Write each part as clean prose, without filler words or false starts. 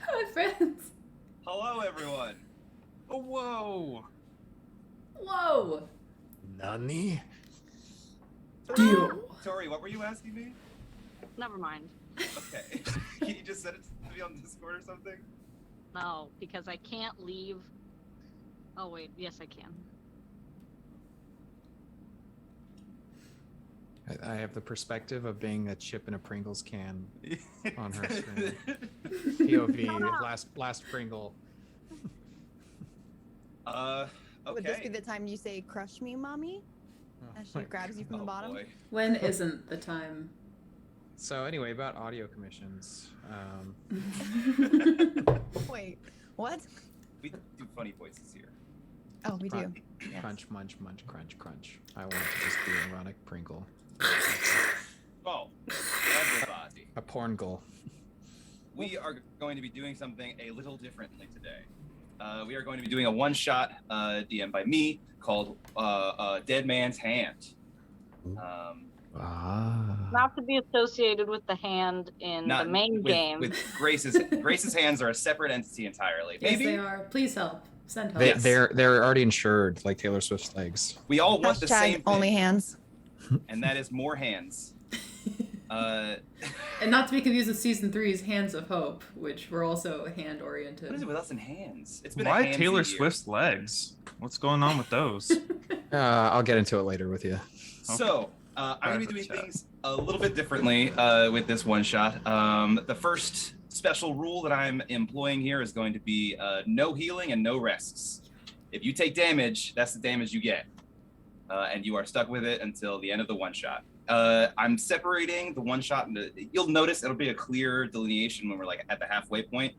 Hi, friends. Hello, everyone. Oh, whoa. Whoa. Nani? Deal. Tori, what were you asking me? Never mind. Okay. Can you just send it to me on Discord or something? No, because I can't leave. Oh wait, yes I can. I have the perspective of being a chip in a Pringles can on her screen. POV, last Pringle. Okay. Would this be the time you say "crush me, mommy"? As she grabs you from the bottom. Boy. When isn't the time? So anyway, about audio commissions. Wait, what? We do funny voices here. Oh, we do. Yes. Crunch, munch, munch, crunch, crunch. I want to just be an erotic Pringle. Oh, everybody. A porn goal. We are going to be doing something a little differently today. We are going to be doing a one-shot DM by me called Dead Man's Hand. Not to be associated with the hand in the main game. With Grace's hands are a separate entity entirely. Yes, Maybe they are. Please help. Send help. They're already insured, like Taylor Swift's legs. we all want the same thing, Only hands. and that is more hands. And not to be confused with season 3's Hands of Hope, which were also hand oriented. What is it with us and hands? It's been Why a handsy Taylor year. Swift's legs? What's going on with those? I'll get into it later with you. So, I'm going to be doing Private chat. things a little bit differently with this one shot. The first special rule that I'm employing here is going to be no healing and no rests. If you take damage, that's the damage you get. And you are stuck with it until the end of the one shot. I'm separating the one shot into, you'll notice it'll be a clear delineation when we're like at the halfway point.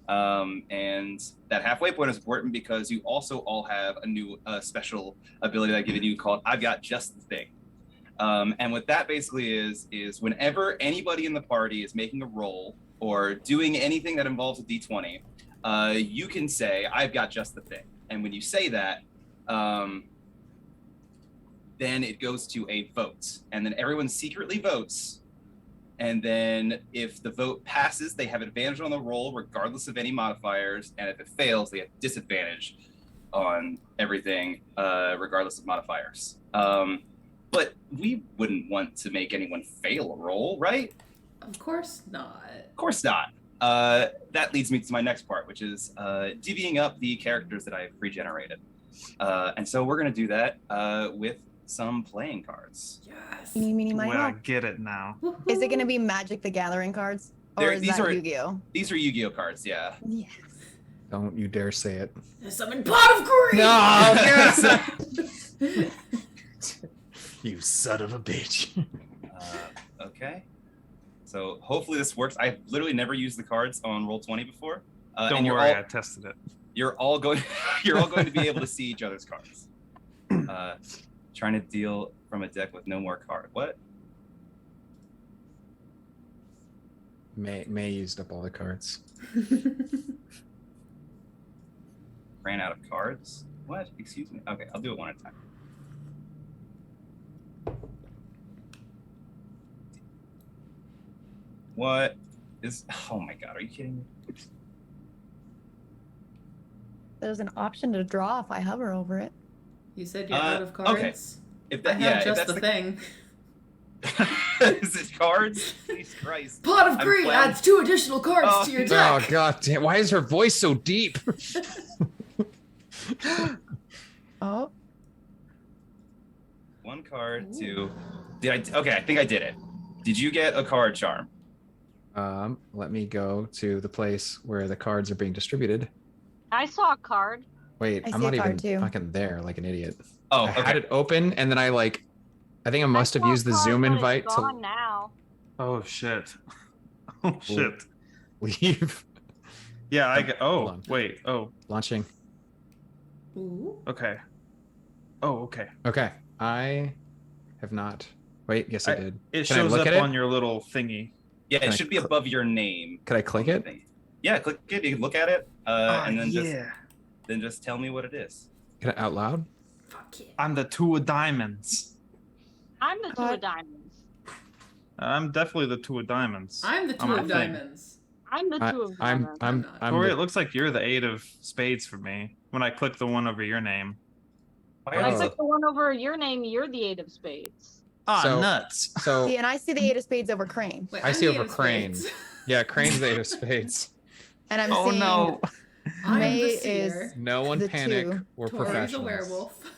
And that halfway point is important because you also all have a new special ability that I've given you called I've Got Just the Thing. And what that basically is whenever anybody in the party is making a roll or doing anything that involves a d20, you can say, I've got just the thing. And when you say that, then it goes to a vote. And then everyone secretly votes. And then if the vote passes, they have advantage on the roll regardless of any modifiers. And if it fails, they have disadvantage on everything regardless of modifiers. But we wouldn't want to make anyone fail a roll, right? Of course not. Of course not. That leads me to my next part, which is divvying up the characters that I've pre-generated. And so we're going to do that with some playing cards. Yes. Eeny, meeny, miny, Wait, I moe. get it now. Is it going to be Magic the Gathering cards? Or is These that are- Yu-Gi-Oh? These are Yu-Gi-Oh cards, yeah. Yes. Don't you dare say it. Summon Pot of Greed! No, yes! You son of a bitch. Okay. So hopefully this works. I've literally never used the cards on Roll20 before. Don't and worry, I tested it. You're all going to be able to see each other's cards. Trying to deal from a deck with no more card. What? May used up all the cards. Ran out of cards? What? Excuse me. Okay, I'll do it one at a time. What is? Oh my god, are you kidding me? There's an option to draw if I hover over it. You said you're out of cards. okay. If I that, have yeah, if just that's the thing. Is it cards? Jesus Christ. Pot of I'm Greed glad- adds 2 additional cards Oh, to your Oh deck. god damn! Why is her voice so deep? Oh, One card to. Okay, I think I did it. Did you get a card, Charm? Let me go to the place where the cards are being distributed. I saw a card. Wait, I I'm see a not even card, too. fucking there like an idiot. Oh, I had okay. it open and then I think I must have saw a used the card, Zoom but it's invite gone now. Oh, shit. Oh, shit. to leave. Yeah, I Oh, get. hold Oh, on. wait. Oh, Launching. Ooh. okay. Oh, okay. Okay, I have not. Wait, yes, I did. It Can I shows look up at it? on your little thingy. Yeah, Can it I should be cl- above your name. Could I click it? Yeah, click it. You can look at it, and then yeah. just tell me what it is. Get it out loud. Fuck yeah. I'm the 2 of diamonds. I'm the 2 What? of diamonds. I'm definitely the 2 of diamonds. I'm the on 2 my of thing. diamonds. I'm the 2 of I'm diamonds. I'm not. I'm Tori, the- it looks like you're the 8 of spades for me when I click the one over your name. Why When are I these click the one over your name, you're the 8 of spades. Ah, So- nuts. so See, and I see the 8 of spades over Crane. Wait, I I'm see the over 8 of Crane. spades. yeah, Crane's the 8 of spades. And I'm Oh seeing no. I'm May the is- seer. No one The panic. 2. We're Tori's a professionals. werewolf.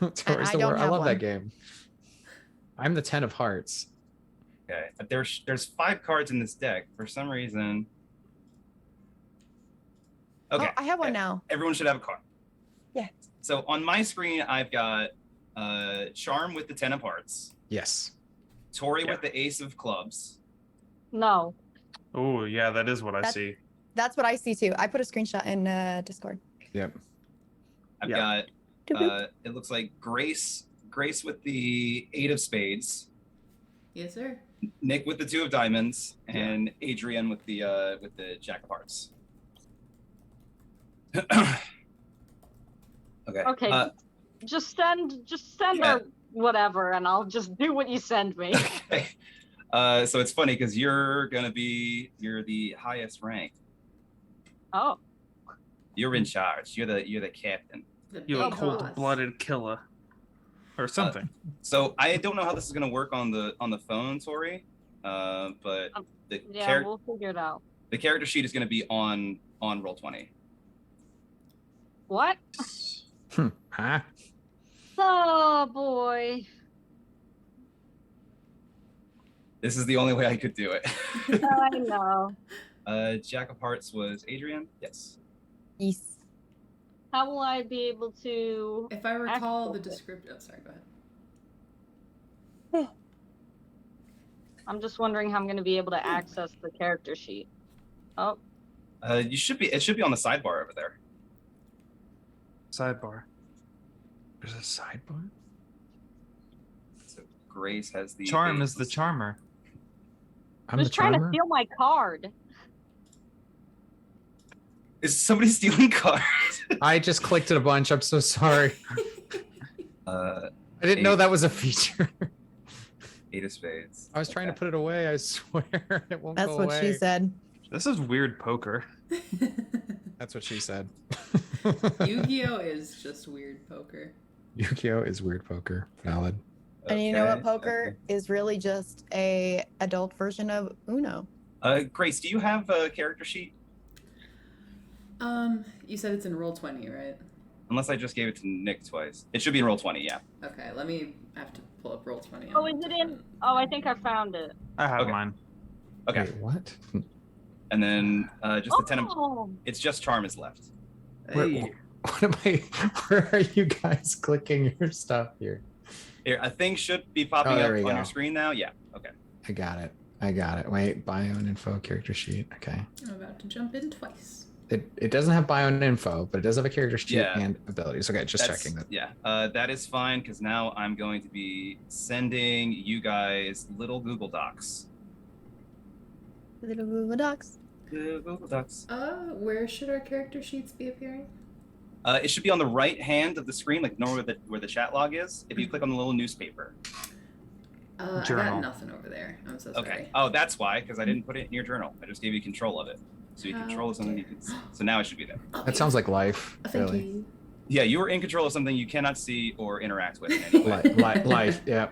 Tori's I the don't I have love that one. game. I'm the 10 of hearts. Okay, there's 5 cards in this deck for some reason. Okay, Oh, I have one yeah. now. Everyone should have a card. Yeah. So on my screen, I've got Charm with the 10 of hearts, Yes. Tori Yeah. with the ace of clubs. No. Oh, yeah, that is what I That's- see. That's what I see too. I put a screenshot in Discord. Yep. I've Yeah. got Doop boop. it looks like Grace with the 8 of spades, Yes, sir. Nick with the 2 of diamonds, and Adrian with the jack of hearts. Okay. Okay. Just send Yeah. our whatever, and I'll just do what you send me. Okay. So it's funny because you're the highest rank. Oh. You're in charge. You're the captain. The You're a big cold-blooded killer. Or something. So I don't know how this is gonna work on the phone, Tori. But the Yeah, we'll figure it out. the character sheet is gonna be on Roll20. What? Huh? Oh boy. This is the only way I could do it. I know. Jack of Hearts was Adrian. Yes. Yes. How will I be able to? If I recall the Access it. description. Oh, sorry. Go ahead. I'm just wondering how I'm going to be able to access the character sheet. Oh, You should be. It should be on the sidebar over there. Sidebar. There's a sidebar. So Grace has the Charm ace is the of- charmer. I'm who's the trying charmer. to steal my card? Is somebody stealing cards? I just clicked it a bunch. I'm so sorry. uh, I didn't know that was a feature. 8 of spades. I was trying to put it away. I swear it won't That's go what away. she said. This is weird poker. That's what she said. Yu-Gi-Oh is just weird poker. Yu-Gi-Oh is weird poker. Valid. And you know what? Okay, Poker is really just a adult version of Uno. Grace, do you have a character sheet? You said it's in Roll20, right? Unless I just gave it to Nick twice. It should be in Roll20, yeah. Okay, I have to pull up Roll20. Oh, is it in? Oh, I think I found it. I have Okay. mine. Okay. Wait, what? And then just the 10 of... Oh, It's just Charm is left. Hey. What am I? Where are you guys clicking your stuff here? Here, a thing should be popping Oh, up there on we your go. screen now. Yeah. Okay. I got it. Wait, bio and info character sheet. Okay. I'm about to jump in twice. It doesn't have bio and info, but it does have a character sheet Yeah. and abilities. Okay, just That's- checking that. Yeah. That is fine because now I'm going to be sending you guys little Google Docs. Little Google Docs. Google Docs. Where should our character sheets be appearing? It should be on the right hand of the screen, like normally where the chat log is. If you click on the little newspaper. I Journal. got nothing over there. I'm so sorry. Okay. Oh, that's why, because I didn't put it in your journal. I just gave you control of it. So you How control something you dare. can. So now it should be there. That sounds like life. Thank Really. you. Yeah, you are in control of something you cannot see or interact with in any way. Life. Yeah.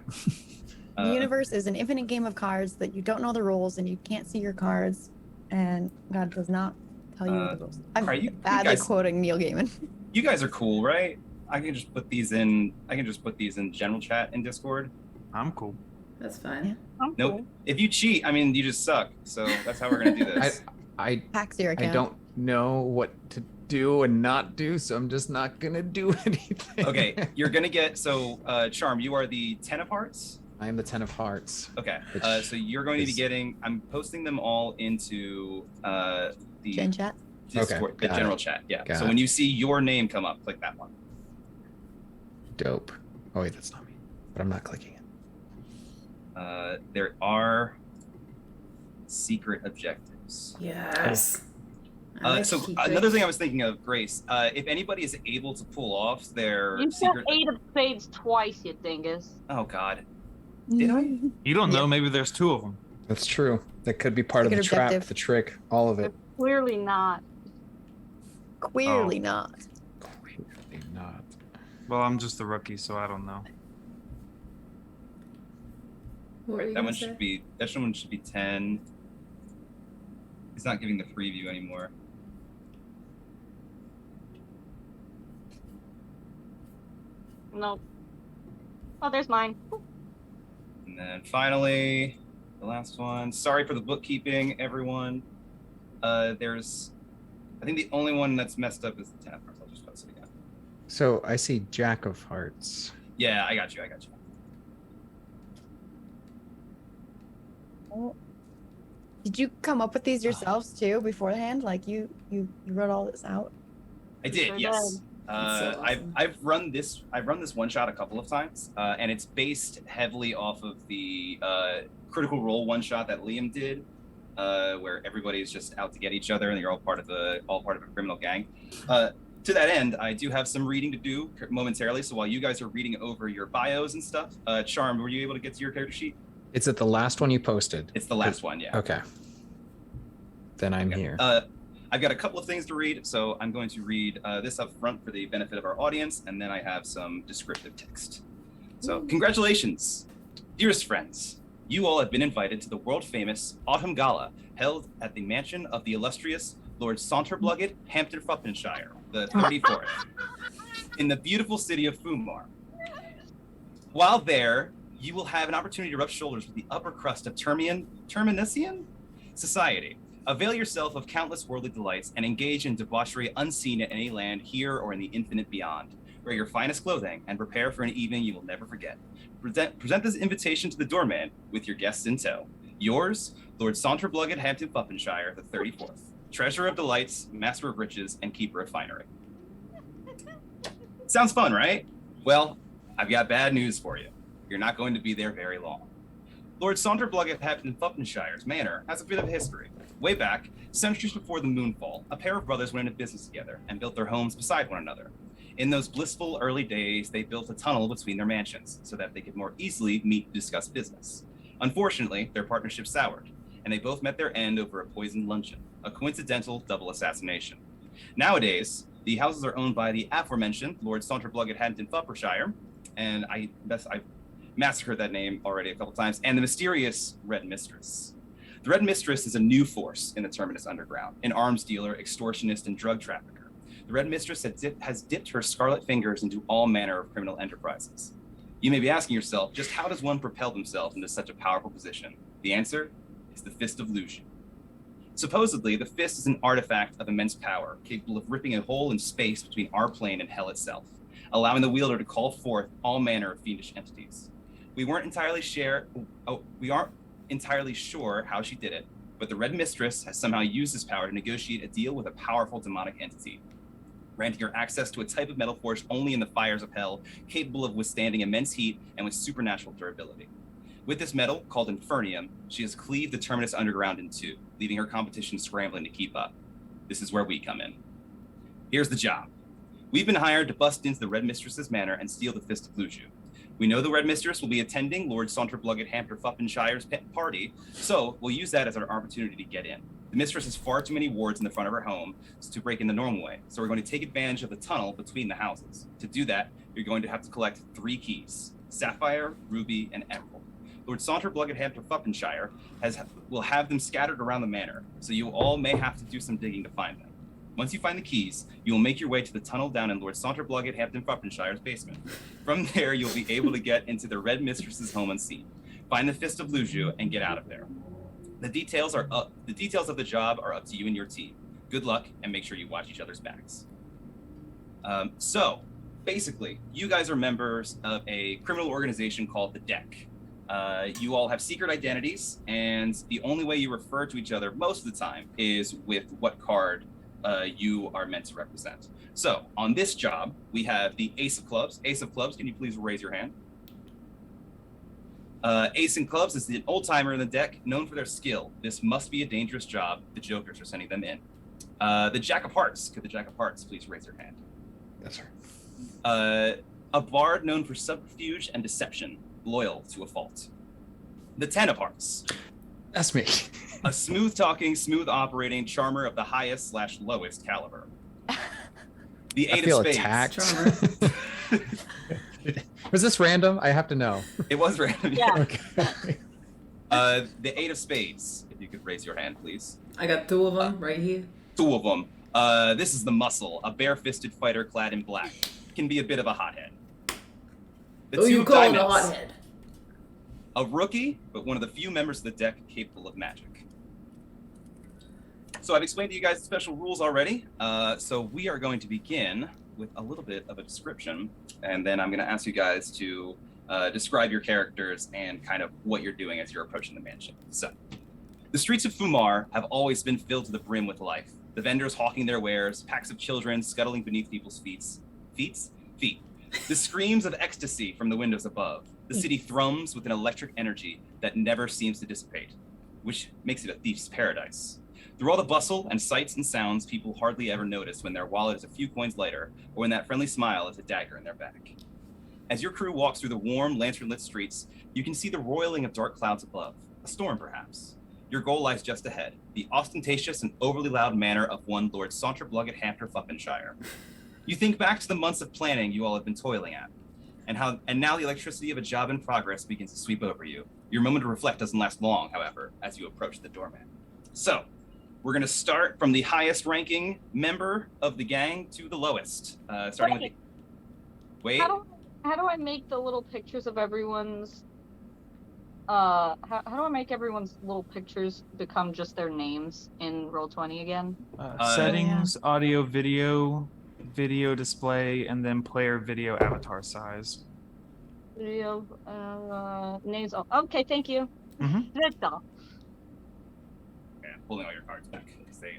The universe is an infinite game of cards that you don't know the rules and you can't see your cards, and God does not tell you the rules. I'm are you badly guys- quoting Neil Gaiman. You guys are cool, right? I can just put these in. General chat in Discord. I'm cool. That's fine. I'm Nope. cool. If you cheat, I mean, you just suck. So that's how we're gonna do this. I Hacks your account. don't know what to do and not do, so I'm just not gonna do anything. Okay, you're gonna get Charm. You are the 10 of hearts. I am the 10 of hearts. Okay, Which so you're going to be is- getting. I'm posting them all into the Gen chat. Discord, Okay, the got general it. chat. Yeah. Got so it. when you see your name come up, click that one. Dope. Oh wait, that's not me. But I'm not clicking it. There are secret objectives. Yes. I like So secrets. another thing I was thinking of, Grace, if anybody is able to pull off their You said secret. 8 of spades twice, you dingus. Oh God, did I? You don't know. Yep. Maybe there's 2 of them. That's true. That could be part of the Secret trap, objective. the trick, all of it. Clearly not. Clearly not. Clearly not. Well, I'm just a rookie, so I don't know. What were you That gonna one say? should be. That one should be 10. He's not giving the preview anymore. Nope. Oh, there's mine. And then finally, the last one. Sorry for the bookkeeping, everyone. There's, I think the only one that's messed up is the 10 of hearts. I'll just post it again. So I see Jack of Hearts. Yeah, I got you. Oh. Did you come up with these yourselves too beforehand? Like you wrote all this out? I did, Sure yes. did. That's so awesome. I've run this one shot a couple of times, and it's based heavily off of the Critical Role one shot that Liam did, where everybody's just out to get each other and you're all part of a criminal gang. To that end, I do have some reading to do momentarily. So while you guys are reading over your bios and stuff, Charm, were you able to get to your character sheet? It's at the last one you posted. It's the last one, yeah. Okay. Then I'm Okay. here. I've got a couple of things to read, so I'm going to read this up front for the benefit of our audience, and then I have some descriptive text. So, congratulations, dearest friends. You all have been invited to the world-famous Autumn Gala held at the mansion of the illustrious Lord Saunterblugget, Hampton Fuppinshire, the 34th, in the beautiful city of Fumar. While there, you will have an opportunity to rub shoulders with the upper crust of Terminician society. Avail yourself of countless worldly delights and engage in debauchery unseen at any land here or in the infinite beyond. Wear your finest clothing and prepare for an evening you will never forget. Present this invitation to the doorman with your guests in tow. Yours, Lord Saunterblugget Hampton Fuppinshire, the 34th. Treasure of delights, master of riches, and keeper of finery. Sounds fun, right? Well, I've got bad news for you. You're not going to be there very long. Lord Saunterblugget Hampton Fuppenshire's manor has a bit of a history. Way back, centuries before the moonfall, a pair of brothers went into business together and built their homes beside one another. In those blissful early days, they built a tunnel between their mansions so that they could more easily meet to discuss business. Unfortunately, their partnership soured, and they both met their end over a poisoned luncheon, a coincidental double assassination. Nowadays, the houses are owned by the aforementioned Lord Saunterblugget Hampton Fuppinshire, and I've massacred that name already a couple times, and the mysterious Red Mistress. The Red Mistress is a new force in the Terminus Underground, an arms dealer, extortionist, and drug trafficker. The Red Mistress has dipped her scarlet fingers into all manner of criminal enterprises. You may be asking yourself, just how does one propel themselves into such a powerful position? The answer is the Fist of Lucian. Supposedly, the Fist is an artifact of immense power, capable of ripping a hole in space between our plane and hell itself, allowing the wielder to call forth all manner of fiendish entities. We aren't entirely sure how she did it, but the Red Mistress has somehow used this power to negotiate a deal with a powerful demonic entity, granting her access to a type of metal forged only in the fires of hell, capable of withstanding immense heat and with supernatural durability. With this metal, called Infernium, she has cleaved the Terminus Underground in two, leaving her competition scrambling to keep up. This is where we come in. Here's the job. We've been hired to bust into the Red Mistress's manor and steal the Fist of Luju. We know the Red Mistress will be attending Lord Saunterblugget Hampton Fuppenshire's party, so we'll use that as our opportunity to get in. The Mistress has far too many wards in the front of her home to break in the normal way, so we're going to take advantage of the tunnel between the houses. To do that, you're going to have to collect 3 keys: Sapphire, Ruby, and Emerald. Lord Saunterblugget Hampton Fuppinshire will have them scattered around the manor, so you all may have to do some digging to find them. Once you find the keys, you will make your way to the tunnel down in Lord Saunterblugget Hampton Fuppenshire's basement. From there, you'll be able to get into the Red Mistress's home unseen. Find the Fist of Luju and get out of there. The details of the job are up to you and your team. Good luck, and make sure you watch each other's backs. So, basically, you guys are members of a criminal organization called the Deck. You all have secret identities, and the only way you refer to each other most of the time is with what card you are meant to represent. So on this job, we have the Ace of Clubs. Ace of Clubs, can you please raise your hand? Ace in Clubs is an old timer in the deck, known for their skill. This must be a dangerous job. The Jokers are sending them in. The Jack of Hearts. Could the Jack of Hearts please raise their hand? Yes, sir. A bard known for subterfuge and deception, loyal to a fault. The Ten of Hearts. That's me. A smooth-talking, smooth-operating charmer of the highest/lowest caliber. The I Eight feel of Spades. attacked. Charmer. Was this random? I have to know. It was random. Yeah. Okay. The Eight of Spades. If you could raise your hand, please. I got two of them right here. Two of them. This is the Muscle, a bare-fisted fighter clad in black. Can be a bit of a hothead. The Who Two you of calling a Diamonds. hothead? A rookie, but one of the few members of the deck capable of magic. So I've explained to you guys the special rules already. So we are going to begin with a little bit of a description, and then I'm going to ask you guys to describe your characters and kind of what you're doing as you're approaching the mansion. So, the streets of Fumar have always been filled to the brim with life. The vendors hawking their wares, packs of children scuttling beneath people's feet. The screams of ecstasy from the windows above. The city thrums with an electric energy that never seems to dissipate, which makes it a thief's paradise. Through all the bustle and sights and sounds, people hardly ever notice when their wallet is a few coins lighter or when that friendly smile is a dagger in their back. As your crew walks through the warm, lantern-lit streets, you can see the roiling of dark clouds above, a storm perhaps. Your goal lies just ahead, the ostentatious and overly loud manor of one Lord Saunterblugget Hampter Fuppenshire. You think back to the months of planning you all have been toiling at, and now the electricity of a job in progress begins to sweep over you. Your moment to reflect doesn't last long, however, as you approach the doorman. So, we're going to start from the highest ranking member of the gang to the lowest, starting with the... Wait. How do I make the little pictures of everyone's? How do I make everyone's little pictures become just their names in Roll20 again? Settings, audio, video display, and then player video avatar size. Video, names. Oh, okay, thank you. Mhm. That's all. Okay, I'm pulling all your cards back.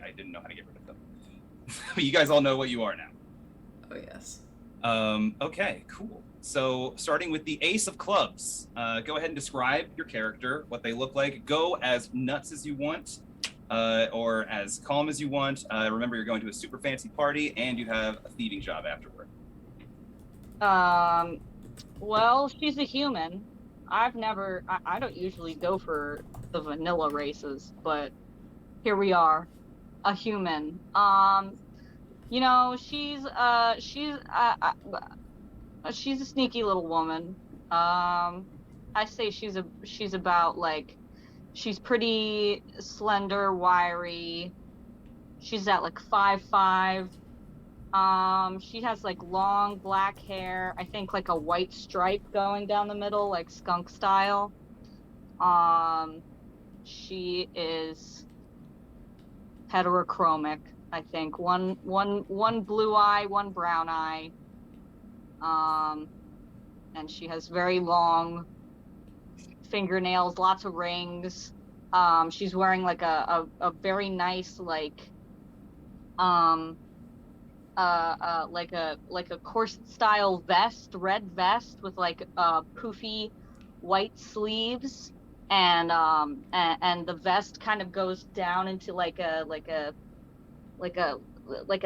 I didn't know how to get rid of them. But you guys all know what you are now. Oh yes. Okay, cool. So starting with the Ace of Clubs, go ahead and describe your character, what they look like. Go as nuts as you want, or as calm as you want. Remember, you're going to a super fancy party, and you have a thieving job afterward. Well, she's a human. I don't usually go for the vanilla races, but here we are, a human. You know, she's a sneaky little woman. I say she's about like, she's pretty slender, wiry. She's at like 5'5". She has like long black hair. I think like a white stripe going down the middle, like skunk style. She is heterochromic. I think one blue eye, one brown eye. And she has very long fingernails, lots of rings. She's wearing like a very nice like a corset style vest, red vest with like poofy white sleeves, and the vest kind of goes down into like a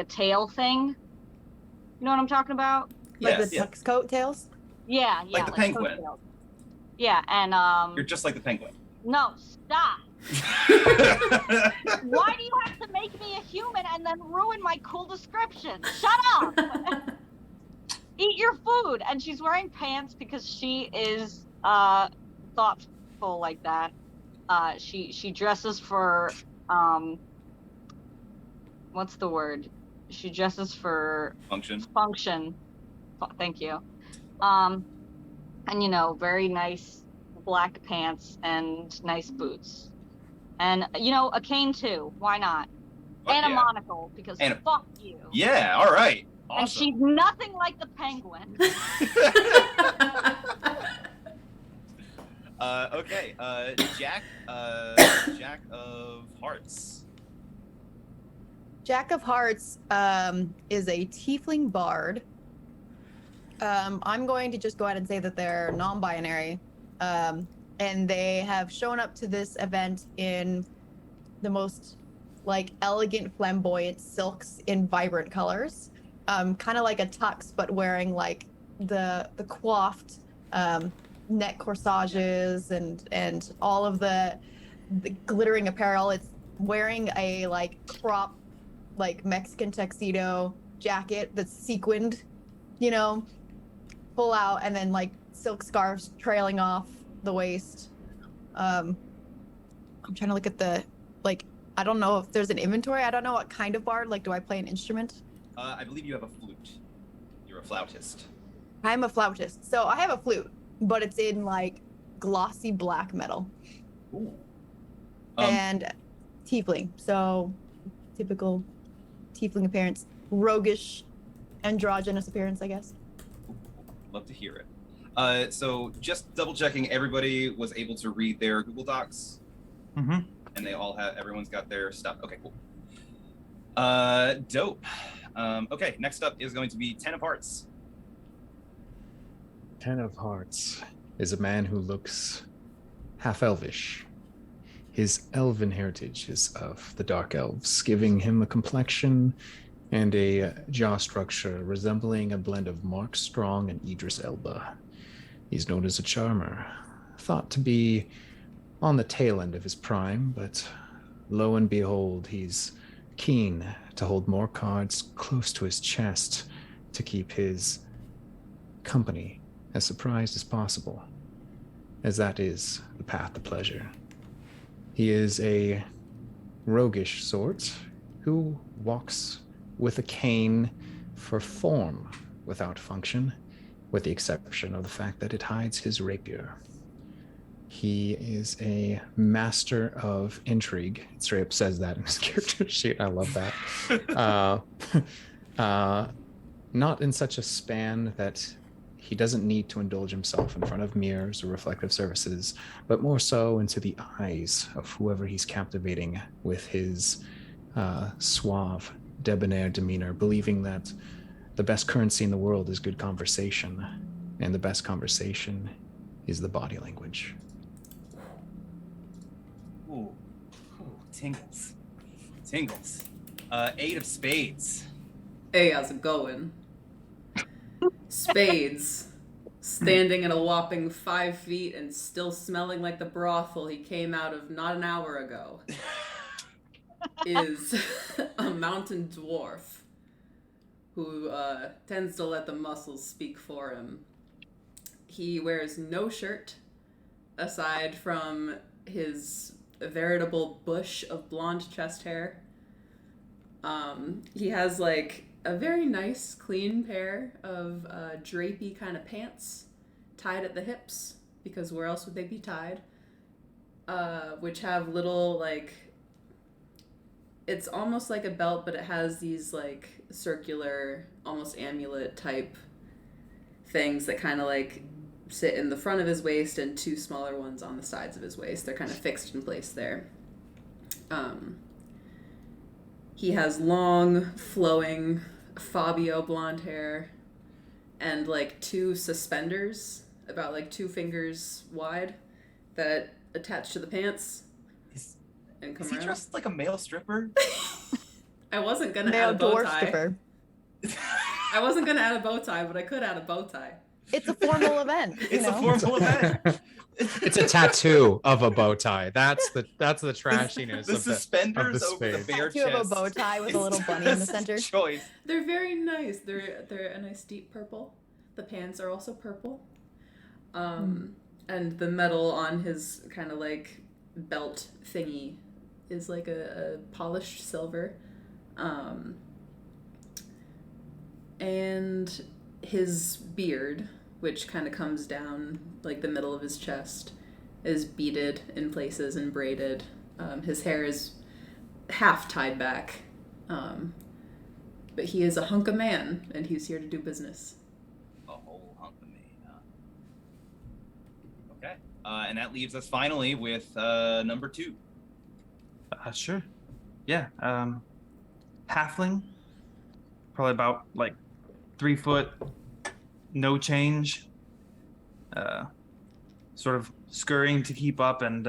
tail thing. You know what I'm talking about? Like Yes, the yeah. Tux coat tails? Yeah, Like the penguin. coattails. Yeah, and You're just like the penguin. no, stop. Why do you have to make me a human and then ruin my cool description? Shut up. Eat your food. And she's wearing pants because she is thoughtful like that. She dresses for what's the word? She dresses for Function. Thank you. And you know, very nice black pants and nice boots. And you know, a cane too. Why not? Fuck and yeah. a monocle because fuck you. Yeah, all right. And Awesome. she's nothing like the penguin. Okay, Jack of Hearts. Jack of Hearts is a tiefling bard. I'm going to just go ahead and say that they're non-binary. And they have shown up to this event in the most like elegant, flamboyant silks in vibrant colors, kind of like a tux, but wearing like the coiffed neck corsages and all of the glittering apparel. It's wearing a like crop, like Mexican tuxedo jacket that's sequined, you know, pull out, and then like silk scarves trailing off the waist. I'm trying to look at the, like, I don't know if there's an inventory. I don't know what kind of bard. Like, do I play an instrument? I believe you have a flute. You're a flautist. I'm a flautist. So I have a flute, but it's in like glossy black metal. Ooh. And tiefling. So typical tiefling appearance. Roguish, androgynous appearance, I guess. Love to hear it. So just double checking, everybody was able to read their Google Docs, Mm-hmm. and they all have. Everyone's got their stuff. Okay, cool. Dope. Okay, next up is going to be Ten of Hearts. 10 of Hearts is a man who looks half elvish. His elven heritage is of the Dark Elves, giving him a complexion and a jaw structure resembling a blend of Mark Strong and Idris Elba. He's known as a charmer, thought to be on the tail end of his prime, but lo and behold, he's keen to hold more cards close to his chest to keep his company as surprised as possible, as that is the path to pleasure. He is a roguish sort who walks with a cane for form without function, with the exception of the fact that it hides his rapier. He is a master of intrigue. It straight up says that in his character sheet. I love that. Not in such a span that he doesn't need to indulge himself in front of mirrors or reflective surfaces, but more so into the eyes of whoever he's captivating with his suave, debonair demeanor, believing that the best currency in the world is good conversation, and the best conversation is the body language. Ooh, tingles. Tingles. 8 of Spades. Hey, how's it going? Spades, standing at a whopping 5 feet and still smelling like the brothel he came out of not an hour ago, is a mountain dwarf who tends to let the muscles speak for him. He wears no shirt aside from his veritable bush of blonde chest hair. He has like a very nice, clean pair of drapey kind of pants tied at the hips, because where else would they be tied? Which have little, like, it's almost like a belt, but it has these, like, circular, almost amulet type things that kind of, like, sit in the front of his waist and 2 smaller ones on the sides of his waist. They're kind of fixed in place there. He has long, flowing Fabio blonde hair and like 2 suspenders about like 2 fingers wide that attach to the pants and come Is he around. dressed like a male stripper? I wasn't gonna Male add a bow dwarf tie. stripper. I wasn't gonna add a bow tie, but I could add a bow tie. It's a formal event. It's a know? formal event. It's a tattoo of a bow tie. That's the trashiness The of the suspenders over the spade. bare Tattoo of a chest. bow tie with a is little bunny in the just center. Choice. They're very nice. They're a nice deep purple. The pants are also purple. And the metal on his kind of like belt thingy is like a polished silver. And his beard, which kind of comes down like the middle of his chest, is beaded in places and braided. His hair is half tied back. But he is a hunk of man, and he's here to do business. A whole hunk of me. Okay. And that leaves us finally with number 2. Sure. Yeah. Halfling. Probably about like 3 foot, no change. Sort of scurrying to keep up and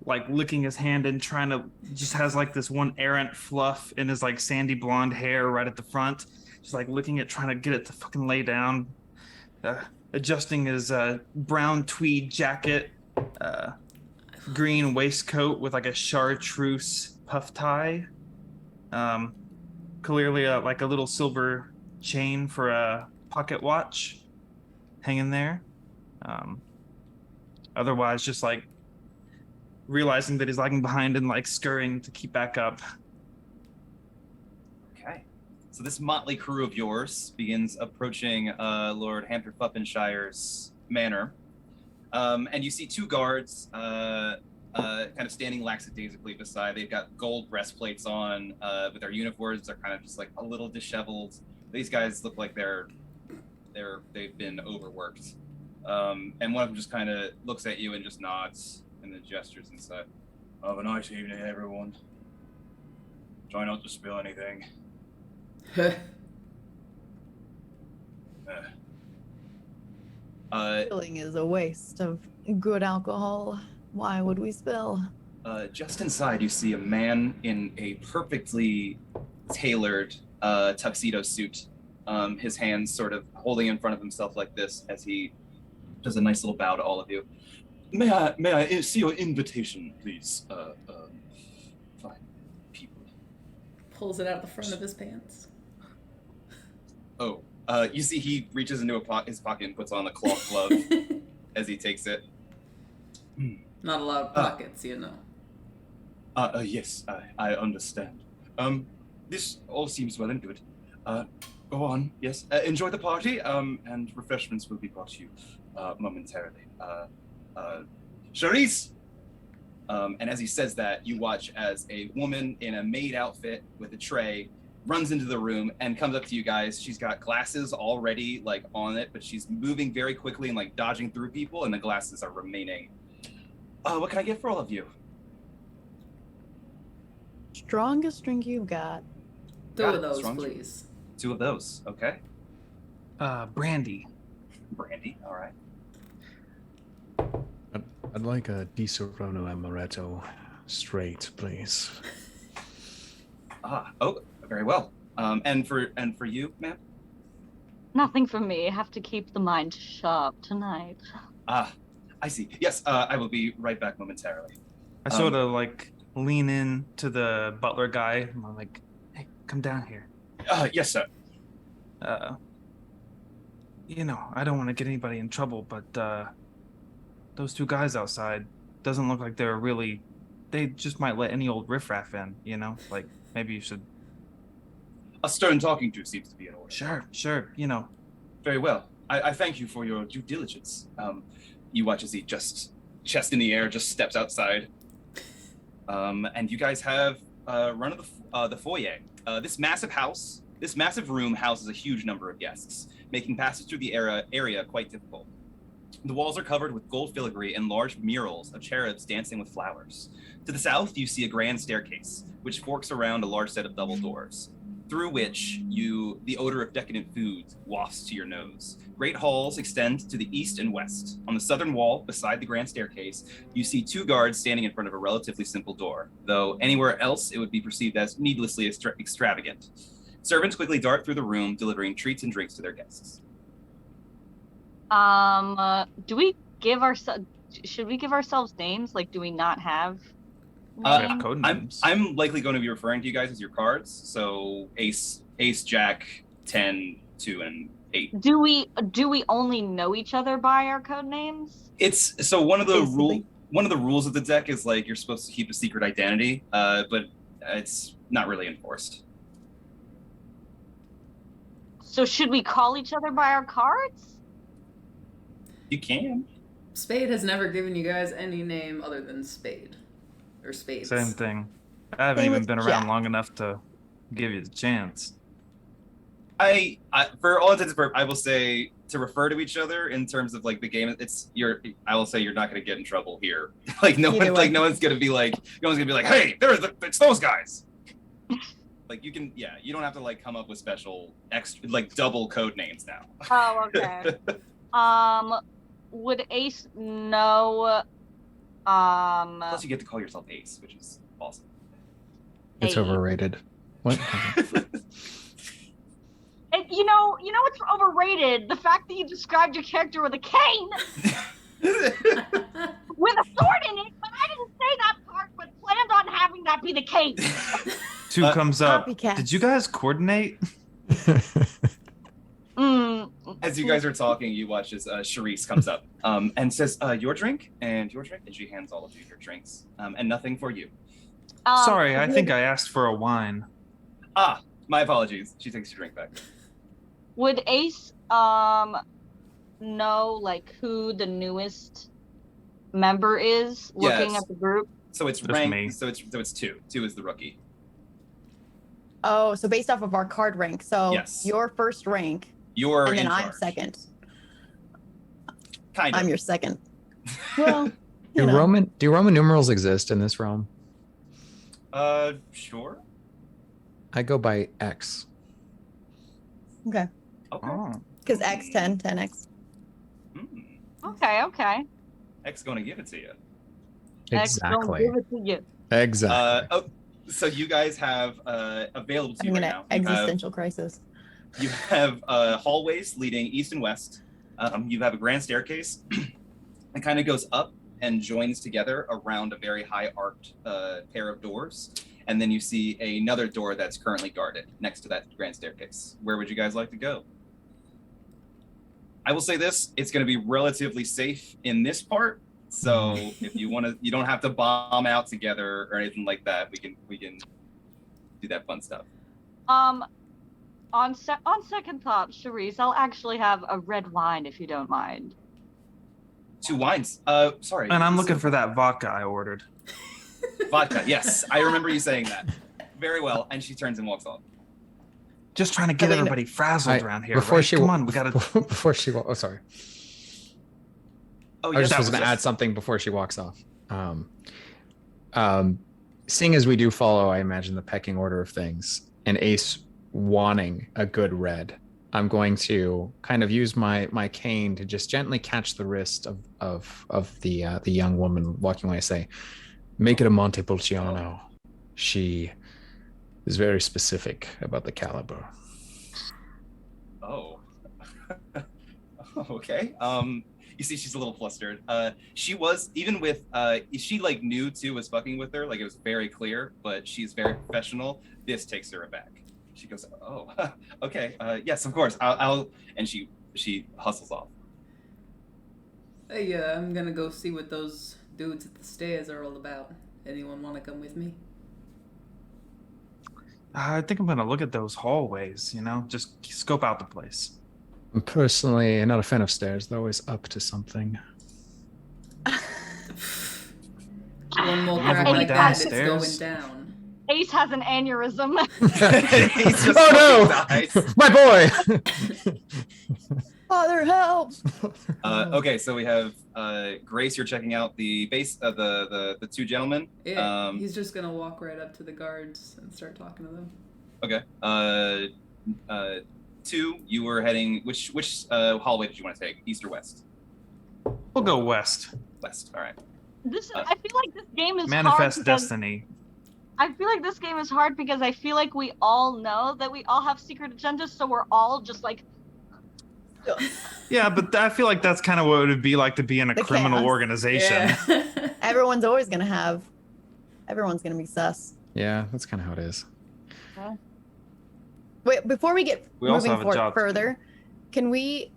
like licking his hand and trying to just has like this one errant fluff in his like sandy blonde hair right at the front, just like licking it, trying to get it to fucking lay down. Adjusting his brown tweed jacket, green waistcoat with like a chartreuse puff tie. Clearly like a little silver chain for a pocket watch hanging there. Otherwise, just like realizing that he's lagging behind and like scurrying to keep back up. Okay. So this motley crew of yours begins approaching Lord Hampton Fuppenshire's manor. And you see two guards kind of standing lackadaisically beside. They've got gold breastplates on, but their uniforms are kind of just like a little disheveled. These guys look like they've been overworked. And one of them just kind of looks at you and just nods and then gestures and says, "Have a nice evening, everyone. Try not to spill anything." Spilling is a waste of good alcohol. Why would we spill? Just inside, you see a man in a perfectly tailored tuxedo suit. His hands sort of holding in front of himself like this as he does a nice little bow to all of you. May I see your invitation, please? Fine people. Pulls it out the front of his pants. Oh, you see he reaches into his pocket and puts on a cloth glove as he takes it. Not a lot of pockets, you know. Yes, I understand. This all seems well and good. Go on, yes. Enjoy the party, and refreshments will be brought to you momentarily. Charisse! And as he says that, you watch as a woman in a maid outfit with a tray runs into the room and comes up to you guys. She's got glasses already like on it, but she's moving very quickly and like dodging through people, and the glasses are remaining. What can I get for all of you? Strongest drink you've got. Two Got of it. those, Strong drink. please. 2 of those, okay. Brandy. Brandy, all right. I'd like a Di Serono Amaretto straight, please. Oh, very well. And for you, ma'am? Nothing for me. I have to keep the mind sharp tonight. I see. Yes, I will be right back momentarily. I sort of like lean in to the butler guy. And I'm like, "Hey, come down here." Yes, sir. You know, I don't want to get anybody in trouble, but those 2 guys outside doesn't look like they're really. They just might let any old riffraff in, you know? Like, maybe you should. A stern talking to seems to be in order. Sure, you know. Very well. I thank you for your due diligence. You watch as he just, chest in the air, just steps outside. And you guys have run of the foyer. This massive room houses a huge number of guests, making passage through the area quite difficult. The walls are covered with gold filigree and large murals of cherubs dancing with flowers. To the south, you see a grand staircase, which forks around a large set of double doors, through which the odor of decadent foods wafts to your nose. Great halls extend to the east and west. On the southern wall, beside the grand staircase, you see 2 guards standing in front of a relatively simple door, though anywhere else it would be perceived as needlessly extravagant. Servants quickly dart through the room, delivering treats and drinks to their guests. Do we give ourselves? Should we give ourselves names? Like, do we not have? We have code names. I'm likely going to be referring to you guys as your cards. So Ace, Jack, 10, 2, and 8. Do we only know each other by our code names? It's so one of the Basically. rules of the deck is like you're supposed to keep a secret identity, but it's not really enforced. So should we call each other by our cards? You can. Spade has never given you guys any name other than Spade. Or Spades. Same thing. I haven't Same even with been around Jack. long enough to give you the chance. I for all intents and purposes, I will say to refer to each other in terms of like the game. I will say you're not going to get in trouble here. Like no Either one, way. like no one's going to be like, hey, it's those guys. Like you can, yeah, you don't have to like come up with special extra, like double code names now. Oh, okay. Would Ace know Plus, you get to call yourself Ace, which is awesome. It's Hey. overrated. What? You know what's overrated? The fact that you described your character with a cane with a sword in it, but I didn't say that part, but planned on having that be the case. Two comes up. Copycats. Did you guys coordinate? As you guys are talking, you watch as Charisse comes up and says, your drink and your drink. And she hands all of you your drinks and nothing for you. Sorry, I think I asked for a wine. Ah, my apologies. She takes your drink back. Would Ace know like who the newest member is looking Yes. at the group? So it's Just rank. me. So it's 2. 2 is the rookie. Oh, so based off of our card rank. So Yes. your first rank, You're and then in I'm charge. second. Kind of. I'm your second. Well, Do you know. Roman numerals exist in this realm? Sure. I go by X. Okay. Okay. Oh. Because X 10, 10X. Okay. X gonna give it to you. X don't Exactly. give it to you. Exactly. So you guys have available to you Having right an now. existential crisis. You have hallways leading east and west. You have a grand staircase. It kind of goes up and joins together around a very high arced pair of doors. And then you see another door that's currently guarded next to that grand staircase. Where would you guys like to go? I will say this, it's going to be relatively safe in this part. So if you want to, you don't have to bomb out together or anything like that. We can do that fun stuff. On second thought, Charisse, I'll actually have a red wine if you don't mind. 2 wines. Sorry. And I'm looking for that vodka I ordered. Vodka. Yes, I remember you saying that. Very well. And she turns and walks off. Just trying to get Helena. everybody frazzled around here. Before right? she Come on, we gotta. before she oh sorry. Oh, I yes, just was going to add something before she walks off. Seeing as we do follow, I imagine, the pecking order of things, and Ace wanting a good red, I'm going to kind of use my cane to just gently catch the wrist of the young woman walking away. Say, make it a Montepulciano. She is very specific about the caliber. Oh. Okay. You see, she's a little flustered. She was even with she like knew too was fucking with her, like it was very clear, but she's very professional. This takes her aback. She goes, "Oh, okay, yes, of course. I'll," and she hustles off. Hey, I'm gonna go see what those dudes at the stairs are all about. Anyone want to come with me? I think I'm gonna look at those hallways. Just scope out the place. I'm personally not a fan of stairs. They're always up to something. One more Never crap went like that, it's downstairs. going down. Ace has an aneurysm. He's just Oh fucking no, dies. my boy! Father, help! Okay, so we have Grace. You're checking out the base of the 2 gentlemen. Yeah, he's just gonna walk right up to the guards and start talking to them. Okay. 2, you were heading. Which hallway did you want to take? East or west? We'll go west. West. All right. I feel like this game is hard Manifest because- destiny. I feel like this game is hard because I feel like we all know that we all have secret agendas, so we're all just like, Yeah, but I feel like that's kind of what it would be like to be in a The criminal chaos. organization. Yeah. Everyone's always going to have. Everyone's going to be sus. Yeah, that's kind of how it is. Wait, before we get We also moving have a job to further, can we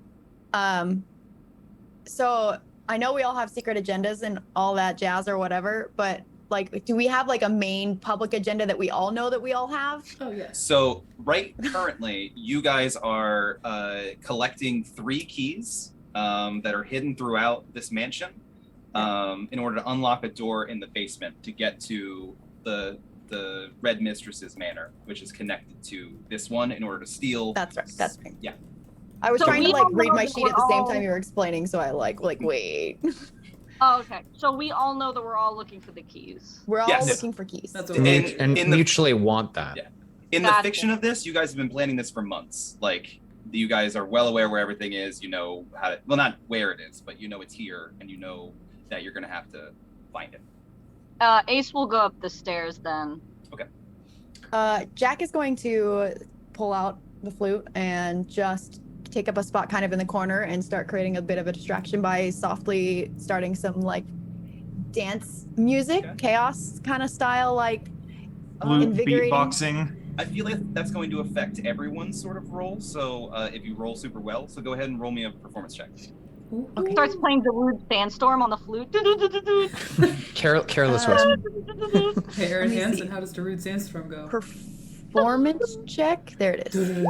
so I know we all have secret agendas and all that jazz or whatever, but like do we have like a main public agenda that we all know that we all have? Oh yes. So right currently, you guys are collecting 3 keys that are hidden throughout this mansion in order to unlock a door in the basement to get to the Red Mistress's manor, which is connected to this one in order to steal. That's right. That's right. Yeah. I was So trying to we like all read know my that sheet at the we're same all- time you were explaining, so I like wait. oh, okay. So we all know that we're all looking for the keys. We're all Yes. looking for keys. That's And- okay. And in the- mutually want that. Yeah. In the Gotcha. fiction of this, you guys have been planning this for months. Like, you guys are well aware where everything is. You know how to, well, not where it is, but you know it's here, and you know that you're going to have to find him. Ace will go up the stairs then. Jack is going to pull out the flute and just take up a spot kind of in the corner and start creating a bit of a distraction by softly starting some like dance music, chaos kind of style, like Flute invigorating. beatboxing. I feel like that's going to affect everyone's sort of roll. So if you roll super well, so go ahead and roll me a performance check. Okay. Starts playing Darude Sandstorm on the flute. Careless Whisper. Hey, Aaron Let me Hansen, see. how does Darude Sandstorm go? Performance check. There it is.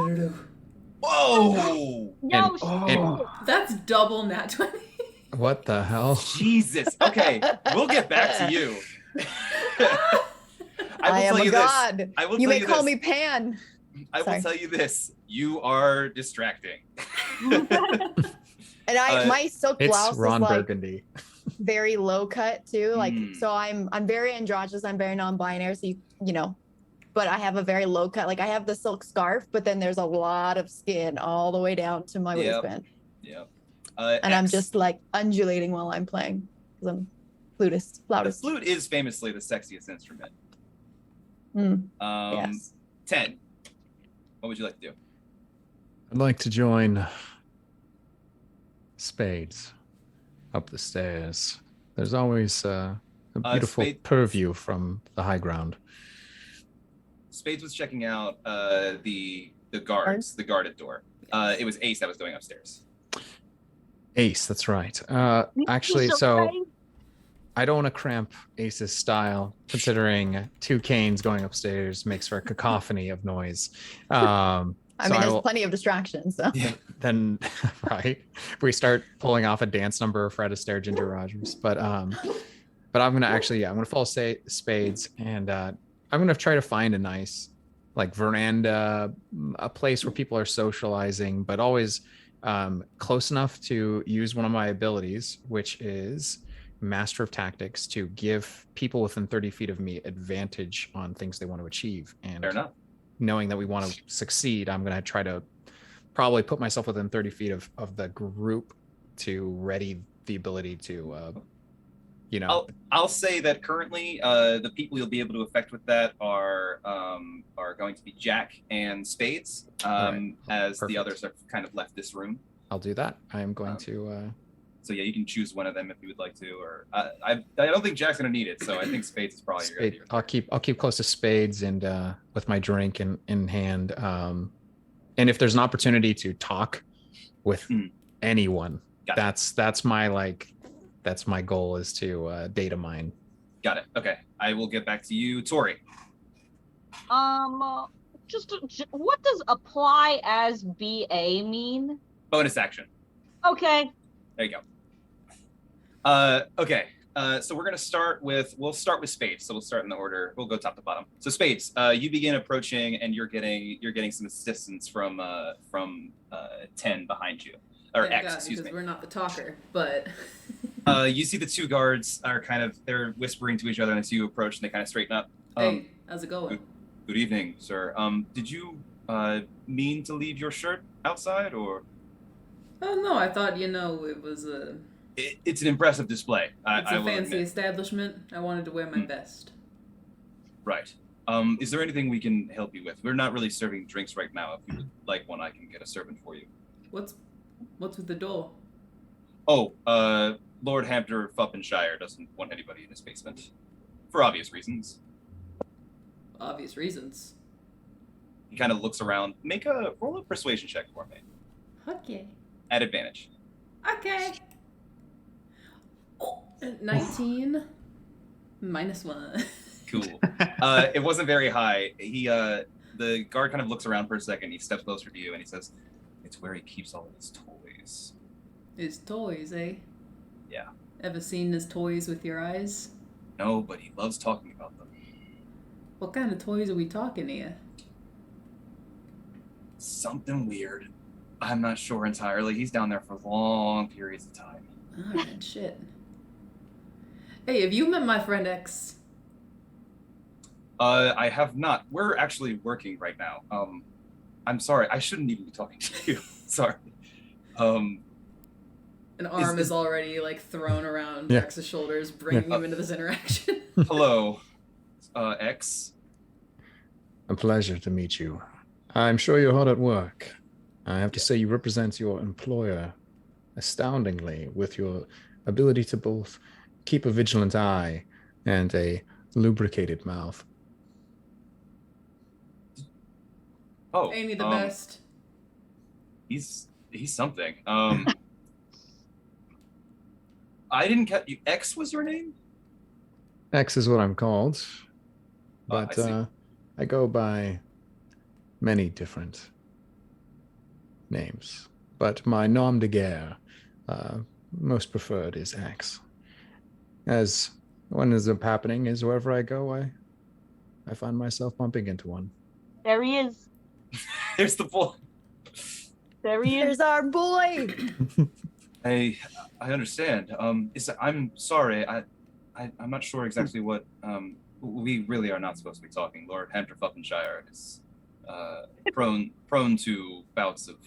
Whoa! Yo, And- That's double nat 20. What the hell? Jesus. Okay, we'll get back to you. I am a god. I will You tell may you call this. me Pan. I will Sorry. tell you this. You are distracting. And my silk It's blouse Ron is like Burgundy. very low cut too. Like Mm. so I'm very androgynous, I'm very non-binary, so you know, but I have a very low cut. Like I have the silk scarf, but then there's a lot of skin all the way down to my Yep. waistband. Yeah. And I'm X. just like undulating while I'm playing because I'm flutist, The flautist. flute is famously the sexiest instrument. Mm, Um, yes. 10. What would you like to do? I'd like to join Spades up the stairs. There's always a beautiful Spade- purview from the high ground. Spades was checking out the guards, the guarded door. It was Ace that was going upstairs. Ace, that's right. Actually, so I don't want to cramp Ace's style, considering two canes going upstairs makes for a cacophony of noise. I So mean, I there's will- plenty of distractions. So. Then right, we start pulling off a dance number for Fred Astaire, Ginger Rogers. But I'm gonna actually, I'm gonna follow Spades, and I'm gonna try to find a nice like veranda, a place where people are socializing, but always close enough to use one of my abilities, which is Master of Tactics, to give people within 30 feet of me advantage on things they want to achieve. And Fair enough. knowing that we want to succeed, I'm going to try to probably put myself within 30 feet of the group to ready the ability to, I'll say that currently the people you'll be able to affect with that are going to be Jack and Spades, Right. as Perfect. the others have kind of left this room. I'll do that. I am going to. So yeah, you can choose one of them if you would like to, or I don't think Jack's gonna need it, so I think Spades is probably your Spade, I'll keep close to Spades and with my drink in hand. And if there's an opportunity to talk with anyone, Got it. that's my goal, is to data mine. Got it. Okay, I will get back to you, Tori. What does apply as BA mean? Bonus action. Okay. There you go. Okay. So we'll start with Spades. So we'll start in the order. We'll go top to bottom. So Spades, you begin approaching, and you're getting some assistance from 10 behind you, or Thank X, God, excuse because me. we're not the talker, but You see the two guards are they're whispering to each other, and as you approach, and they kind of straighten up. hey, how's it going? Good evening, sir. Did you mean to leave your shirt outside, or? Oh no, I thought it was a It's an impressive display. it's I a will fancy admit. establishment. I wanted to wear my best. Right. Is there anything we can help you with? We're not really serving drinks right now. If you would like one, I can get a servant for you. What's with the door? Oh, Lord Hampton Fuppenshire doesn't want anybody in his basement, for obvious reasons. Obvious reasons. He kind of looks around. Roll a persuasion check for me. Okay. At advantage. Okay. Oh, 19 -1. Cool. It wasn't very high. The guard kind of looks around for a second. He steps closer to you and he says, "It's where he keeps all of his toys." His toys, eh? Yeah. Ever seen his toys with your eyes? No, but he loves talking about them. What kind of toys are we talking here? Something weird. I'm not sure entirely. He's down there for long periods of time. Alright, shit. Hey, have you met my friend X? I have not. We're actually working right now. I'm sorry. I shouldn't even be talking to you. Sorry. An arm is already like thrown around Yeah. X's shoulders, bringing him into this interaction. Hello, X. A pleasure to meet you. I'm sure you're hard at work. I have to say you represent your employer astoundingly with your ability to both keep a vigilant eye and a lubricated mouth. Oh, Amy the best. He's something. I didn't catch you. X was your name? X is what I'm called, I but see. I go by many different names. But my nom de guerre, most preferred, is X. As what ends up happening is wherever I go, I find myself bumping into one. There he is. There's the boy. There he is. There's our boy. I understand. I'm sorry. I'm not sure exactly what. We really are not supposed to be talking. Lord Hampshire is prone to bouts of.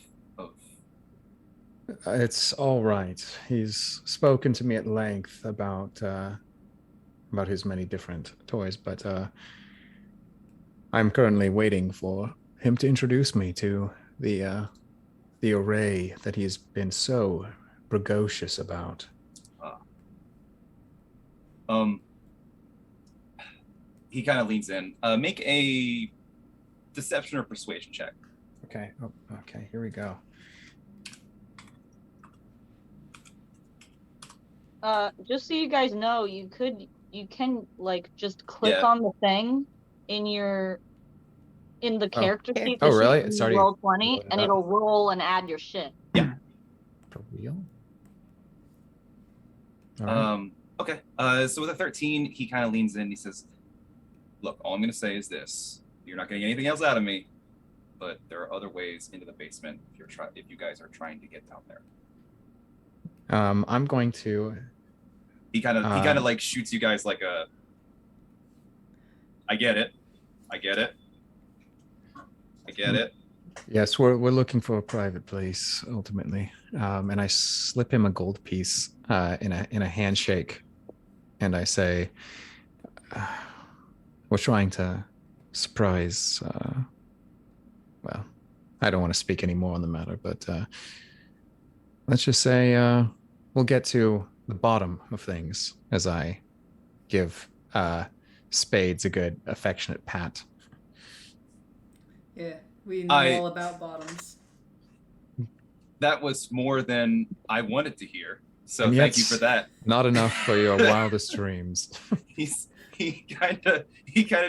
It's all right. He's spoken to me at length about his many different toys, but I'm currently waiting for him to introduce me to the array that he's been so precocious about. He kind of leans in. Make a deception or persuasion check. Okay. Oh, okay. Here we go. Just so you guys know, you can like just click on the thing in the character sheet. Oh, really? It's already roll 20, loaded and up. it'll roll and add your shit. Yeah. For real? All right. Okay. So with a 13, he kind of leans in. He says, "Look, all I'm going to say is this: you're not getting anything else out of me, but there are other ways into the basement if you guys are trying to get down there." I'm going to. He kind of like shoots you guys like a. I get it. Yes, we're looking for a private place ultimately, and I slip him a gold piece in a handshake, and I say, "We're trying to surprise." Well, I don't want to speak any more on the matter, but let's just say we'll get to the bottom of things as I give Spades a good affectionate pat. Yeah, we know all about bottoms. That was more than I wanted to hear. So And thank yet you for that. Not enough for your wildest dreams. He kind of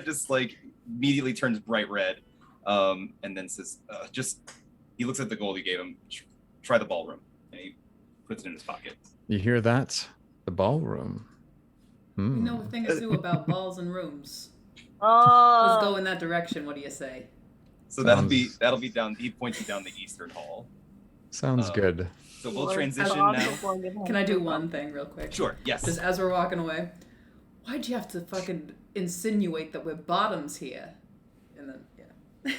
just like immediately turns bright red, and then says, he looks at the gold you gave him. Try the ballroom, and he puts it in his pocket. You hear that? The ballroom. We know a thing or two about balls and rooms. Oh. Let's go in that direction. What do you say? So that'll be down. He points you down the eastern hall. Sounds good. So we'll transition now. Can I do one thing real quick? Sure. Yes. Just as we're walking away, why'd you have to fucking insinuate that we're bottoms here? And then yeah.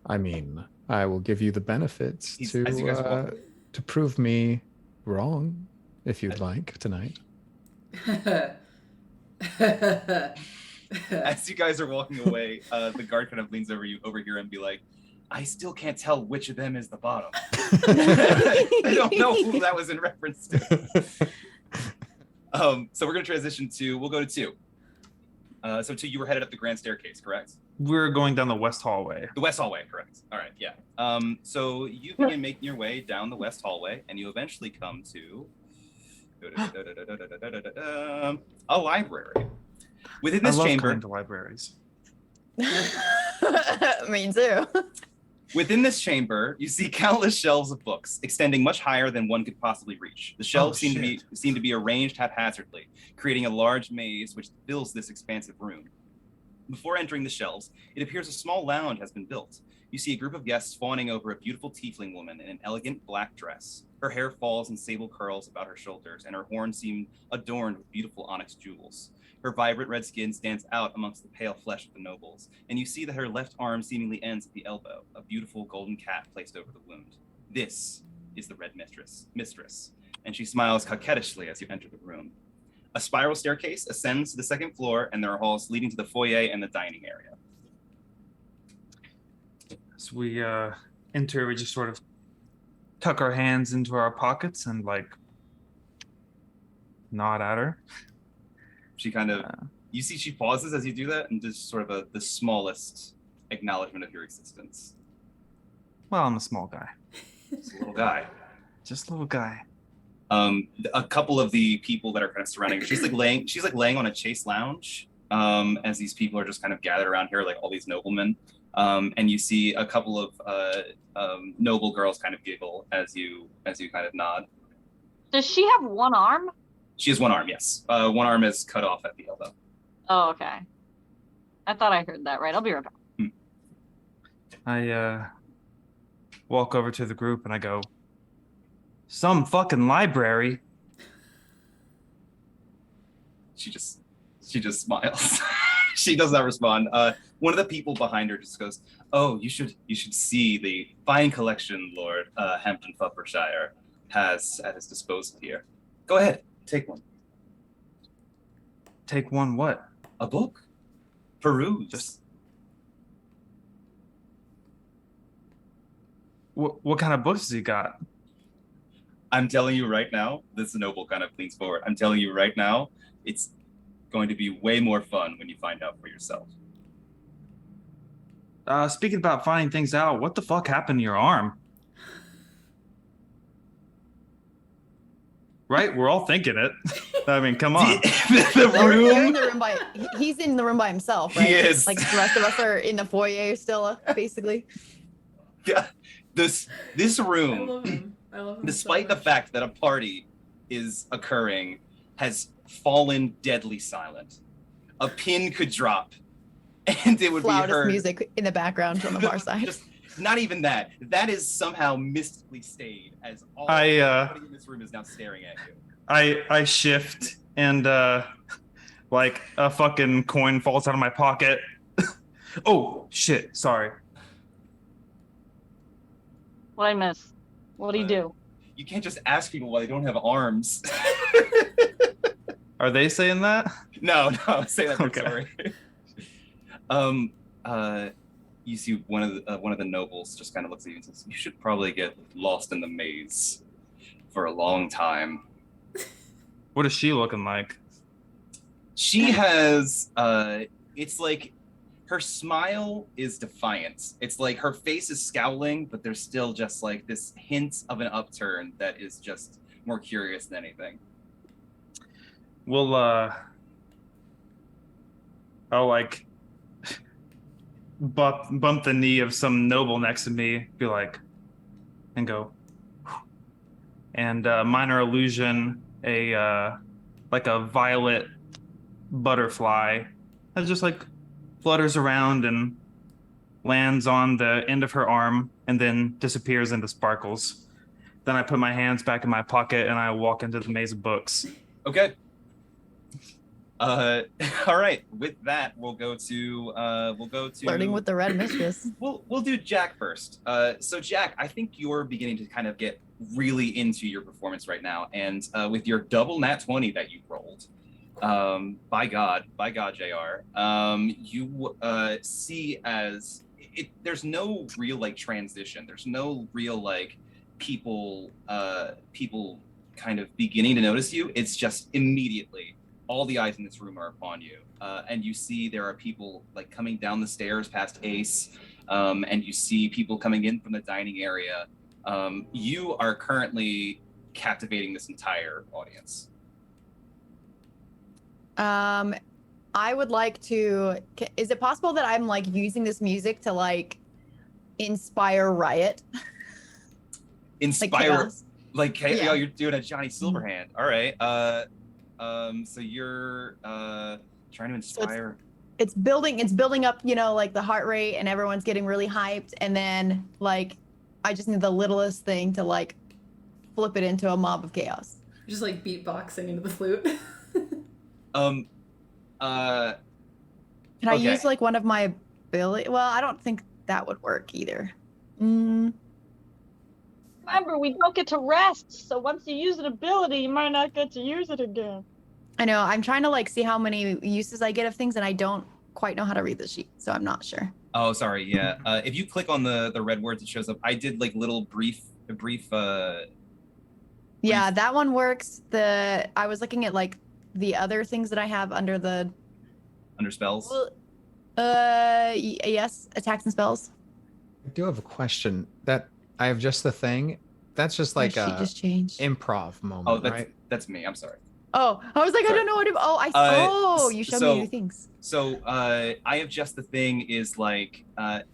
I mean, I will give you the benefits As you guys walk. to prove me wrong, if you'd like, tonight. As you guys are walking away, the guard kind of leans over here and be like, "I still can't tell which of them is the bottom." I don't know who that was in reference to. So we're gonna transition to. We'll go to 2. So 2, you were headed up the grand staircase, correct? We're going down the west hallway. The west hallway, correct. All right, yeah. So you begin making your way down the west hallway, and you eventually come to a library. Within this I love chamber, going to libraries. Me too. Within this chamber, you see countless shelves of books, extending much higher than one could possibly reach. The shelves seem to be arranged haphazardly, creating a large maze which fills this expansive room. Before entering the shelves, it appears a small lounge has been built. You see a group of guests fawning over a beautiful tiefling woman in an elegant black dress. Her hair falls in sable curls about her shoulders, and her horns seem adorned with beautiful onyx jewels. Her vibrant red skin stands out amongst the pale flesh of the nobles, and you see that her left arm seemingly ends at the elbow, a beautiful golden cap placed over the wound. This is the Red Mistress, and she smiles coquettishly as you enter the room. A spiral staircase ascends to the second floor, and there are halls leading to the foyer and the dining area. So we enter, we just sort of tuck our hands into our pockets and like nod at her. She kind of, you see she pauses as you do that and just sort of the smallest acknowledgement of your existence. Well, I'm a small guy. It's a little guy. Just a little guy. A couple of the people that are kind of surrounding her, she's like laying on a chase lounge as these people are just kind of gathered around here, like all these noblemen. And you see a couple of noble girls kind of giggle as you kind of nod. Does she have one arm? She has one arm, yes. One arm is cut off at the elbow. Oh, okay. I thought I heard that right. I'll be right back. I walk over to the group and I go, some fucking library. She just smiles. She does not respond. One of the people behind her just goes, "Oh, you should see the fine collection Lord Hampton Fuppershire has at his disposal here. Go ahead, take one. Take one what? A book. Peruse. What kind of books has he got? I'm telling you right now, this noble kind of leans forward. I'm telling you right now, it's going to be way more fun when you find out for yourself. Speaking about finding things out, what the fuck happened to your arm? Right? We're all thinking it. I mean, come on. They're in the room he's in the room by himself, right? He is. Like the rest of us are in the foyer still, basically. Yeah. This room, I love him despite so the much. fact that a party is occurring, has fallen deadly silent. A pin could drop, and it would Loudest be heard. music in the background on the far side. Just, not even that. That is somehow mystically stayed, as all everybody in this room is now staring at you. I shift and like a fucking coin falls out of my pocket. Oh shit! Sorry. What I miss? What do you do? You can't just ask people why they don't have arms. Are they saying that? No, say that for Okay. sorry. You see one of the nobles just kind of looks at you and says, "You should probably get lost in the maze for a long time." What is she looking like? She has it's like her smile is defiant. It's like her face is scowling, but there's still just like this hint of an upturn that is just more curious than anything. We'll I'll like bump the knee of some noble next to me, be like, and go, and minor illusion, like a violet butterfly that just like flutters around and lands on the end of her arm and then disappears into sparkles. Then I put my hands back in my pocket and I walk into the maze of books. Okay. All right. With that, we'll go to Flirting with the Red Mistress. We'll do Jack first. So Jack, I think you're beginning to kind of get really into your performance right now, and with your double nat 20 that you rolled, by God, JR, you see as it. There's no real like transition. There's no real like people kind of beginning to notice you. It's just immediately all the eyes in this room are upon you, and you see there are people like coming down the stairs past Ace, and you see people coming in from the dining area. You are currently captivating this entire audience. I would like to. Is it possible that I'm like using this music to like inspire riot? Inspire, like chaos? Oh, you're doing a Johnny Silverhand. All right. So you're trying to inspire. So it's building up, you know, like the heart rate, and everyone's getting really hyped, and then like I just need the littlest thing to like flip it into a mob of chaos. Just like beatboxing into the flute. Can I use like one of my ability? Well, I don't think that would work either. Remember, we don't get to rest, so once you use an ability, you might not get to use it again. I know. I'm trying to like see how many uses I get of things, and I don't quite know how to read the sheet, so I'm not sure. Oh, sorry. Yeah. If you click on the red words, it shows up. I did like little brief. Yeah, that one works. I was looking at like the other things that I have under the Under spells. yes, attacks and spells. I do have a question. That I have just the thing. That's just like My sheet a just changed. improv moment, Oh, right? that's me. I'm sorry. Oh, I was like, Sorry. I don't know what to. You showed me new things. So I have just the thing is like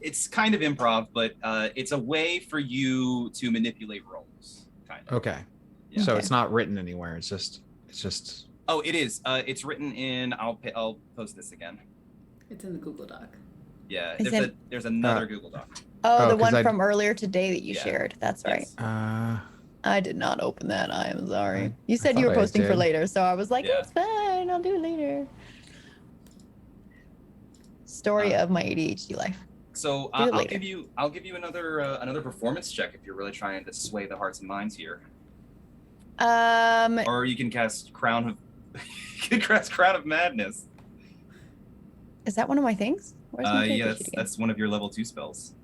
it's kind of improv, but it's a way for you to manipulate roles. Kind of. Okay. Yeah. So Okay. it's not written anywhere. It's just. Oh, it is. It's written in. I'll post this again. It's in the Google Doc. Yeah. Is there's another Google Doc. Oh, the 'cause one from earlier today that you Yeah. shared. That's right. Yes. I did not open that. I am sorry. I You said you thought were I posting for did. later, so I was like, Yeah. it's fine. I'll do it later. Story of my ADHD life. So Do it I'll later. give you another performance check if you're really trying to sway the hearts and minds here, Um, or you can cast Crown of Madness. is that one of my things? Where's my character Yeah, sheet again? that's one of your level 2 spells.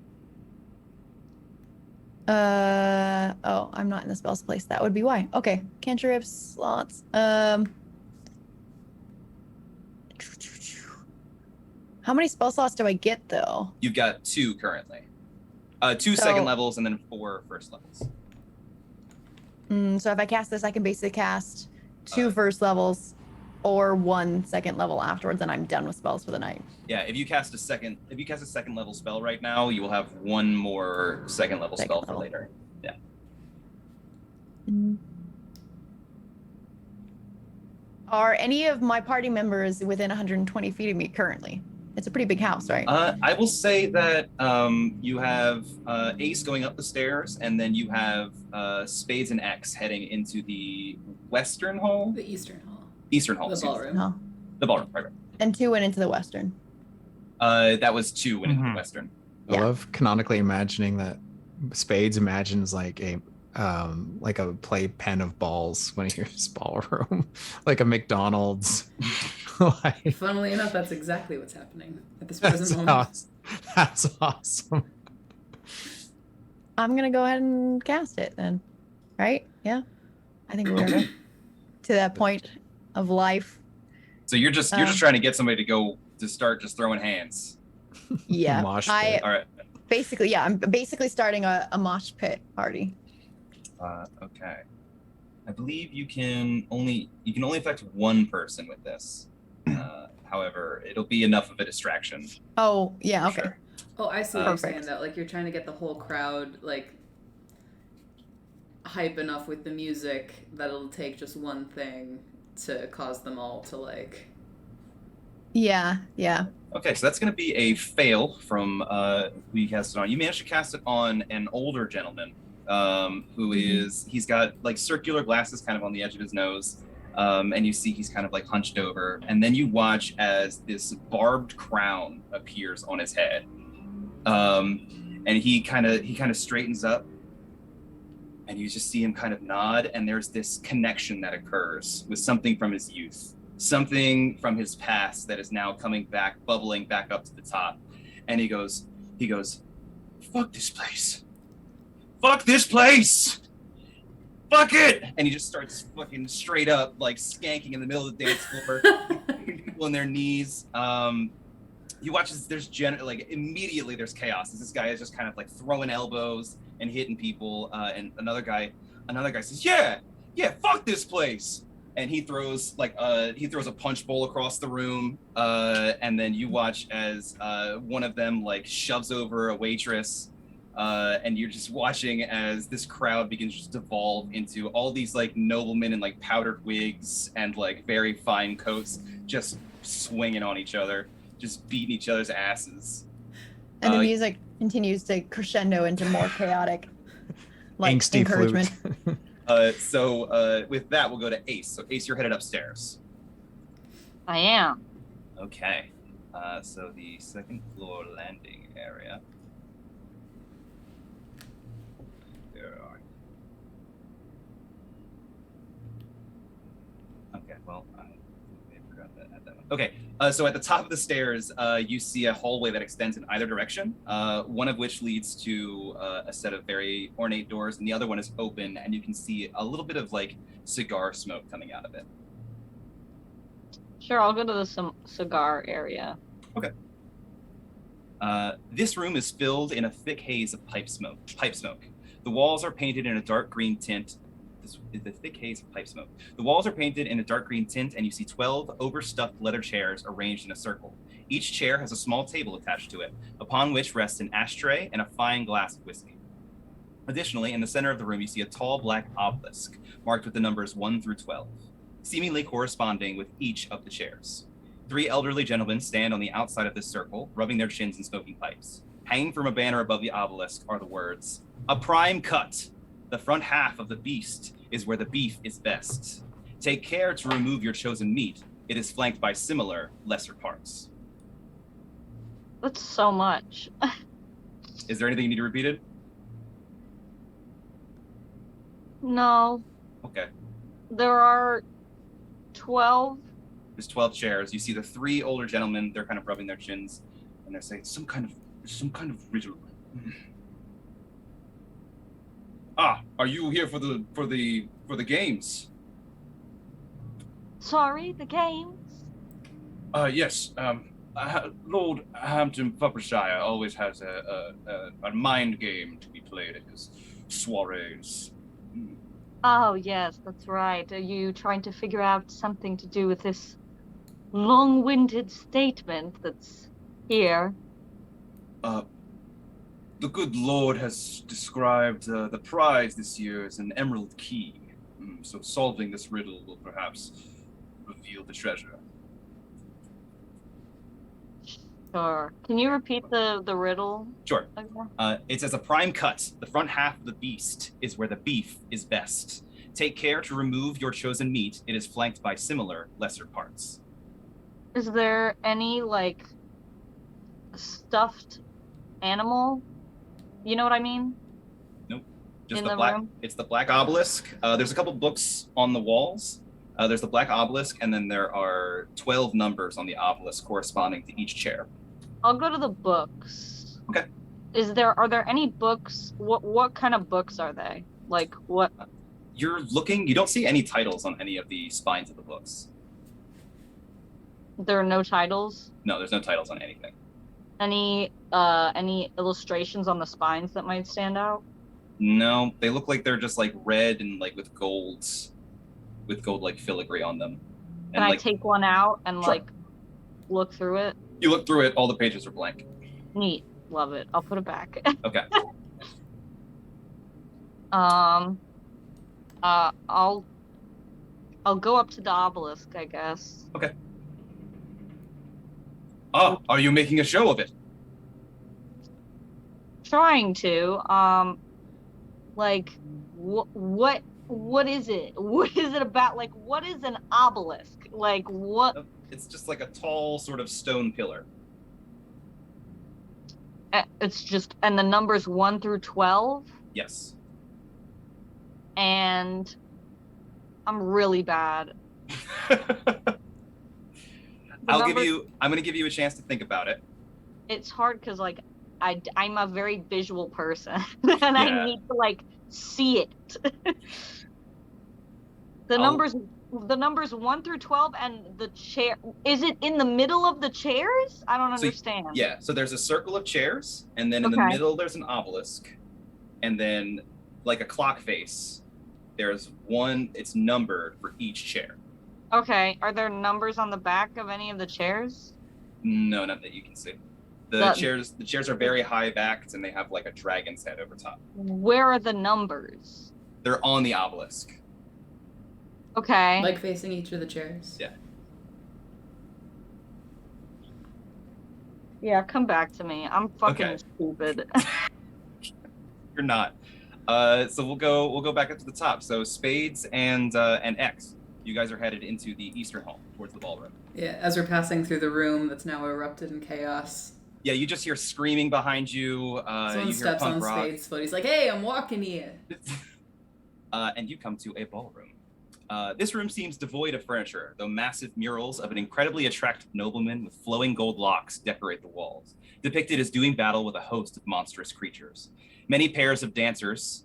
Oh, I'm not in the spells place. That would be why. Okay, cantrips, slots. How many spell slots do I get though? You've got 2 currently. 2 So- second levels and then 4 first levels. So if I cast this, I can basically cast 2 Uh, first levels or 1 second level afterwards, and I'm done with spells for the night. Yeah, if you cast a second level spell right now, you will have 1 more second level Second spell for level. later. Yeah. Are any of my party members within 120 feet of me currently? It's a pretty big house, right? I will say that you have Ace going up the stairs, and then you have Spades and X heading into the western hall. The Eastern Hall. Eastern hall. The excuse me. ballroom. No. The ballroom, right. And 2 went into the western. That was 2 went into the Mhm. western. I Yeah. love canonically imagining that Spades imagines like a play pen of balls when he hears ballroom, like a McDonald's. Like, Funnily enough, that's exactly what's happening at this that's present moment. awesome. That's awesome. I'm gonna go ahead and cast it then. Right? Yeah. I think we're to that point of life. So you're just trying to get somebody to start just throwing hands. Yeah. Mosh I pit. All right. basically, yeah, I'm basically starting a mosh pit party. Okay. I believe you can only affect 1 person with this. However, it'll be enough of a distraction. Oh, yeah, for okay. sure. Oh, I see what you're saying. Perfect. That like you're trying to get the whole crowd like hype enough with the music that it'll take just one thing to cause them all to like. Yeah, yeah. Okay, so that's going to be a fail from who you cast it on. You managed to cast it on an older gentleman who is, he's got like circular glasses kind of on the edge of his nose. And you see he's kind of like hunched over. And then you watch as this barbed crown appears on his head. And he kind of straightens up. And you just see him kind of nod. And there's this connection that occurs with something from his youth. Something from his past that is now coming back, bubbling back up to the top. And he goes, fuck this place. Fuck this place. Fuck it. And he just starts fucking straight up, like skanking in the middle of the dance floor, people on their knees. You watch as there's immediately there's chaos. This guy is just kind of like throwing elbows and hitting people. And another guy says, yeah, fuck this place. And he throws a punch bowl across the room, and then you watch as one of them like shoves over a waitress, and you're just watching as this crowd begins to just devolve into all these like noblemen in like powdered wigs and like very fine coats, just swinging on each other, just beating each other's asses. And the music continues to crescendo into more chaotic, like Angsty encouragement. flute. So with that, we'll go to Ace. So Ace, you're headed upstairs. I am. Okay. So the second floor landing area. There are. Well, I forgot to add that one. Okay, so at the top of the stairs, you see a hallway that extends in either direction, one of which leads to a set of very ornate doors, and the other one is open, and you can see a little bit of like cigar smoke coming out of it. Sure, I'll go to the cigar area. Okay. This room is filled in a thick haze of pipe smoke. The walls are painted in a dark green tint. This is the thick haze of pipe smoke. The walls are painted in a dark green tint, and you see 12 overstuffed leather chairs arranged in a circle. Each chair has a small table attached to it, upon which rests an ashtray and a fine glass of whiskey. Additionally, in the center of the room, you see a tall black obelisk marked with the numbers 1 through 12, seemingly corresponding with each of the chairs. 3 elderly gentlemen stand on the outside of this circle, rubbing their chins and smoking pipes. Hanging from a banner above the obelisk are the words, "A prime cut. The front half of the beast is where the beef is best. Take care to remove your chosen meat. It is flanked by similar, lesser parts." That's so much. Is there anything you need repeated? No. Okay. There are 12. There's 12 chairs. You see the 3 older gentlemen, they're kind of rubbing their chins, and they're saying, some kind of riddle. Ah, are you here for the games? Sorry, the games? Yes. Lord Hampton Puppershire always has a mind game to be played at his soirees. Oh, yes, that's right. Are you trying to figure out something to do with this long-winded statement that's here? The good Lord has described the prize this year as an emerald key. So solving this riddle will perhaps reveal the treasure. Sure. Can you repeat the riddle? Sure. Okay. It says a prime cut. The front half of the beast is where the beef is best. Take care to remove your chosen meat. It is flanked by similar, lesser parts. Is there any, like, stuffed animal? You know what I mean? Nope. Just In the the black. room? It's the black obelisk. There's a couple books on the walls. There's the black obelisk, and then there are 12 numbers on the obelisk corresponding to each chair. I'll go to the books. Okay. Are there any books? What kind of books are they? Like what? You're looking. You don't see any titles on any of the spines of the books. There are no titles. No, there's no titles on anything. Any illustrations on the spines that might stand out? No, they look like they're just like red and like with gold like filigree on them. Can I like, take one out and Sure. like look through it? You look through it, all the pages are blank. Neat. Love it. I'll put it back. Okay. I'll go up to the obelisk, I guess. Okay. Ah, are you making a show of it? Trying to. Like, what is it? What is it about? Like, what is an obelisk? Like, what? It's just like a tall sort of stone pillar. It's just, and the numbers 1 through 12, Yes. and I'm really bad. I'm numbers- going to give you a chance to think about it. It's hard because, like, I'm a very visual person, and I Yeah. need to, like, see it. The numbers 1 through 12, and the chair. Is it in the middle of the chairs? I don't So, understand. Yeah, so there's a circle of chairs, and then in the Okay. middle there's an obelisk, and then like a clock face, there's one, it's numbered for each chair. Okay. Are there numbers on the back of any of the chairs? No, not that you can see. The That- chairs are very high backed, and they have like a dragon's head over top. Where are the numbers? They're on the obelisk. Okay. Like facing each of the chairs. Yeah. Yeah, come back to me. I'm fucking Okay. stupid. You're not. So we'll go back up to the top. So spades and X. You guys are headed into the eastern hall towards the ballroom. Yeah, as we're passing through the room that's now erupted in chaos. Yeah, you just hear screaming behind you. Someone You hear steps punk on rock. Spade's foot. He's like, "Hey, I'm walking here." And you come to a ballroom. This room seems devoid of furniture, though massive murals of an incredibly attractive nobleman with flowing gold locks decorate the walls, depicted as doing battle with a host of monstrous creatures. Many pairs of dancers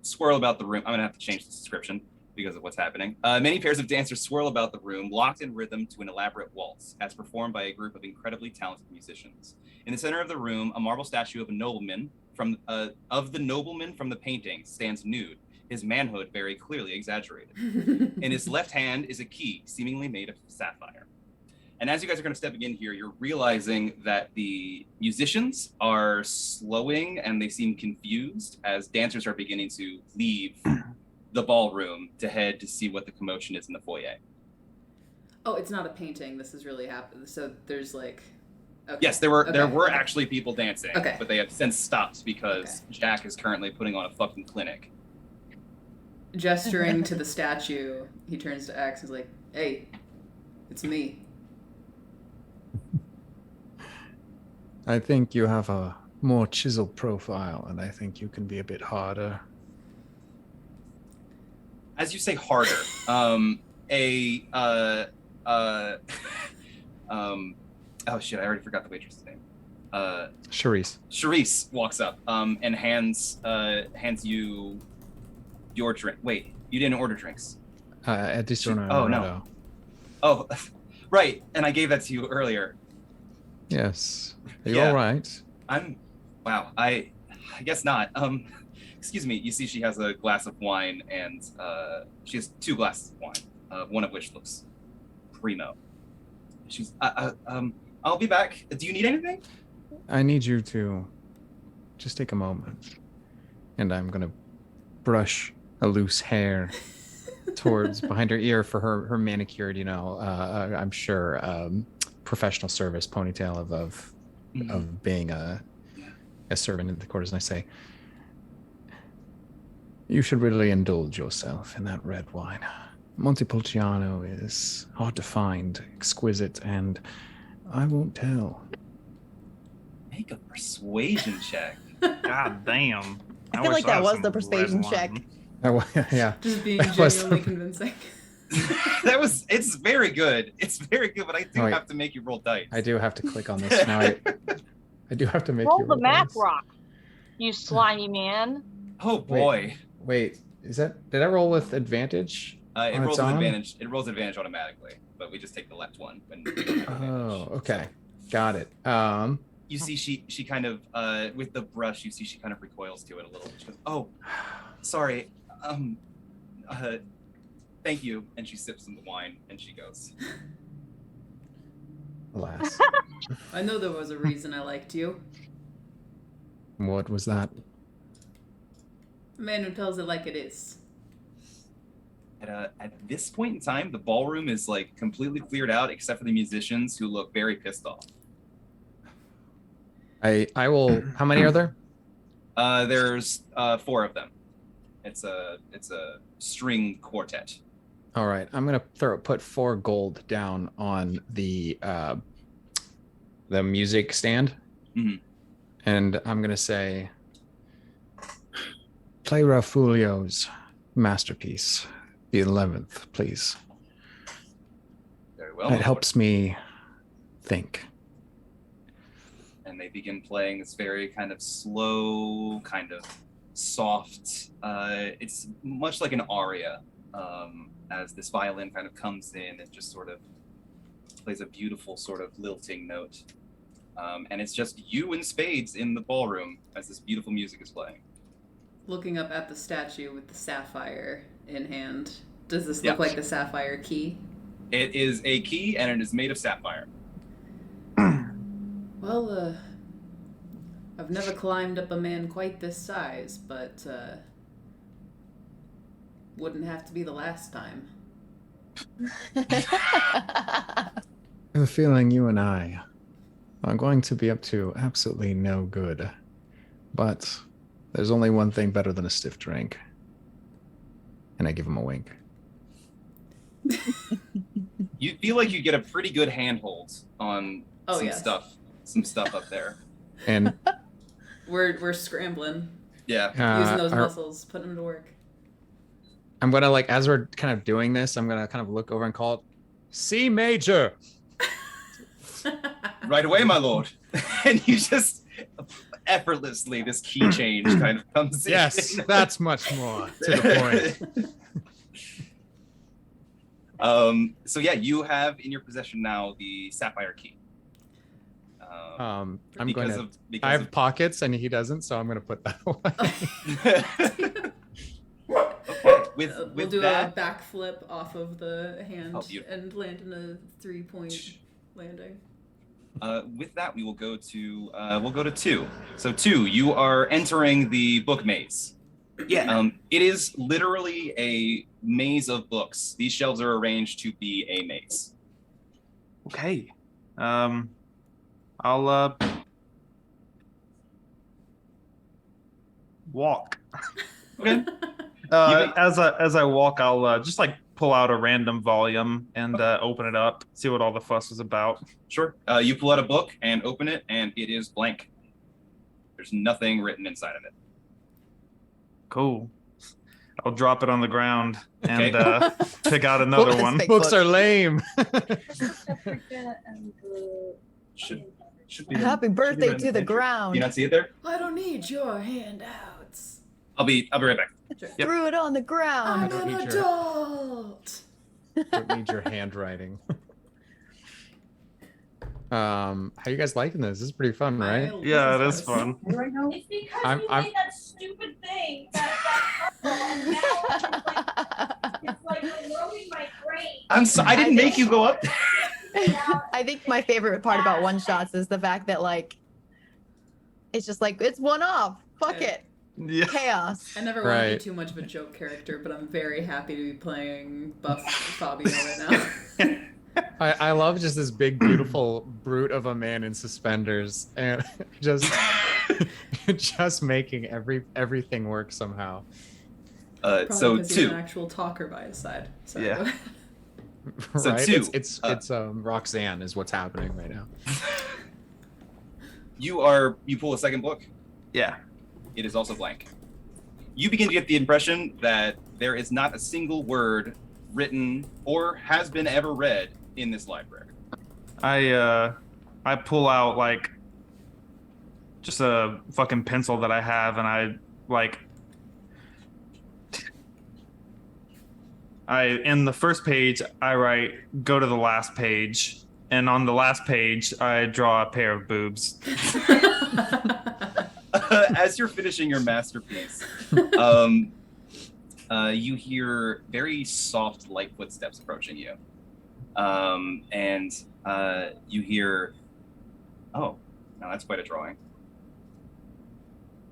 swirl about the room. I'm going to have to change the description because of what's happening. Many pairs of dancers swirl about the room, locked in rhythm to an elaborate waltz, as performed by a group of incredibly talented musicians. In the center of the room, a marble statue of a nobleman from the painting stands nude, his manhood very clearly exaggerated. In his left hand is a key, seemingly made of sapphire. And as you guys are going to step in here, you're realizing that the musicians are slowing and they seem confused as dancers are beginning to leave the ballroom to head to see what the commotion is in the foyer. Oh, it's not a painting. This is really happening. So there's like... Okay. Yes, there were actually people dancing, but they have since stopped because Jack is currently putting on a fucking clinic. Gesturing to the statue, he turns to Axe and is like, "Hey, it's me." I think you have a more chiseled profile, and I think you can be a bit harder. As you say harder, oh shit, I already forgot the waitress's name. Charisse walks up and hands you your drink. Wait, you didn't order drinks. No. Oh, right. And I gave that to you earlier. Yes. Are you all right? Wow. I guess not. Excuse me. You see, she has a glass of wine, and she has 2 glasses of wine, one of which looks primo. She's. I'll be back. Do you need anything? I need you to just take a moment, and I'm gonna brush a loose hair towards behind her ear for her manicured, I'm sure professional service ponytail of being a servant in the quarters, and I say, you should really indulge yourself in that red wine. Montepulciano is hard to find, exquisite, and I won't tell. Make a persuasion check. God damn. I feel like that was the persuasion check. Yeah. Just being genuinely convincing. It's very good. It's very good, but I do have to make you roll dice. I do have to click on this now. I do have to make roll you the roll math dice. rock, you slimy man. Oh boy. Wait, did I roll with advantage? It rolls with advantage. It rolls advantage automatically, but we just take the left one. Oh, okay. Got it. You see she kind of with the brush, you see she kind of recoils to it a little. She goes, "Oh, sorry. Thank you." And she sips some of the wine and she goes, Alas. I know there was a reason I liked you. What was that? A man who tells it like it is. At this point in time, the ballroom is like completely cleared out except for the musicians who look very pissed off. I will. How many are there? There's 4 of them. It's a string quartet. All right, I'm gonna put 4 gold down on the music stand, and I'm gonna say, play Rafulio's masterpiece, the 11th, please. Very well. It helps me think. And they begin playing this very kind of slow, kind of soft. It's much like an aria. As this violin kind of comes in and just sort of plays a beautiful sort of lilting note. And it's just you and spades in the ballroom as this beautiful music is playing. Looking up at the statue with the sapphire in hand, does this look like the sapphire key? It is a key and it is made of sapphire. Well, I've never climbed up a man quite this size, but wouldn't have to be the last time. I have a feeling you and I are going to be up to absolutely no good. But there's only one thing better than a stiff drink. And I give him a wink. You feel like you get a pretty good handhold on some stuff up there. And we're scrambling. Yeah. Using those muscles, putting them to work. I'm gonna like as we're kind of doing this, I'm gonna kind of look over and call it C major. Right away, my lord. And you just effortlessly, this key change kind of comes in. Yes, that's much more to the point. So yeah, you have in your possession now the sapphire key. I'm because gonna. of because I have of, pockets and he doesn't, so I'm gonna put that away. okay. With we'll do that, a backflip off of the hand beautiful. and land in a 3-point landing. with that, we will go to we'll go to 2. So 2, you are entering the book maze. Yeah. It is literally a maze of books. These shelves are arranged to be a maze. Okay. I'll walk. Okay. As I walk, I'll just like pull out a random volume and open it up, see what all the fuss was about. Sure. You pull out a book and open it, and it is blank. There's nothing written inside of it. Cool. I'll drop it on the ground and Okay. pick out another one. Fake Books book. are lame. Should be Happy birthday right in to the picture. ground. You not see it there? I don't need your handouts. I'll be right back. Sure. Yep. Threw it on the ground. I'm don't an need your- adult. Don't need your handwriting. How you guys liking this? This is pretty fun, right? Yeah, it is fun. It's because I'm- you I'm- made that stupid thing. That and now it's like eroding my brain. I didn't make you go up. I think my favorite part about one shots is the fact that like it's just like it's one off. Fuck Yeah. it. Yeah. Chaos. I never want to Right. be too much of a joke character, but I'm very happy to be playing Buff Fabio right now. I love just this big, beautiful brute of a man in suspenders and just just making everything work somehow. Probably So because he's an 2. actual talker by his side. So. Yeah. So right? 2, It's Roxanne is what's happening right now. You pull a second book. Yeah. It is also blank. You begin to get the impression that there is not a single word written or has been ever read in this library. I pull out like just a fucking pencil that I have, and I in the first page I write go to the last page, and on the last page I draw a pair of boobs. As you're finishing your masterpiece, you hear very soft, light footsteps approaching you. And you hear, oh, no, that's quite a drawing.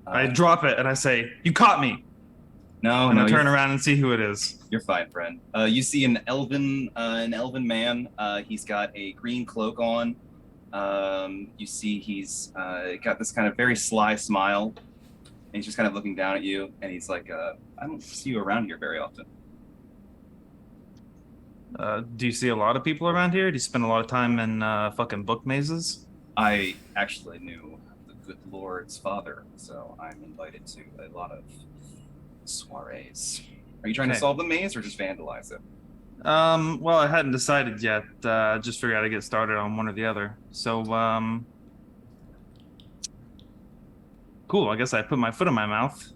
I drop it and I say, "You caught me!" No, And no, I turn you're, around and see who it is. you're fine, friend. You see an elven man. He's got a green cloak on. You see he's got this kind of very sly smile, and he's just kind of looking down at you, and he's like, I don't see you around here very often. Do you see a lot of people around here? Do you spend a lot of time in fucking book mazes? I actually knew the good Lord's father, so I'm invited to a lot of soirees. Are you trying to Okay. solve the maze or just vandalize it? Well, I hadn't decided yet. Just figured I'd get started on one or the other. So, cool. I guess I put my foot in my mouth.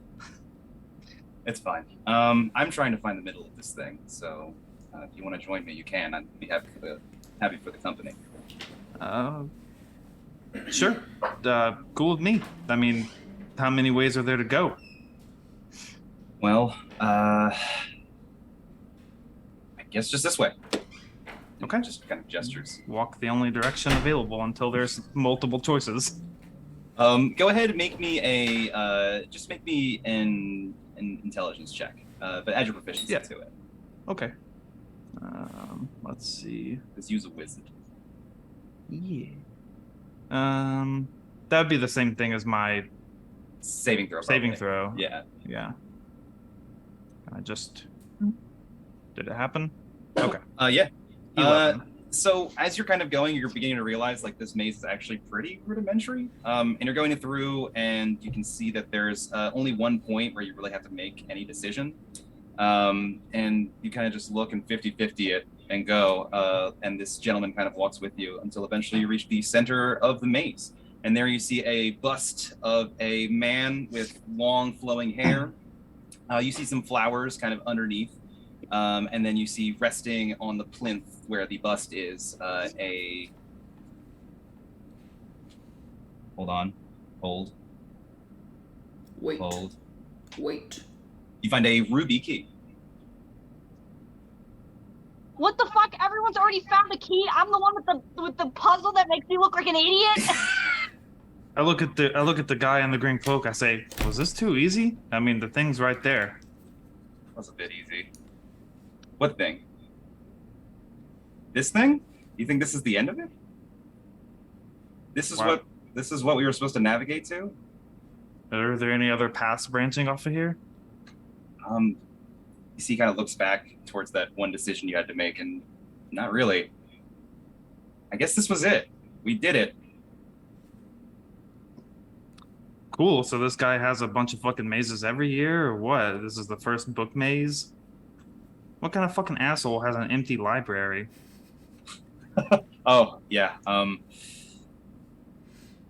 It's fine. I'm trying to find the middle of this thing, so if you want to join me, you can. I'd be happy for the company. Sure. Cool with me. I mean, how many ways are there to go? Well, I guess just this way. Okay. Just kind of gestures. Walk the only direction available until there's multiple choices. Go ahead and make me just make me an intelligence check, but add your proficiency Yeah. to it. Okay. Let's see. Just use a wizard. Yeah. That'd be the same thing as my Saving throw. saving probably. throw. Yeah. Yeah. I just. Did it happen? Okay. Yeah. 11. So as you're kind of going, you're beginning to realize like this maze is actually pretty rudimentary. And you're going through, and you can see that there's only one point where you really have to make any decision. And you kind of just look and 50-50 it and go. And this gentleman kind of walks with you until eventually you reach the center of the maze. And there you see a bust of a man with long flowing hair. You see some flowers kind of underneath. And then you see resting on the plinth where the bust is a... Hold on. Hold. Wait. Hold. Wait. You find a ruby key. What the fuck? Everyone's already found a key. I'm the one with the puzzle that makes me look like an idiot. I look at the guy in the green cloak. I say, "Was this too easy? I mean, the thing's right there." That was a bit easy. What thing? This thing? You think this is the end of it? This is Wow. what we were supposed to navigate to? Are there any other paths branching off of here? You see, he kind of looks back towards that one decision you had to make, and not really. I guess this was it. We did it. Cool. So this guy has a bunch of fucking mazes every year, or what? This is the first book maze? What kind of fucking asshole has an empty library? Oh, yeah.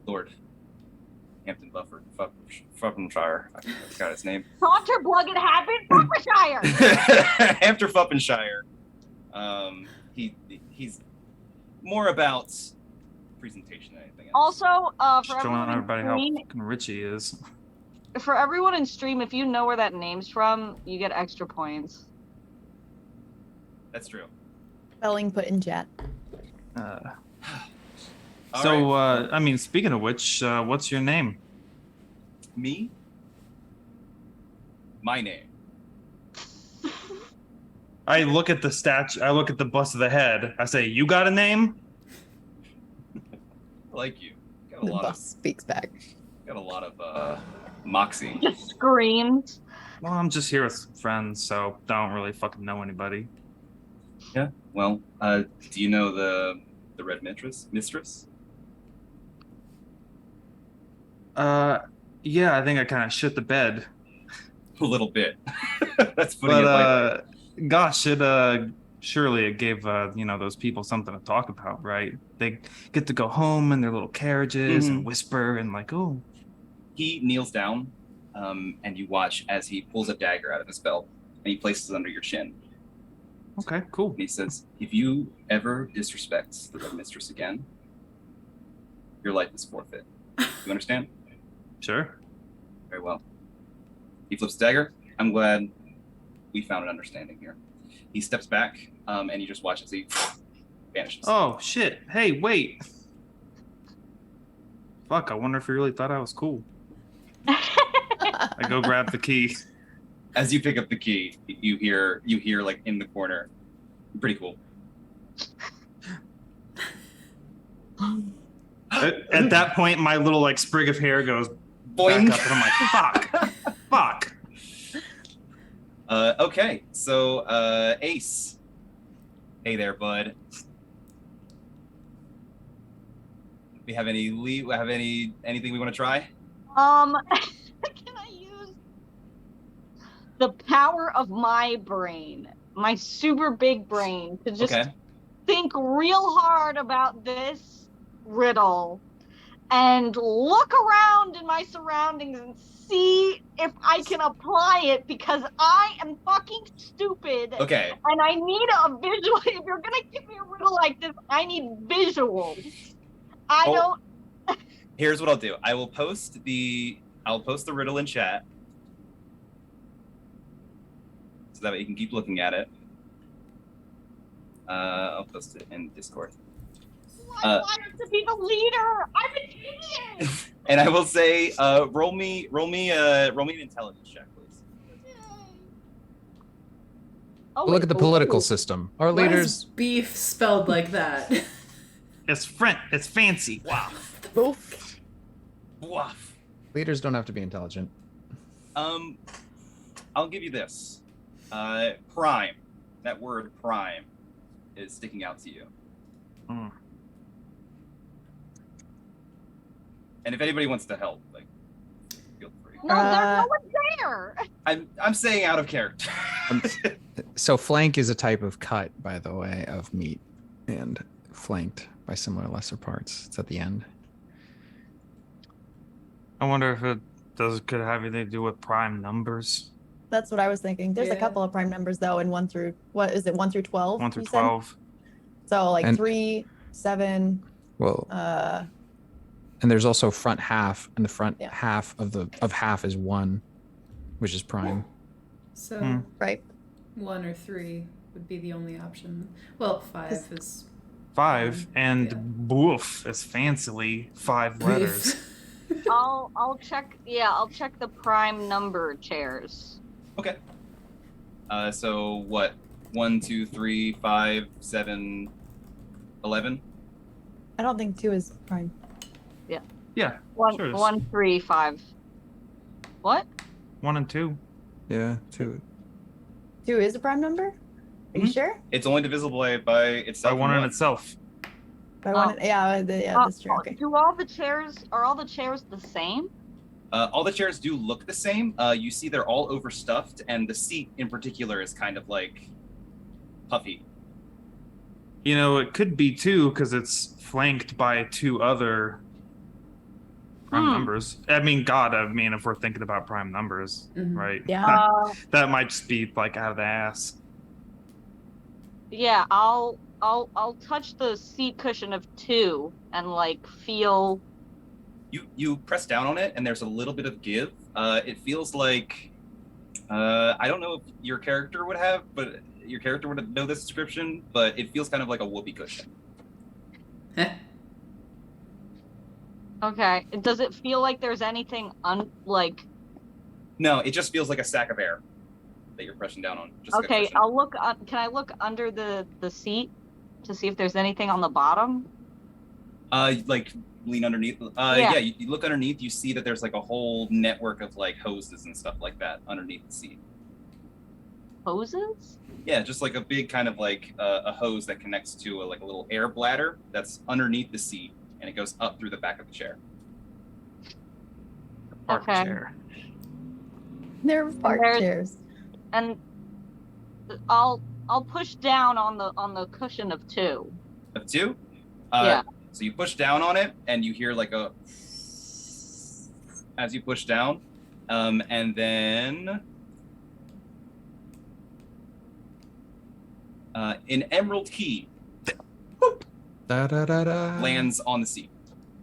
Lord. Hampton Buffer. Fuppenshire. I forgot his name. Saunter Blugget Habit, Buffershire. Hampton Fuppenshire. He's more about presentation than anything else. Also, for Showing everyone everybody in how stream, fucking rich he is. for everyone in stream, if you know where that name's from, you get extra points. That's true. Spelling put in chat. All So, right. I mean, speaking of which, what's your name? Me? My name. I look at the statue. I look at the bust of the head. I say, "You got a name?" I like you. Got a The lot boss of speaks back. moxie. Just screams. Well, I'm just here with friends, so don't really fucking know anybody. Yeah. Well, do you know the Red Mistress? Yeah, I think I kind of shit the bed. A little bit. That's putting But it lightly. gosh, surely it gave those people something to talk about, right? They get to go home in their little carriages and whisper and like, "Oh." He kneels down, and you watch as he pulls a dagger out of his belt and he places it under your chin. Okay, cool. And he says, "If you ever disrespect the Red Mistress again, your life is forfeit. You understand?" Sure. Very well. He flips the dagger. I'm glad we found an understanding here. He steps back, and you just watch as he vanishes. Oh shit! Hey, wait. Fuck! I wonder if he really thought I was cool. I go grab the key. As you pick up the key, you hear like in the corner, "Pretty cool." At that point, my little like sprig of hair goes Boing. back up, and I'm like, fuck. Okay, so Ace. Hey there, bud. We have anything we want to try? Can I use the power of my brain, my super big brain, to just Okay. think real hard about this riddle and look around in my surroundings and see if I can apply it, because I am fucking stupid. Okay. And I need a visual. If you're gonna give me a riddle like this, I need visuals. I Oh. don't. Here's what I'll do. I'll post the riddle in chat, so that way you can keep looking at it. I'll post it in Discord. I wanted to be the leader. I'm an idiot. And I will say, roll me an intelligence check, please. Oh, Look at the wait, political ooh. system. Our Why is leaders. beef spelled like that? It's fancy. Wow. Oof. Woof. Leaders don't have to be intelligent. I'll give you this. Prime. That word prime is sticking out to you. Mm. And if anybody wants to help, like, feel free. No, there's no one there. I'm saying out of character. So flank is a type of cut, by the way, of meat, and flanked by similar lesser parts. It's at the end. I wonder if it could have anything to do with prime numbers. That's what I was thinking. There's a Yeah. couple of prime numbers though, in 1 through 12? 1 through you said? 12. So like And- 3, 7. Well, and there's also front half, and the front Yeah. half of half is 1, which is prime. So Hmm. Right. 1 or 3 would be the only option. Well, 5 is 5 and Yeah. boof is fancily 5 letters. I'll check. Yeah, I'll check the prime number chairs. Okay. So what? 1, 2, 3, 5, 7, 11. I don't think 2 is prime. Yeah, One, Sure is. 1, 3, 5. What? 1 and 2. Yeah, 2. 2 is a prime number? Are you Mhm. sure? It's only divisible by By itself. 1 in and itself. By Oh. one, yeah, that's true. Okay. Do all the chairs are all the chairs the same? All the chairs do look the same. You see, they're all overstuffed, and the seat in particular is kind of like puffy. You know, it could be 2 because it's flanked by 2 other prime numbers. I mean, if we're thinking about prime numbers, Mhm. right? Yeah. That might just be like out of the ass. Yeah, I'll touch the seat cushion of 2 and like feel. You press down on it, and there's a little bit of give. It feels like I don't know if your character would have, but your character would know this description. But it feels kind of like a whoopee cushion. Okay. Does it feel like there's anything like? No, it just feels like a sack of air that you're pressing down on. Just like a Okay, cushion. I'll look. Can I look under the seat to see if there's anything on the bottom? Like lean underneath. Yeah. Yeah, you look underneath. You see that there's like a whole network of like hoses and stuff like that underneath the seat. Hoses? Yeah, just like a big kind of like a hose that connects to like a little air bladder that's underneath the seat, and it goes up through the back of the chair. Park Okay. chair. They're fart there's- chairs. And I'll push down on the cushion of 2. Of 2. Yeah. So you push down on it, and you hear like a as you push down, and then an emerald key Da da da da. lands on the seat.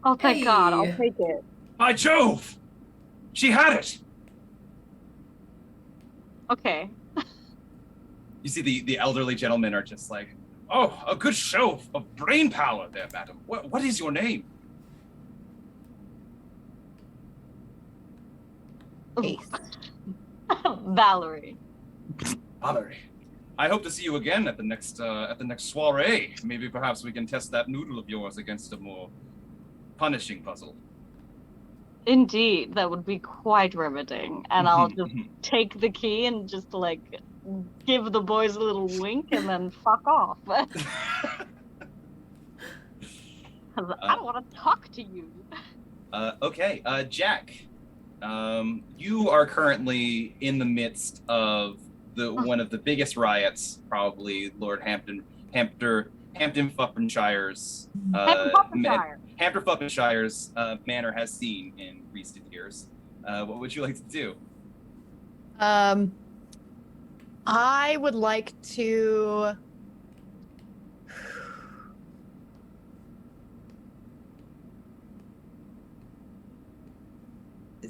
Oh, thank God! I'll Hey. take it. By Jove! She had it! Okay. You see the elderly gentlemen are just like, oh, a good show of brain power there, madam. What is your name? Ace. Valerie. Valerie. I hope to see you again at the next soiree. Maybe perhaps we can test that noodle of yours against a more punishing puzzle. Indeed, that would be quite riveting. And I'll just take the key and just like give the boys a little wink and then fuck off. 'Cause I don't want to talk to you. Okay, Jack. You are currently in the midst of one of the biggest riots, probably Lord Hampton Fuffenshire's Hampton Fuffenshire's manor has seen in recent years. What would you like to do? I would like to.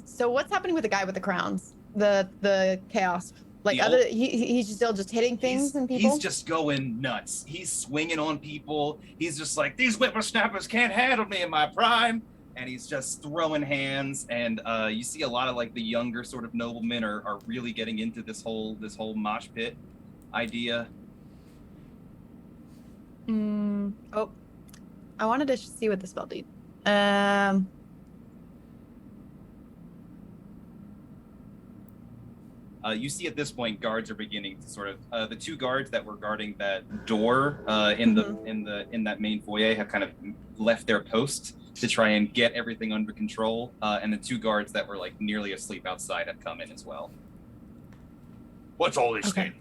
So what's happening with the guy with the crowns? The chaos. Like The other, old- he's still just hitting things and people. He's just going nuts. He's swinging on people. He's just like, these whippersnappers can't handle me in my prime. And he's just throwing hands. And you see a lot of like the younger sort of noblemen are really getting into this whole mosh pit idea. Oh, I wanted to see what the spell did. You see at this point guards are beginning to sort of the 2 guards that were guarding that door in that main foyer have kind of left their post to try and get everything under control, and the 2 guards that were like nearly asleep outside have come in as well. What's all this Okay. thing?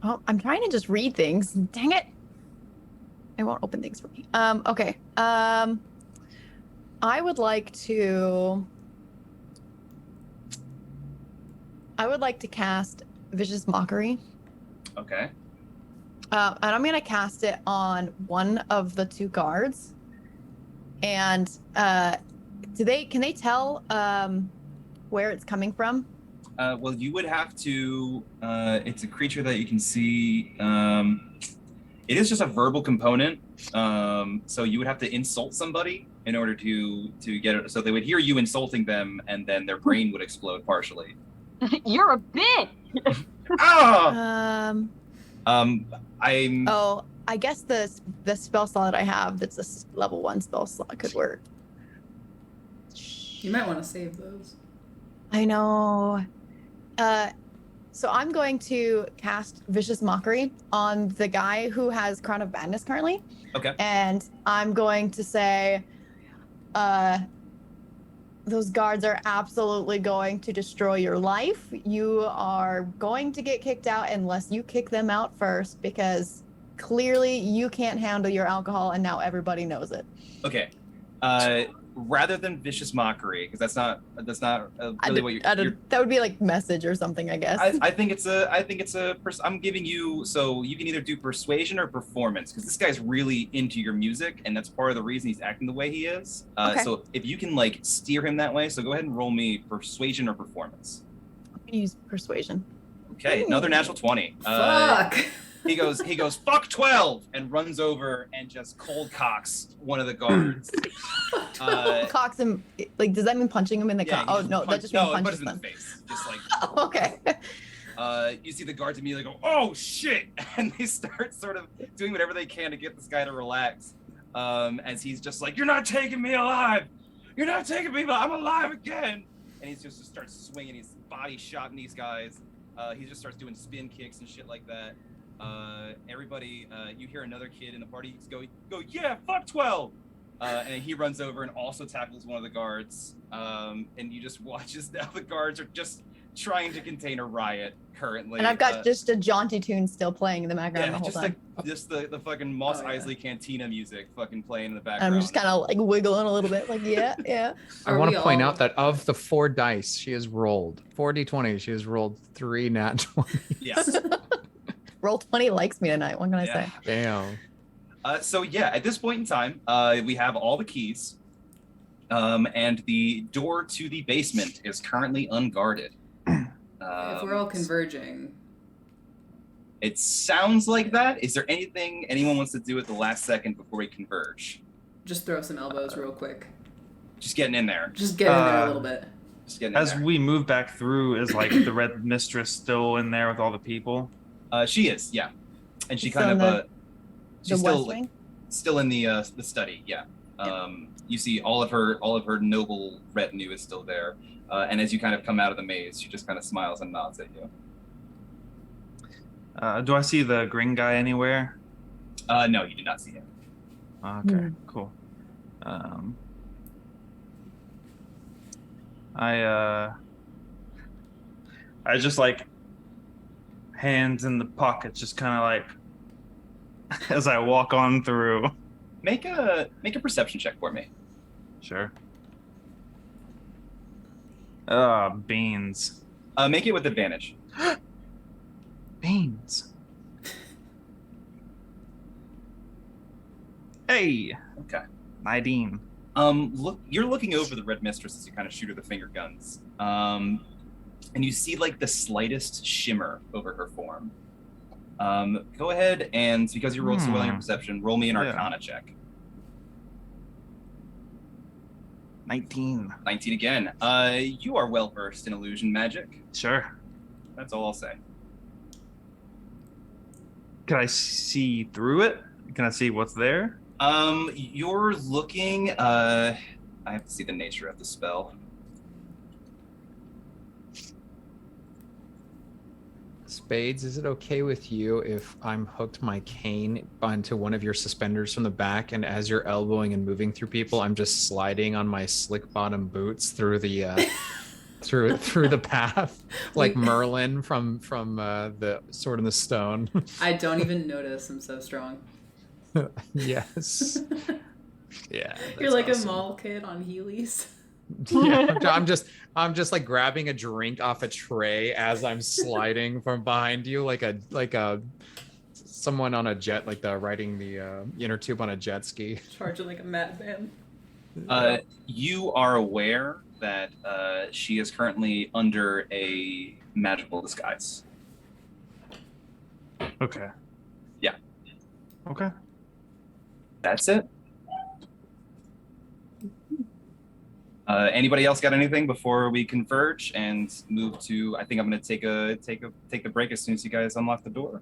Oh, I'm trying to just read things. Dang it. I won't open things for me. Okay. I would like to cast Vicious Mockery. Okay. And I'm gonna cast it on one of the two guards. And can they tell where it's coming from? Well, you would have to. It's a creature that you can see. It is just a verbal component. So you would have to insult somebody in order to get it. So they would hear you insulting them, and then their brain would explode partially. You're a bitch. Ah! I'm. Oh, I guess the spell slot I have that's a level 1 spell slot could work. You might want to save those. I know. So I'm going to cast Vicious Mockery on the guy who has Crown of Madness currently. Okay. And I'm going to say, those guards are absolutely going to destroy your life. You are going to get kicked out unless you kick them out first, because clearly you can't handle your alcohol, and now everybody knows it. Okay. Rather than Vicious Mockery, because that's not really what you're. That would be like message or something, I guess. I think it's a. I'm giving you, so you can either do persuasion or performance, because this guy's really into your music, and that's part of the reason he's acting the way he is. Okay. So if you can like steer him that way, so go ahead and roll me persuasion or performance. I'm gonna use persuasion. Okay, another natural 20. Fuck. He goes, fuck 12, and runs over and just cold cocks one of the guards. Cocks him, like, does that mean punching him in the cock? Oh, no, that just means punches him in them. the face. Just like, Okay. you see the guards immediately go, oh shit, and they start sort of doing whatever they can to get this guy to relax. As he's just like, you're not taking me alive. You're not taking me alive. I'm alive again. And he just starts swinging his body shotting these guys. He just starts doing spin kicks and shit like that. Everybody, you hear another kid in the party go, yeah, fuck 12. And he runs over and also tackles one of the guards. And you just watch as now the guards are just trying to contain a riot currently. And I've got just a jaunty tune still playing in the background the whole time. Just the fucking Moss Isley Cantina music fucking playing in the And background. I'm just kind of like wiggling a little bit, like, yeah. I want to point out that of the 4 dice she has rolled, 4d20, she has rolled 3 nat 20. Yes. Roll 20 likes me tonight. What can I say? Damn. So yeah, at this point in time, we have all the keys, and the door to the basement is currently unguarded. If we're all converging. It sounds like that. Is there anything anyone wants to do at the last second before we converge? Just throw some elbows real quick. Just getting in there. Just get in there a little bit. Just getting in As there. we move back through, is like the Red Mistress still in there with all the people? She is, yeah, and she She's kind still of in she's the still West Wing? still in the study, yeah. You see all of her noble retinue is still there, and as you kind of come out of the maze, she just kind of smiles and nods at you. Do I see the green guy anywhere? No, you do not see him. Okay, cool. I just like hands in the pockets, just kind of like as I walk on through. Make a perception check for me. Sure. Beans. Make it with advantage. Beans. Hey. Okay. 19. You're looking over the Red Mistress as you kind of shoot her the finger guns. And you see like the slightest shimmer over her form. Go ahead and, because you rolled so well in your perception, roll me an Arcana check. 19. 19 again. You are well versed in illusion magic. Sure. That's all I'll say. Can I see through it? Can I see what's there? You're looking, I have to see the nature of the spell. Spades, is it okay with you if I'm hooked my cane onto one of your suspenders from the back, and as you're elbowing and moving through people, I'm just sliding on my slick bottom boots through the through the path, like Merlin from the Sword in the Stone. I don't even notice. I'm so strong. Yes. Yeah. You're that's like awesome. a mall kid on Heelys. Yeah, I'm just like grabbing a drink off a tray as I'm sliding from behind you, like a someone on a jet, like riding the inner tube on a jet ski. Charging like a madman. You are aware that she is currently under a magical disguise. Okay. Yeah. Okay. That's it. Anybody else got anything before we converge and move to? I think I'm going to take the break as soon as you guys unlock the door.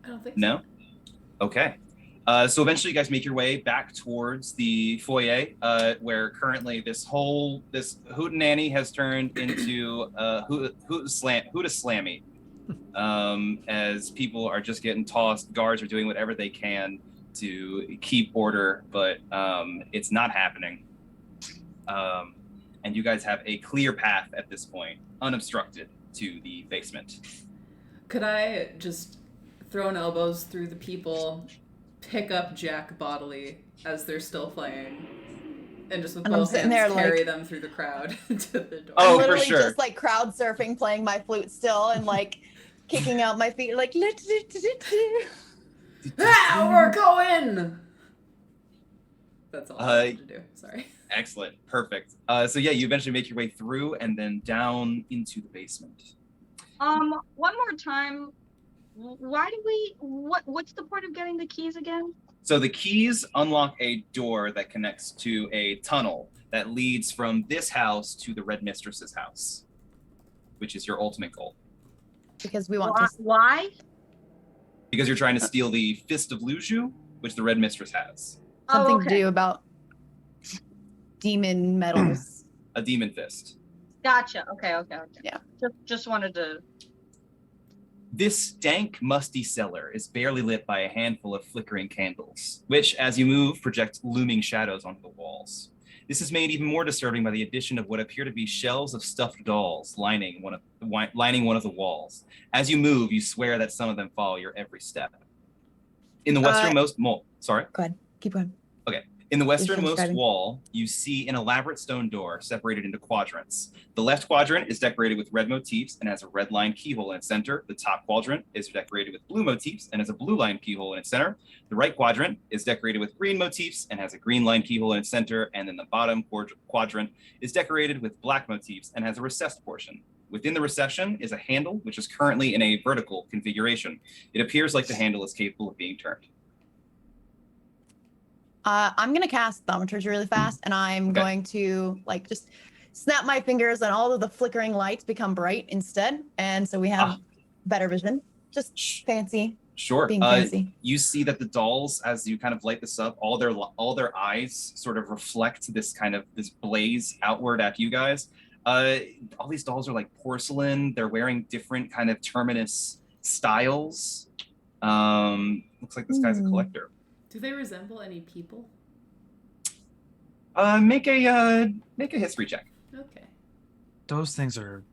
I don't think so. No. Okay. So eventually, you guys make your way back towards the foyer, where currently this hootenanny has turned into hootaslammy, as people are just getting tossed. Guards are doing whatever they can to keep order, but it's not happening. And you guys have a clear path at this point, unobstructed, to the basement. Could I just throw an elbows through the people, pick up Jack bodily as they're still playing, and just with And I'm both sitting hands there, carry like- them through the crowd to the door? Oh, I'm for literally sure. just like crowd surfing, playing my flute still, and like kicking out my feet, like. Ah, we're going! That's all I wanted to do. Sorry. Excellent. Perfect. So yeah, you eventually make your way through and then down into the basement. One more time. Why do we? What's the point of getting the keys again? So the keys unlock a door that connects to a tunnel that leads from this house to the Red Mistress's house, which is your ultimate goal. Because we want to. Why? Because you're trying to steal the Fist of Luju, which the Red Mistress has. Something Oh, okay. to do about demon metals. A demon fist. Gotcha. Okay. Yeah. Just wanted to. This dank, musty cellar is barely lit by a handful of flickering candles, which, as you move, project looming shadows onto the walls. This is made even more disturbing by the addition of what appear to be shelves of stuffed dolls lining one of the walls. As you move, you swear that some of them follow your every step. In the westernmost Go ahead. Keep going. In the westernmost describing. wall, you see an elaborate stone door separated into quadrants. The left quadrant is decorated with red motifs and has a red-lined keyhole in its center. The top quadrant is decorated with blue motifs and has a blue-lined keyhole in its center. The right quadrant is decorated with green motifs and has a green-lined keyhole in its center. And then the bottom quadrant is decorated with black motifs and has a recessed portion. Within the recession is a handle, which is currently in a vertical configuration. It appears like the handle is capable of being turned. I'm gonna cast thaumaturgy really fast, and I'm Okay. going to like just snap my fingers, and all of the flickering lights become bright instead, and so we have better vision. Just fancy, Sure. being fancy. You see that the dolls, as you kind of light this up, all their eyes sort of reflect this blaze outward at you guys. All these dolls are like porcelain. They're wearing different kind of terminus styles. Looks like this guy's a collector. Do they resemble any people? Make a history check. Okay. Those things are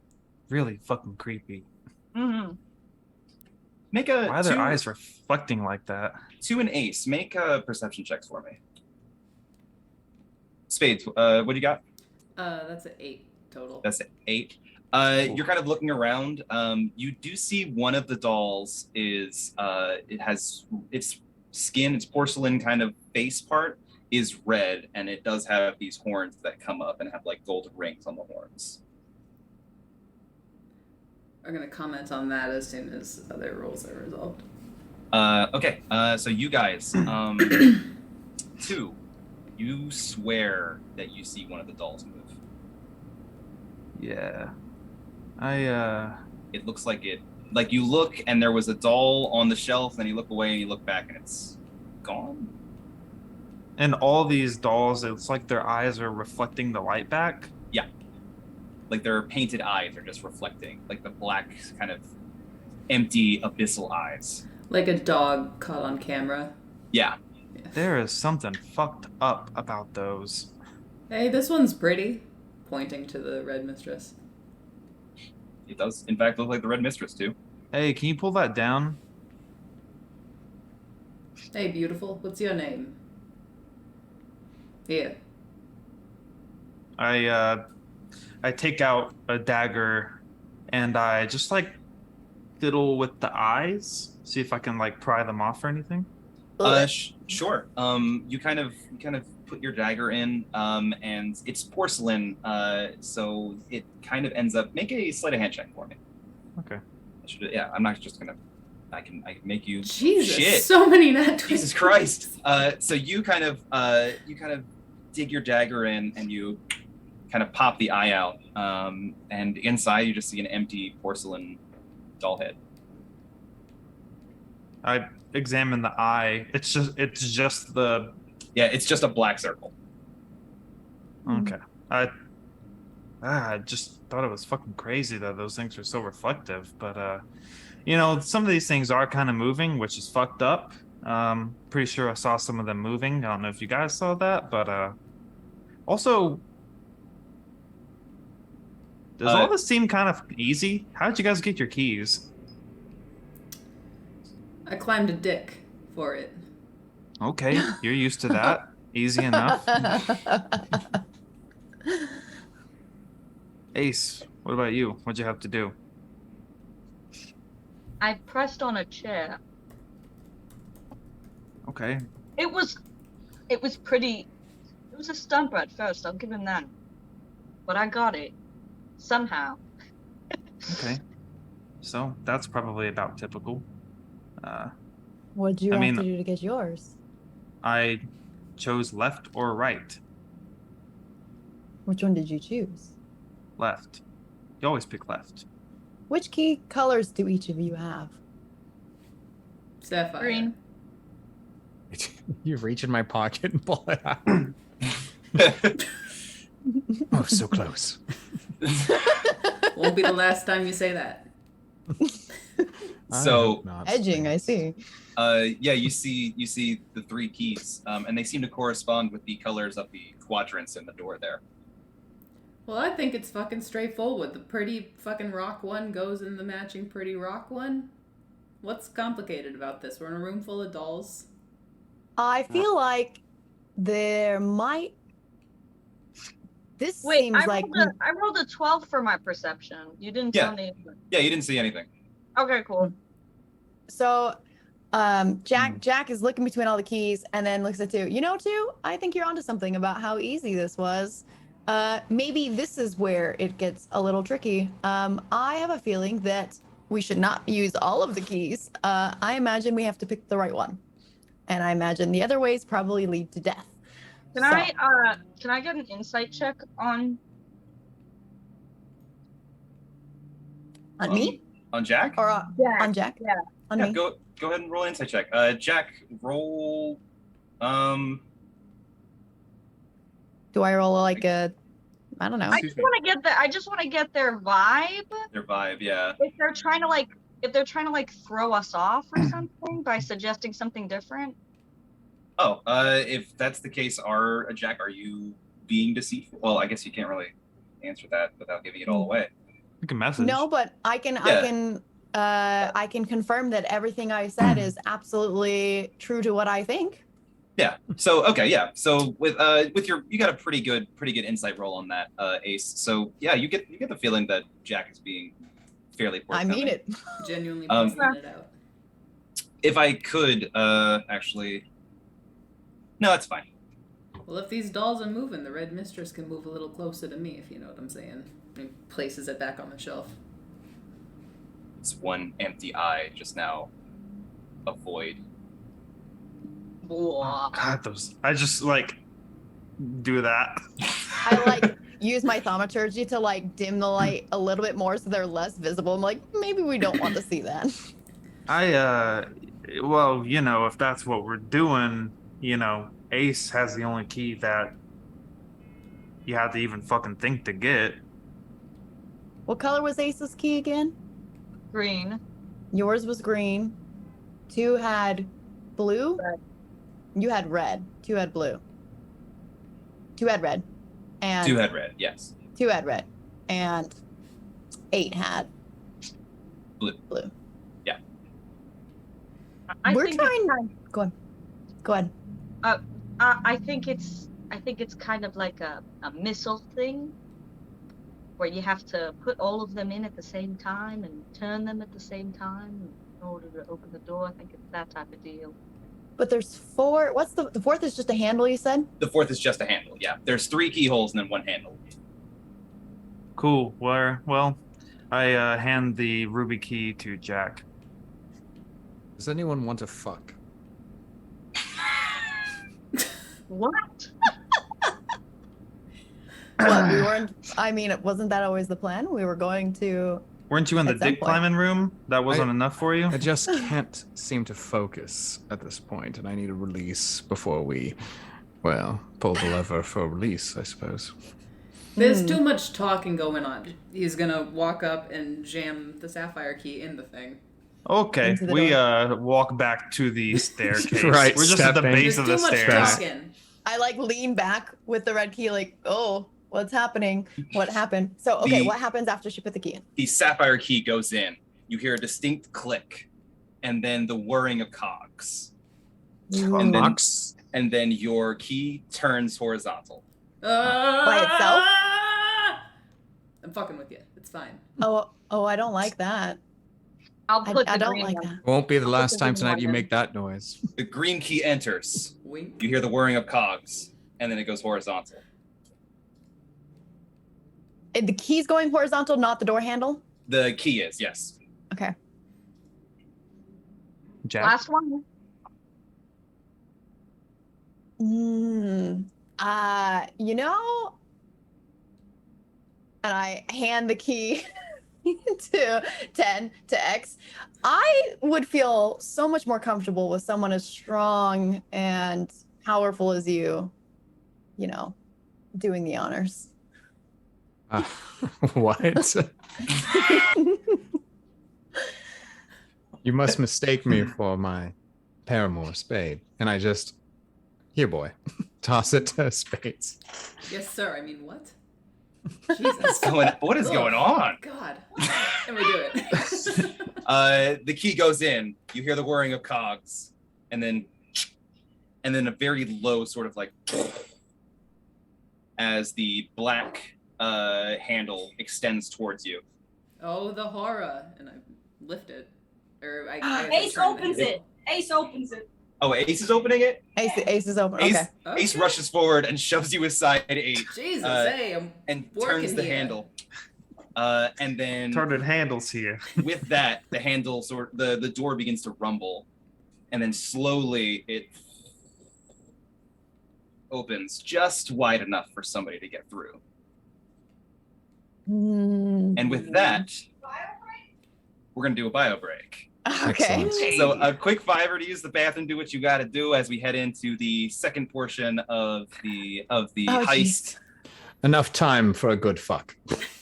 really fucking creepy. Mm-hmm. Make a Why are two, their eyes reflecting like that? 2 and ace. Make perception checks for me. Spades. What do you got? That's an 8 total. That's 8. You're kind of looking around. You do see one of the dolls is it has its skin, its porcelain kind of face part is red, and it does have these horns that come up and have like golden rings on the horns. I'm gonna comment on that as soon as other rules are resolved. Okay. So you guys, 2, you swear that you see one of the dolls move. Yeah. It looks like it. Like you look and there was a doll on the shelf, then you look away and you look back and it's gone. And all these dolls, it's like their eyes are reflecting the light back. Like their painted eyes are just reflecting, like the black kind of empty abyssal eyes. Like a dog caught on camera. Yeah. There is something fucked up about those. Hey, this one's pretty. pointing to the Red Mistress. It does, in fact, look like the Red Mistress too. Hey, can you pull that down? Hey, beautiful, what's your name? Here. I take out a dagger and I just like fiddle with the eyes, see if I can like pry them off or anything. Sure. You kind of put your dagger in, and it's porcelain, so it kind of ends up. Make a sleight of hand check for me. Okay. Yeah, I'm not just gonna. I can make you. Jesus, Shit. so many nat 20s. Jesus Christ. So you kind of dig your dagger in and you kind of pop the eye out, and inside you just see an empty porcelain doll head. I examine the eye. It's just the. Yeah, it's just a black circle. Okay. I just thought it was fucking crazy that those things are so reflective, but you know, some of these things are kind of moving, which is fucked up. Pretty sure I saw some of them moving. I don't know if you guys saw that, but also, does all this seem kind of easy? How did you guys get your keys? I climbed a dick for it. Okay, you're used to that. Easy enough. Ace, what about you? What'd you have to do? I pressed on a chair. Okay. It was pretty. It was a stumper at first. I'll give him that. But I got it somehow. Okay. So that's probably about typical. What'd you I have mean- to do to get yours? I chose left or right. Which one did you choose? Left. You always pick left. Which key colors do each of you have? Sapphire. Green. You reach in my pocket and pull it out. Oh, so close. Won't be the last time you say that. I So- hope not. Edging, I see. Yeah, you see the three keys, and they seem to correspond with the colors of the quadrants in the door there. Well, I think it's fucking straightforward. The pretty fucking rock one goes in the matching pretty rock one. What's complicated about this? We're in a room full of dolls. I feel like there might. This Wait, seems like I rolled a 12 for my perception. You didn't Yeah. tell me. Yeah, you didn't see anything. Okay, cool. so. Jack is looking between all the keys and then looks at two. You know, two. I think you're onto something about how easy this was. Maybe this is where it gets a little tricky. I have a feeling that we should not use all of the keys. I imagine we have to pick the right one, and I imagine the other ways probably lead to death. Can I get an insight check on? On me On Jack? or Jack. on Jack? Yeah. On Yeah, me. go ahead and roll an insight check. Jack, roll. Do I roll like a? I don't know. I just want to get their vibe. Their vibe, yeah. If they're trying to like throw us off or something by suggesting something different. Oh, if that's the case, Jack, are you being deceitful? Well, I guess you can't really answer that without giving it all away. You can message. No, but I can confirm that everything I said is absolutely true to what I think. Yeah. So okay, yeah. So with you got a pretty good insight roll on that, Ace. So yeah, you get the feeling that Jack is being fairly I forthcoming. mean it. Genuinely Um, busting it out. If I could, actually, no, that's fine. Well, if these dolls are moving, the Red Mistress can move a little closer to me, if you know what I'm saying. And places it back on the shelf. It's one empty eye just now, a void. Oh, God, I just like do that. I like use my thaumaturgy to like dim the light a little bit more so they're less visible. I'm like, maybe we don't want to see that. Well, you know, if that's what we're doing, you know, Ace has the only key that you have to even fucking think to get. What color was Ace's key again? Green. Yours was green. Two had blue. Red. You had red. Two had blue. Two had red. And Two had red, yes. 2 had red, and 8 had Blue. I We're think trying. Go on. Go ahead. I think it's kind of like a missile thing, where you have to put all of them in at the same time and turn them at the same time in order to open the door. I think it's that type of deal. But there's 4. What's the 4th is just a handle, you said? The 4th is just a handle. Yeah, there's 3 keyholes and then 1 handle. Cool. Well, I hand the ruby key to Jack. Does anyone want to fuck? What? What, we weren't. I mean, wasn't that always the plan? We were going to. Weren't you in the At some dick point. climbing room? That wasn't enough for you? I just can't seem to focus at this point, and I need a release before we, well, pull the lever for release, I suppose. There's too much talking going on. He's gonna walk up and jam the sapphire key in the thing. Okay, Into the we door. Walk back to the staircase. Right, We're just at the stepping. base There's of the too much stairs. talking. I like lean back with the red key, like, oh, what's happening? What happened? So, okay, The- what happens after she put the key in? The sapphire key goes in. You hear a distinct click, and then the whirring of cogs. And then, Cogs? and then your key turns horizontal. By itself? I'm fucking with you. It's fine. Oh, I don't like that. I'll put I the don't green like one. that. Won't be the I'll last put the time green tonight one you in. make that noise. The green key enters. Wink. You hear the whirring of cogs, and then it goes horizontal. The key's going horizontal, not the door handle? The key is, yes. Okay. Jack? Last one. You know, and I hand the key to X. I would feel so much more comfortable with someone as strong and powerful as you know, doing the honors. What? You must mistake me for my paramour Spade. And I just, here, boy, toss it to Spades. Yes, sir. I mean, what? Jesus. What is going Ugh. on? God. And we do it. The key goes in. You hear the whirring of cogs, and then a very low sort of like as the black handle extends towards you. Oh, the horror. And I lift it. Or I Ace turn the opens handle. it. Ace opens it. Oh, Ace is opening it. Ace is open. Ace, Okay. Ace Okay. rushes forward and shoves you aside 8 Jesus, hey, I'm and working turns the here. handle. And then Started handles here. with that, the handle the door begins to rumble, and then slowly it opens just wide enough for somebody to get through. And with that, we're gonna do a bio break. Okay. Excellent. So a quick 5 to use the bathroom, do what you got to do as we head into the second portion of the Oh, heist. jeez. Enough time for a good fuck.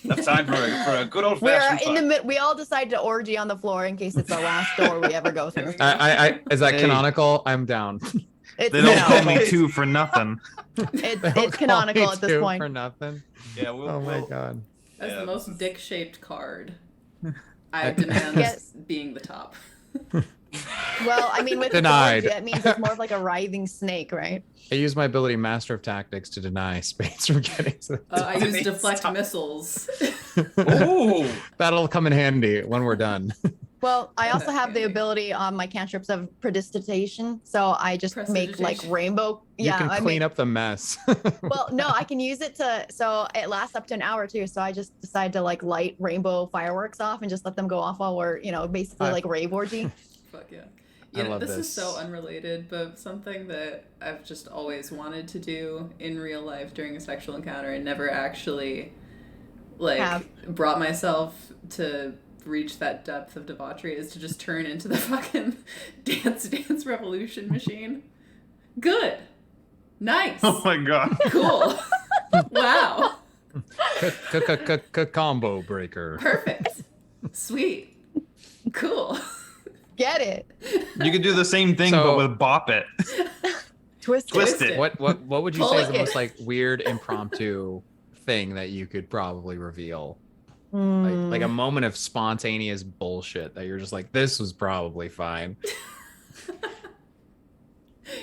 Enough time for a good old We're fashioned in the mid. We all decide to orgy on the floor in case it's the last door we ever go through. Is that Hey. canonical? I'm down. It's, They don't call canonical. me 2 for nothing. It's canonical at this point. For nothing. Yeah, Oh my god. That's Yeah. the most dick-shaped card. I demand Yes. being the top. Well, I mean, with Denied. orgy, that means it's more of like a writhing snake, right? I use my ability Master of Tactics to deny Spades from getting to I use Stop. deflect missiles. Ooh. That'll come in handy when we're done. Well, I also have the ability on my cantrips of prestidigitation, so I just make like Prestidigitation. rainbow. You Yeah, can I clean mean, up the mess. well, no, I can use it to. So it lasts up to an hour too. So I just decide to like light rainbow fireworks off and just let them go off while we're, basically like rave orgy. Fuck yeah. I You know, love this is this. so unrelated, but something that I've just always wanted to do in real life during a sexual encounter and never actually Have. brought myself to reach that depth of debauchery is to just turn into the fucking dance revolution machine. Good. Nice. Oh my god. Cool. Wow. Combo breaker. Perfect. Sweet. Cool. Get it? You could do the same thing, So- but with Bop It. Twist it. Twist it. What would you Pull say is the it. most like weird impromptu thing that you could probably reveal. Hmm. Like a moment of spontaneous bullshit that you're just like, this was probably fine.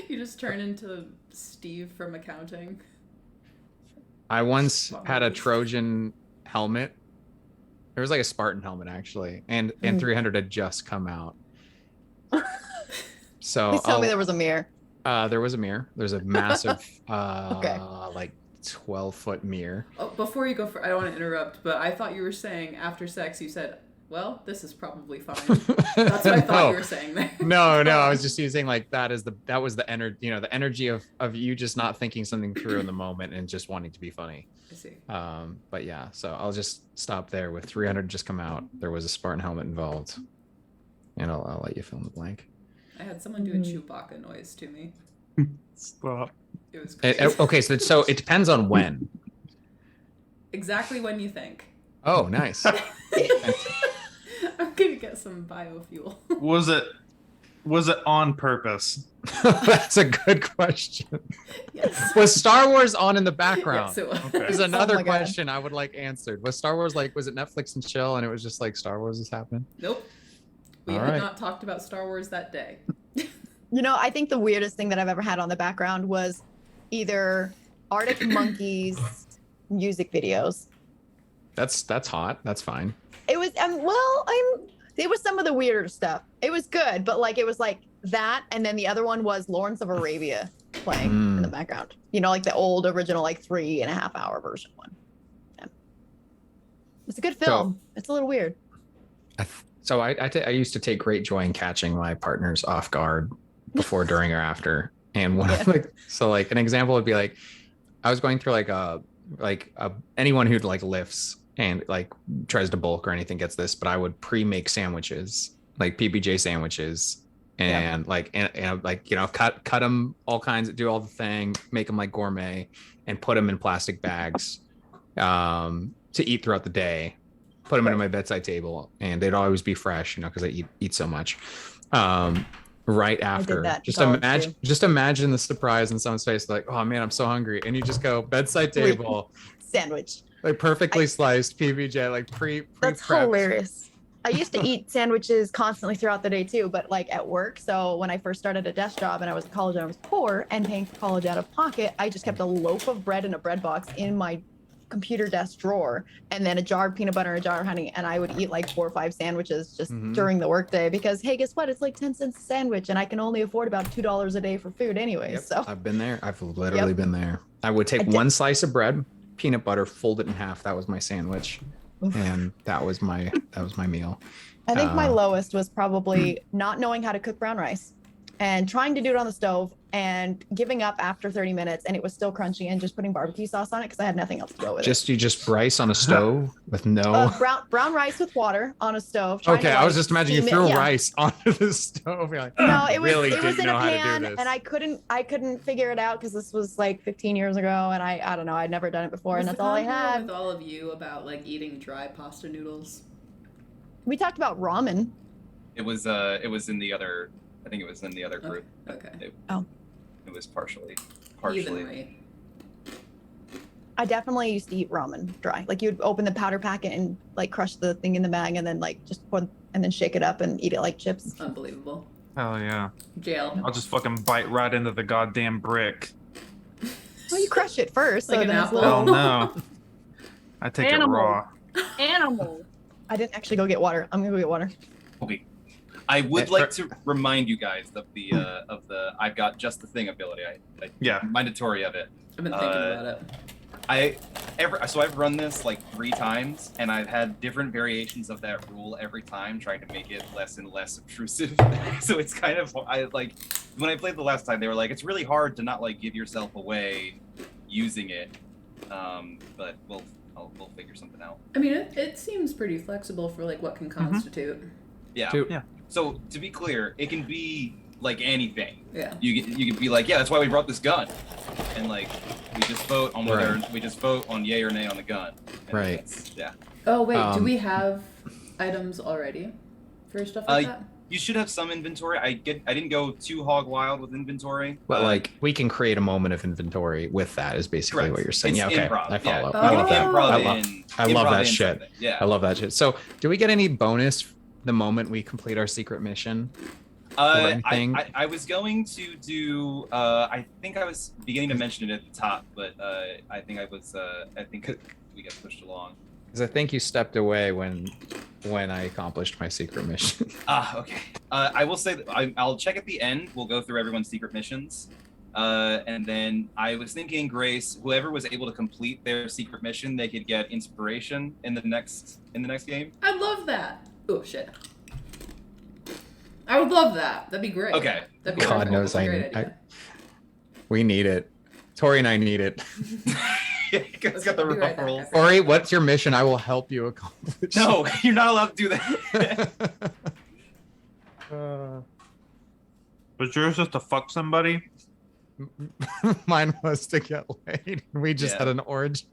You just turn into Steve from accounting. I once had a Trojan helmet. There was like a Spartan helmet actually, and 300 had just come out. So Please tell me there was a mirror. There was a mirror. There's a massive, Okay. like 12-foot mirror. Oh, before you go, I don't want to interrupt, but I thought you were saying after sex you said, well, this is probably fine. That's what I thought you were saying there. No, I was just using like that was the energy, the energy of you just not thinking something through in the moment and just wanting to be funny. I see. But yeah, so I'll just stop there. With 300 just come out, there was a Spartan helmet involved, and I'll let you fill in the blank. I had someone do a Chewbacca noise to me. Stop. It was crazy. Okay, so it depends on when. Exactly when you think. Oh, nice. I'm gonna get some biofuel. Was it on purpose? That's a good question. Yes. Was Star Wars on in the background? Yes, it was. Okay. There's another my God. question I would like answered. Was Star Wars like, was it Netflix and chill and it was just like Star Wars is happening? Nope. We All had right. not talked about Star Wars that day. I think the weirdest thing that I've ever had on the background was either Arctic Monkeys music videos. That's hot. That's fine. It was it was some of the weirder stuff. It was good, but like it was like that, and then the other one was Lawrence of Arabia playing in the background. Like the old original, like 3.5 hour version one. Yeah. It's a good film. It's a little weird. So I used to take great joy in catching my partners off guard before, during, or after. And one of like an example would be like, I was going through anyone who like lifts and like tries to bulk or anything gets this, but I would pre-make sandwiches, like PBJ sandwiches, and cut them all kinds, do all the thing, make them like gourmet, and put them in plastic bags to eat throughout the day. Put them into my bedside table, and they'd always be fresh, because I eat so much. Right after, just imagine the surprise in someone's face, like, oh man, I'm so hungry, and you just go bedside table, Sandwich. like perfectly sliced PBJ, like pre. That's hilarious. I used to eat sandwiches constantly throughout the day too, but like at work. So when I first started a desk job and I was in college and I was poor and paying for college out of pocket, I just kept a loaf of bread in a bread box in my computer desk drawer, and then a jar of peanut butter and a jar of honey, and I would eat like 4 or 5 sandwiches just during the workday, because hey, guess what? It's like 10 cents a sandwich, and I can only afford about $2 a day for food anyway. Yep, so I've been there. I've literally been there. I would take one slice of bread, peanut butter, fold it in half. That was my sandwich, and that was my meal. I think my lowest was probably not knowing how to cook brown rice and trying to do it on the stove and giving up after 30 minutes, and it was still crunchy, and just putting barbecue sauce on it because I had nothing else to go with it. You just rice on a stove with no brown rice with water on a stove. Okay, I was just imagining you threw rice onto the stove. You're like, no, it was really it was didn't in a know how to do pan, this. and I couldn't figure it out because this was like 15 years ago, and I don't know, I'd never done it before, and that's all I had. With all of you about like eating dry pasta noodles. We talked about ramen. It was in the other. I think it was in the other group. Okay. It was partially. Evenly. I definitely used to eat ramen dry. Like you'd open the powder packet and like crush the thing in the bag, and then like just put and then shake it up and eat it like chips. Unbelievable. Hell yeah. Jail. I'll just fucking bite right into the goddamn brick. Well, you crush it first, Like so an then it's apple? Hell no. I take it raw. Animal. I didn't actually go get water. I'm gonna go get water. Okay. I would like to remind you guys of the I've got just the thing ability. Yeah. Mandatory of it. I've been thinking about it. So I've run this like 3 times, and I've had different variations of that rule every time, trying to make it less and less obtrusive. So it's kind of when I played the last time, they were like, it's really hard to not like give yourself away using it. But we'll figure something out. I mean, it seems pretty flexible for like what can constitute. Yeah. Yeah. So to be clear, it can be like anything. Yeah. You could be like, yeah, that's why we brought this gun, and like we just vote on whether we just vote on yay or nay on the gun. And Right. Yeah. Oh wait, do we have items already for stuff like that? You should have some inventory. I didn't go too hog wild with inventory. But like we can create a moment of inventory with that is basically Correct. what you're saying. It's Yeah, okay. improv. I follow. Yeah. I love that. Improv I love improv that in shit. something. Yeah. I love that shit. So do we get any bonus the moment we complete our secret mission? Anything? I was going to do. I think I was beginning to mention it at the top, but I think we got pushed along. Because I think you stepped away when I accomplished my secret mission. Okay. I will say that I'll check at the end. We'll go through everyone's secret missions. And then I was thinking, Grace, whoever was able to complete their secret mission, they could get inspiration in the next game. I love that. Oh shit. I would love that. That'd be great. Okay. That'd be God wonderful. knows That's a I great need. idea. We need it. Tori and I need it. It's got the I'll be right rough back. rolls. Tori, what's your mission? I will help you accomplish. No, you're not allowed to do that. Was yours just to fuck somebody? Mine was to get laid. We just Yeah. had an orgy.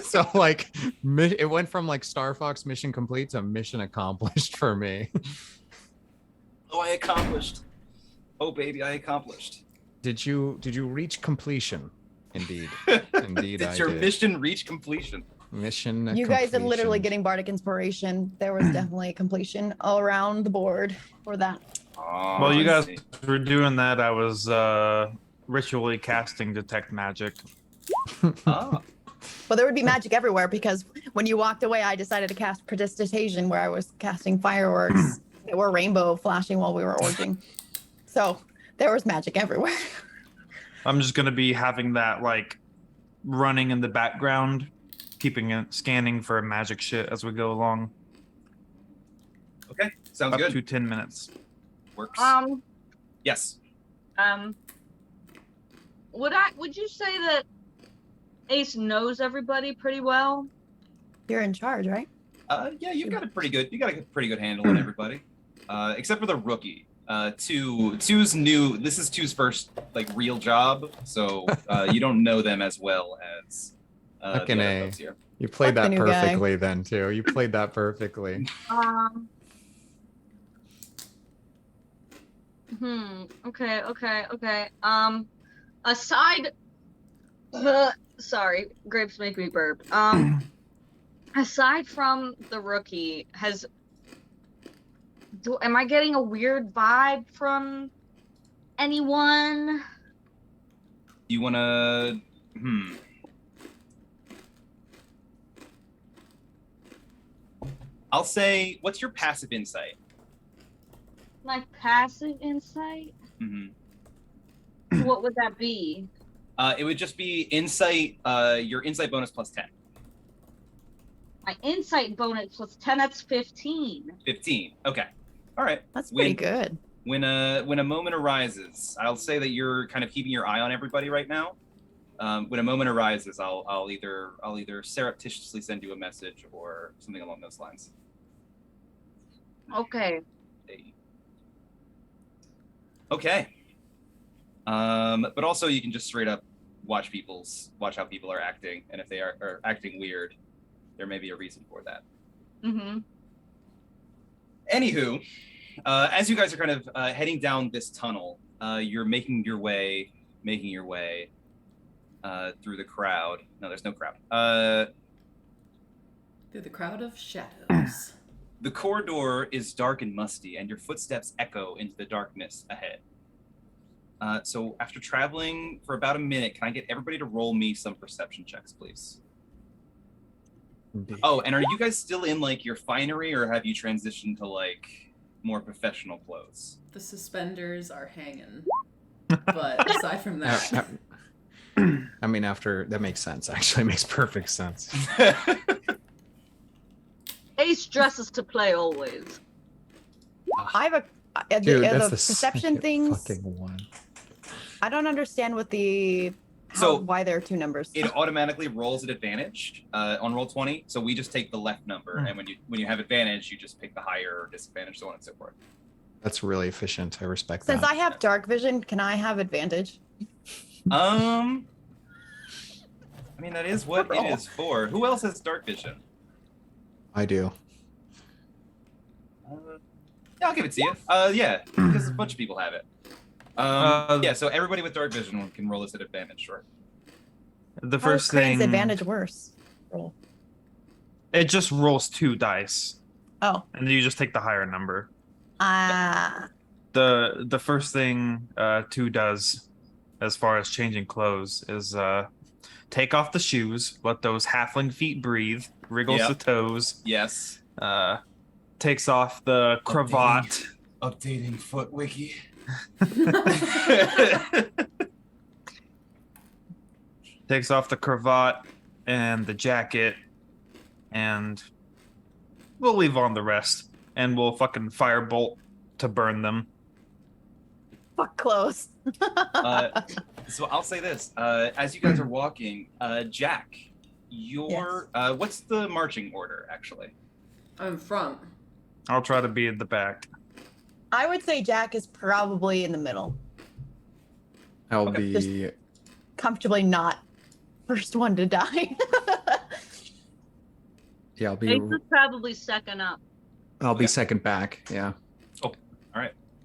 So like, it went from like Star Fox mission complete to mission accomplished for me. Oh, I accomplished. Oh, baby, I accomplished. Did you reach completion? Indeed, indeed, Did I your did. mission reach completion? Mission. You guys are literally completion. getting bardic inspiration. There was definitely completion all around the board for that. Oh, While you I guys see. were doing that, I was ritually casting detect magic. Oh. Well, there would be magic everywhere because when you walked away, I decided to cast prestidigitation where I was casting fireworks that were rainbow flashing while we were orging. So there was magic everywhere. I'm just gonna be having that like running in the background, keeping it scanning for magic shit as we go along. Okay, sounds Up good. to 10 minutes. Works. Yes. Would you say that Ace knows everybody pretty well? You're in charge, right? Yeah, you got a pretty good handle on everybody, except for the rookie. Two's new. This is Two's first like real job, so you don't know them as well as the Fucking other A. folks here. You played Fuck the that new guy. perfectly then too. You played that perfectly. Okay. Aside sorry, grapes make me burp. Aside from the rookie, am I getting a weird vibe from anyone? You wanna? I'll say, what's your passive insight? My passive insight? What would that be? It would just be insight. Your insight bonus plus 10. My insight bonus plus 10, that's 15. 15. Okay. All right. That's pretty good. When a moment arises, I'll say that you're kind of keeping your eye on everybody right now. When a moment arises, I'll either surreptitiously send you a message or something along those lines. Okay. Okay. But also you can just straight up watch how people are acting, and if they are acting weird, there may be a reason for that. Anywho, as you guys are kind of heading down this tunnel, you're making your way through the crowd. No, there's no crowd. Through the crowd of shadows. The corridor is dark and musty, and your footsteps echo into the darkness ahead. So after traveling for about a minute, can I get everybody to roll me some perception checks, please? Indeed. Oh, and are you guys still in like your finery, or have you transitioned to like more professional clothes? The suspenders are hanging. But aside from that, I mean, after that makes sense. Actually, it makes perfect sense. Ace dresses to play always. I have the Dude, that's the perception second things. fucking one. I don't understand what why there are two numbers. It automatically rolls at advantage on roll 20. So we just take the left number, and when you have advantage, you just pick the higher or disadvantage, so on and so forth. That's really efficient. I respect Since that. I have dark vision, can I have advantage? I mean, that is what it is for. Who else has dark vision? I do. Yeah, I'll give it to you. Yeah, because a bunch of people have it. Yeah, so everybody with dark vision can roll this at advantage, sure. The How is first Crane's thing, advantage worse? Roll. it just rolls 2 dice, Oh. and you just take the higher number. Ah. The first thing 2 does, as far as changing clothes, is take off the shoes, let those halfling feet breathe, wriggles Yep. the toes, Yes. takes off the cravat. Updating foot wiki. Takes off the cravat and the jacket, and we'll leave on the rest, and we'll fucking firebolt to burn them. Fuck close. So I'll say this: as you guys are walking, Jack, your what's the marching order actually? I'm front. I'll try to be at the back. I would say Jack is probably in the middle. I'll Okay. be. Comfortably not first one to die. Yeah, I'll Ace be. is probably second up. I'll be Okay. second back. Yeah.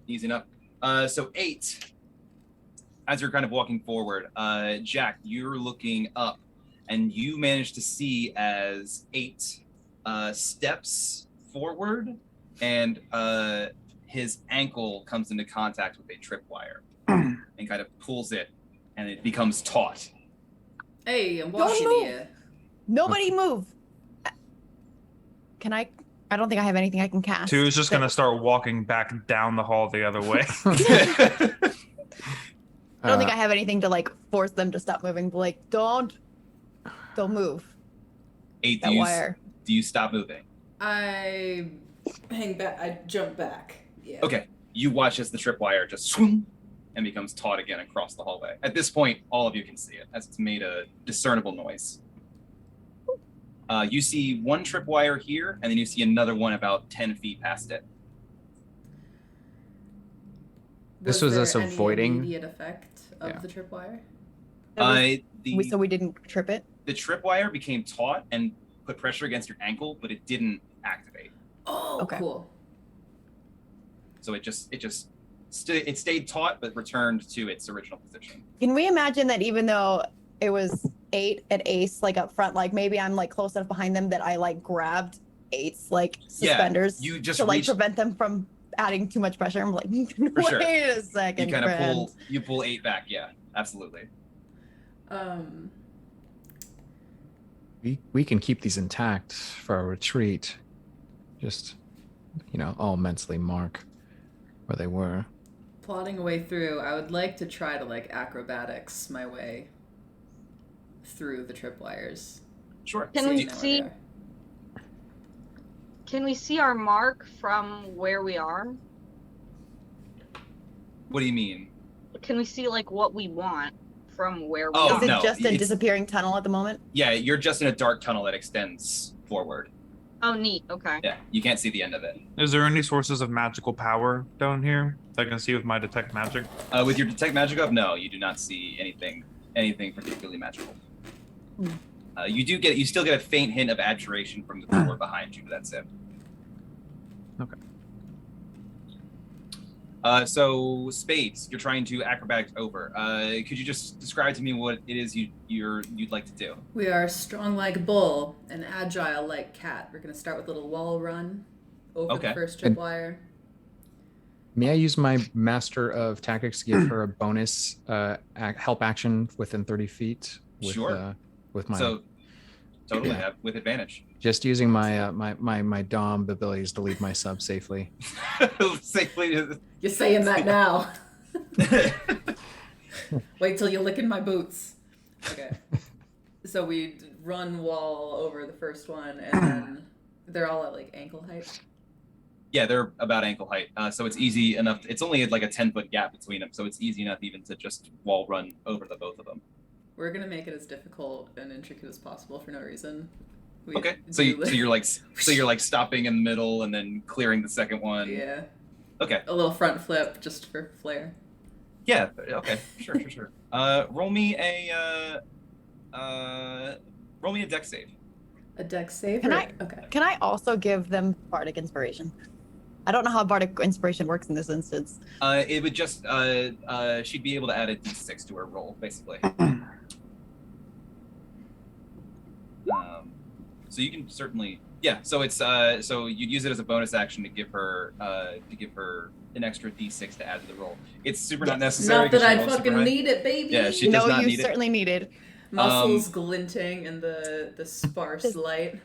Easy enough. So 8. As you're kind of walking forward, Jack, you're looking up, and you manage to see as 8 steps forward, and his ankle comes into contact with a tripwire and kind of pulls it, and it becomes taut. Hey, I'm Don't walking move. here. Nobody move. Can I? I don't think I have anything I can cast. 2 is just that- gonna start walking back down the hall the other way. I don't think I have anything to like force them to stop moving. But like, don't move. 8, That wire. do you stop moving? I hang back. I jump back. Yeah. Okay. You watch as the tripwire just swoom and becomes taut again across the hallway. At this point, all of you can see it as it's made a discernible noise. You see one tripwire here, and then you see another one about 10 feet past it. This was there us any avoiding- immediate effect of Yeah. the tripwire? So we didn't trip it. The tripwire became taut and put pressure against your ankle, but it didn't activate. Oh, Okay. cool. So it stayed taut, but returned to its original position. Can we imagine that even though it was 8 and Ace like up front, like maybe I'm like close enough behind them that I like grabbed Ace's like suspenders you just to like reach- prevent them from adding too much pressure. I'm like, wait For sure. a second, You kind of friend. pull 8 back. Yeah, absolutely. We can keep these intact for our retreat. Just, all mentally mark where they were. Plodding a way through, I would like to try to like acrobatics my way through the tripwires. Sure. Can seeing we how see- they are. Can we see our mark from where we are? What do you mean? Can we see like what we want from where we Oh, Is are? it no, just a it's- disappearing tunnel at the moment? Yeah, you're just in a dark tunnel that extends forward. Oh, neat. Okay. Yeah, you can't see the end of it. Is there any sources of magical power down here that I can see with my detect magic? With your detect magic up, no, you do not see anything particularly magical. Hmm. You still get a faint hint of abjuration from the door behind you, but that's it. Okay. So Spades, you're trying to acrobatics over. Could you just describe to me what it is you'd like to do? We are strong like bull and agile like cat. We're gonna start with a little wall run over Okay. the first And- tripwire. May I use my Master of Tactics to give her a bonus help action within 30 feet? Sure. With my So totally with advantage. just using my my Dom abilities to lead my sub safely. Safely. You're saying that now. Wait till you lick in my boots. Okay. So we run wall over the first one, and then they're all at like ankle height. Yeah, they're about ankle height, so it's easy enough. It's only like a 10-foot gap between them, so it's easy enough even to just wall run over the both of them. We're gonna make it as difficult and intricate as possible for no reason. We Okay, so do, you're like stopping in the middle and then clearing the second one. yeah, Okay. a little front flip just for flair. Yeah. Okay. Sure. Roll me a dex save. A dex save. Can or- I- Okay. Can I also give them bardic inspiration? I don't know how bardic inspiration works in this instance. It would just she'd be able to add a d6 to her roll, basically. So you can certainly, yeah. So it's so you'd use it as a bonus action to give her an extra d6 to add to the roll. It's super not necessary. Not that 'cause she I rolled super fucking high. need it, baby. Yeah, she does No, not you need it. certainly needed. Muscles glinting in the sparse Does- light.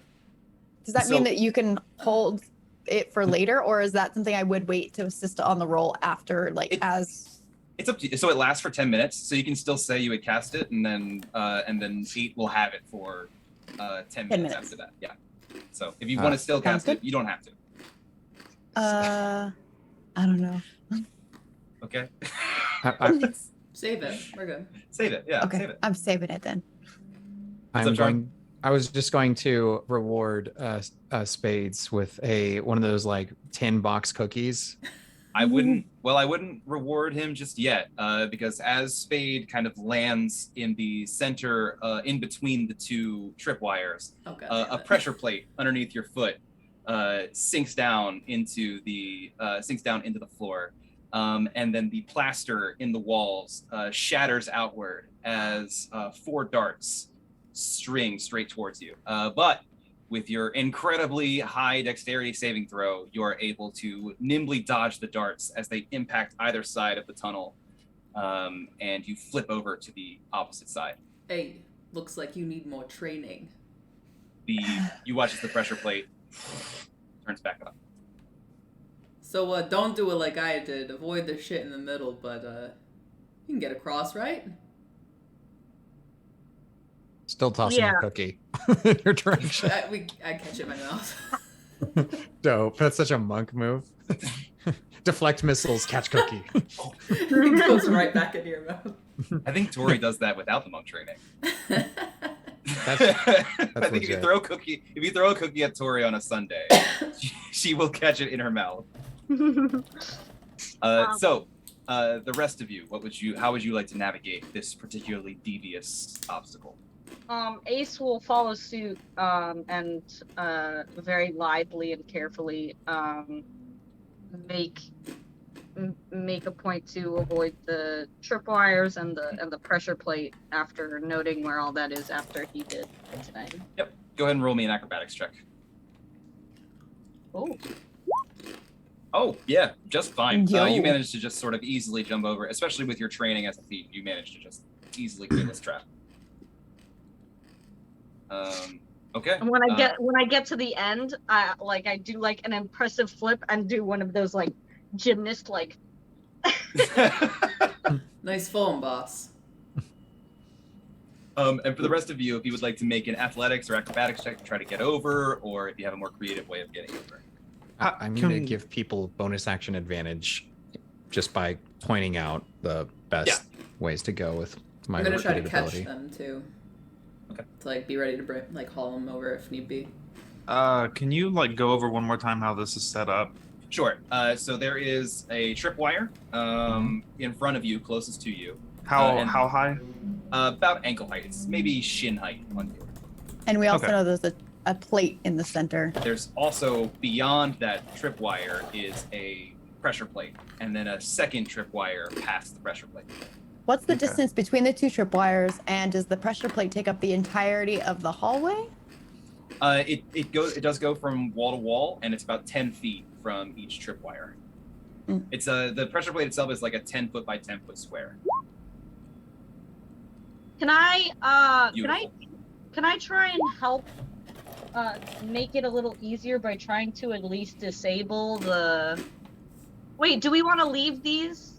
Does that So- mean that you can hold it for later, or is that something I would wait to assist on the roll after, like as? It's up to you. So it lasts for 10 minutes. So you can still say you would cast it, and then Pete will have it for 10 minutes after that. Yeah. So if you want to still cast Sounds it, you don't have to. I don't know. Okay. Save it. We're good. Save it. Yeah. Okay, Save it. I'm saving it then. What's up, Sean? I was just going to reward Spades with one of those like 10 box cookies. I wouldn't reward him just yet, because as Spade kind of lands in the center, in between the two tripwires, a pressure plate underneath your foot sinks down into the floor, and then the plaster in the walls shatters outward as 4 darts string straight towards you. But with your incredibly high dexterity saving throw, you are able to nimbly dodge the darts as they impact either side of the tunnel, and you flip over to the opposite side. Hey, looks like you need more training. You watch as the pressure plate turns back up. So don't do it like I did. Avoid the shit in the middle, but you can get across, right? Still tossing a cookie in your direction. I catch it in my mouth. Dope. That's such a monk move. Deflect missiles, catch cookie. It goes right back into your mouth. I think Tori does that without the monk training. That's I think if you throw a cookie at Tori on a Sunday, she will catch it in her mouth. So, the rest of you, how would you like to navigate this particularly devious obstacle? Ace will follow suit, and very lithely and carefully make a point to avoid the tripwires and the pressure plate after noting where all that is after he did tonight. Yep. Go ahead and roll me an acrobatics check. Oh. Oh, yeah, just fine. Yo. You managed to just sort of easily jump over, especially with your training as a thief. You managed to just easily clear this trap. Okay. And when I get to the end, I do like an impressive flip and do one of those like gymnast like. Nice form, boss. And for the rest of you, if you would like to make an athletics or acrobatics check to try to get over, or if you have a more creative way of getting over. I'm going to give people bonus action advantage just by pointing out the best ways to go with my I'm gonna try to repeated catch ability. them too. Okay. To like be ready to haul them over if need be. Can you like go over one more time how this is set up? Sure. So there is a tripwire in front of you, closest to you. How high? About ankle height. It's maybe shin height on you. And we also Okay. know there's a plate in the center. There's also, beyond that tripwire, is a pressure plate, and then a second tripwire past the pressure plate. What's the Okay. distance between the 2 tripwires, and does the pressure plate take up the entirety of the hallway? It does go from wall to wall, and it's about 10 feet from each tripwire. Mm. It's the pressure plate itself is like a 10 foot by 10 foot square. Can I Beautiful. can I try and help make it a little easier by trying to at least disable the. Wait, do we want to leave these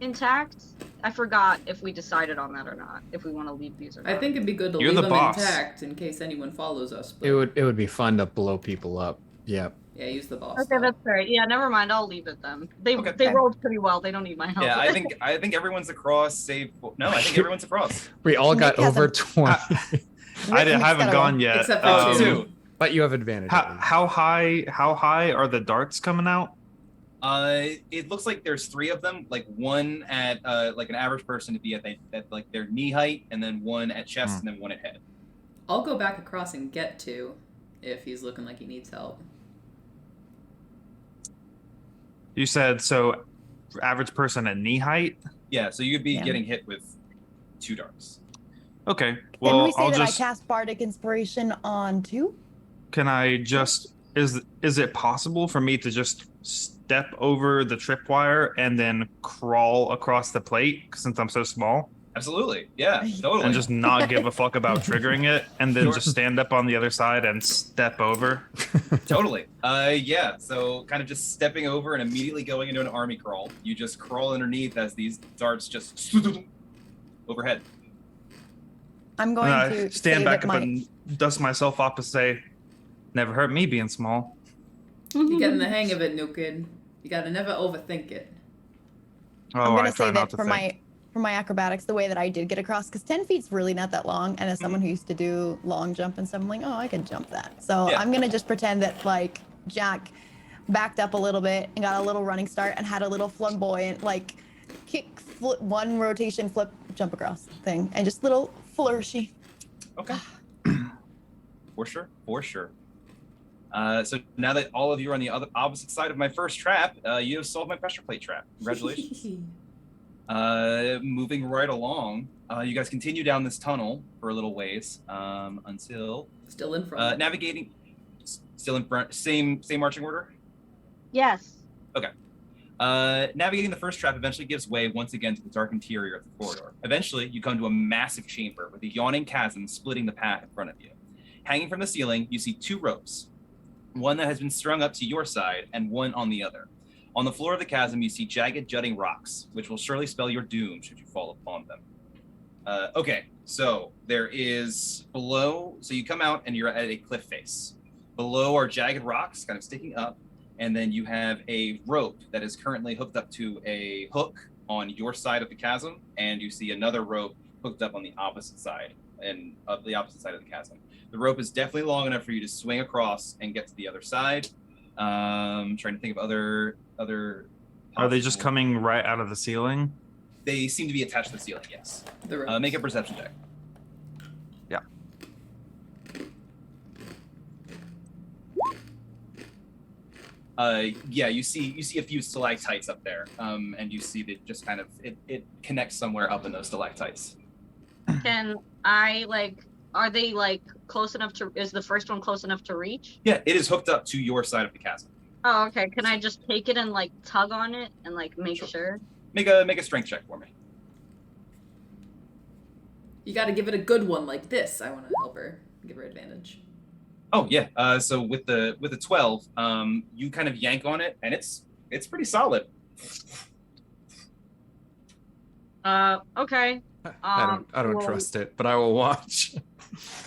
intact? I forgot if we decided on that or not. If we want to leave these or not. I think it'd be good to You're leave the them boss. intact in case anyone follows us. But It would be fun to blow people up. Yep. yeah, use the boss. Okay, though. that's right. Yeah, never mind. I'll leave it then. They Okay. rolled pretty well. They don't need my help. Yeah, I think everyone's across. Save no, I think everyone's across. We all got Nick has over a- 20, I Nick's haven't got a gone roll. yet. Except for Oh, two. two. but you have advantage. How high are the darts coming out? It looks like there's 3 of them, like one at like an average person to be at like their knee height, and then one at chest, and then one at head. I'll go back across and get 2 if he's looking like he needs help. You said so. Average person at knee height. Yeah, so you'd be Yeah. getting hit with 2 darts. Okay. Can Well, we say I'll that just. I cast Bardic Inspiration on 2? Can I just? Is it possible for me to just step over the tripwire and then crawl across the plate since I'm so small? Absolutely. Yeah, totally. And just not give a fuck about triggering it, and then Sure. just stand up on the other side and step over. Totally. Yeah. So kind of just stepping over and immediately going into an army crawl. You just crawl underneath as these darts just overhead. I'm going And I to stand say back that up my and dust myself off and say, "Never hurt me being small." You're getting the hang of it, new kid. You gotta never overthink it. Oh, I'm I gonna try say not that to for think. my acrobatics, the way that I did get across, because 10 feet's really not that long, and as someone who used to do long jump and stuff, I'm like, oh, I can jump that. So Yeah. I'm gonna just pretend that like Jack backed up a little bit and got a little running start and had a little flamboyant like kick, flip, one rotation, flip, jump across thing, and just little flourishy. Okay. For sure. For sure. So now that all of you are on the opposite side of my first trap, you have solved my pressure plate trap. Congratulations. Moving right along, you guys continue down this tunnel for a little ways until Still in front. navigating. Still in front. Same marching order. Yes. Navigating the first trap eventually gives way once again to the dark interior of the corridor. Eventually, you come to a massive chamber with a yawning chasm splitting the path in front of you. Hanging from the ceiling, you see 2 ropes, one that has been strung up to your side and one on the other. On the floor of the chasm, you see jagged, jutting rocks, which will surely spell your doom should you fall upon them. Okay, so there is below, so you come out and you're at a cliff face. Below are jagged rocks kind of sticking up, and then you have a rope that is currently hooked up to a hook on your side of the chasm, and you see another rope hooked up on the opposite side and of the opposite side of the chasm. The rope is definitely long enough for you to swing across and get to the other side. Trying to think of other. Are they just possible- coming right out of the ceiling? They seem to be attached to the ceiling. Yes. The ropes. Make a perception check. Yeah. Yeah, you see a few stalactites up there, and you see that just kind of it connects somewhere up in those stalactites. Can I like? Are they like close enough to? Is the first one close enough to reach? Yeah, it is hooked up to your side of the chasm. Oh, okay. Can I just take it and like tug on it and like make sure? Make a strength check for me. You gotta give it a good one like this. I wanna help her. Give her advantage. Oh yeah. So with the 12, you kind of yank on it, and it's pretty solid. Okay. I don't well, trust it, but I will watch.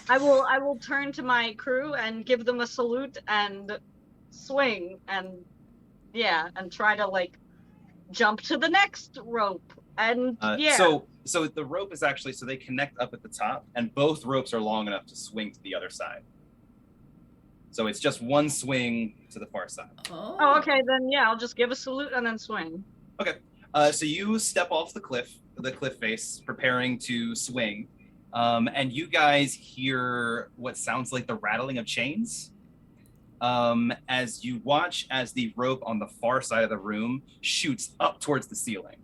I will turn to my crew and give them a salute and swing and and try to like jump to the next rope and So the rope is actually, so they connect up at the top, and both ropes are long enough to swing to the other side. So it's just one swing to the far side. Oh, okay, then I'll just give a salute and then swing. Okay. So you step off the cliff face, preparing to swing, and you guys hear what sounds like the rattling of chains. As you watch as the rope on the far side of the room shoots up towards the ceiling.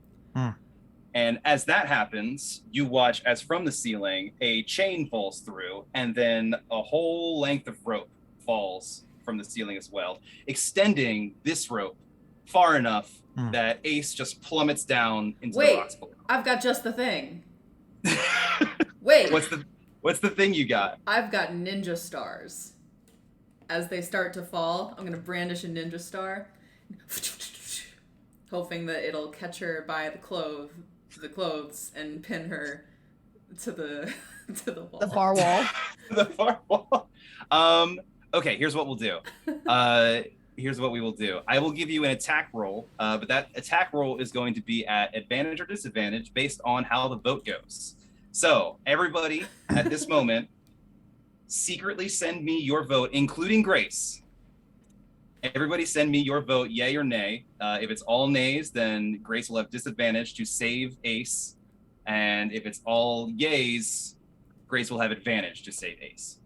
And as that happens, you watch as from the ceiling, a chain falls through, and then a whole length of rope falls from the ceiling as well, extending this rope far enough that Ace just plummets down into the rocks below. I've got just the thing. Wait. What's the thing you got? I've got ninja stars. As they start to fall, I'm gonna brandish a ninja star, hoping that it'll catch her by the clothes and pin her to the wall. The far wall. The far wall. Okay, here's what we'll do. Here's what we will do. I will give you an attack roll, but that attack roll is going to be at advantage or disadvantage based on how the vote goes. So everybody at this moment, secretly send me your vote, including Grace. Everybody send me your vote, yay or nay. If it's all nays, then Grace will have disadvantage to save Ace. And if it's all yays, Grace will have advantage to save Ace.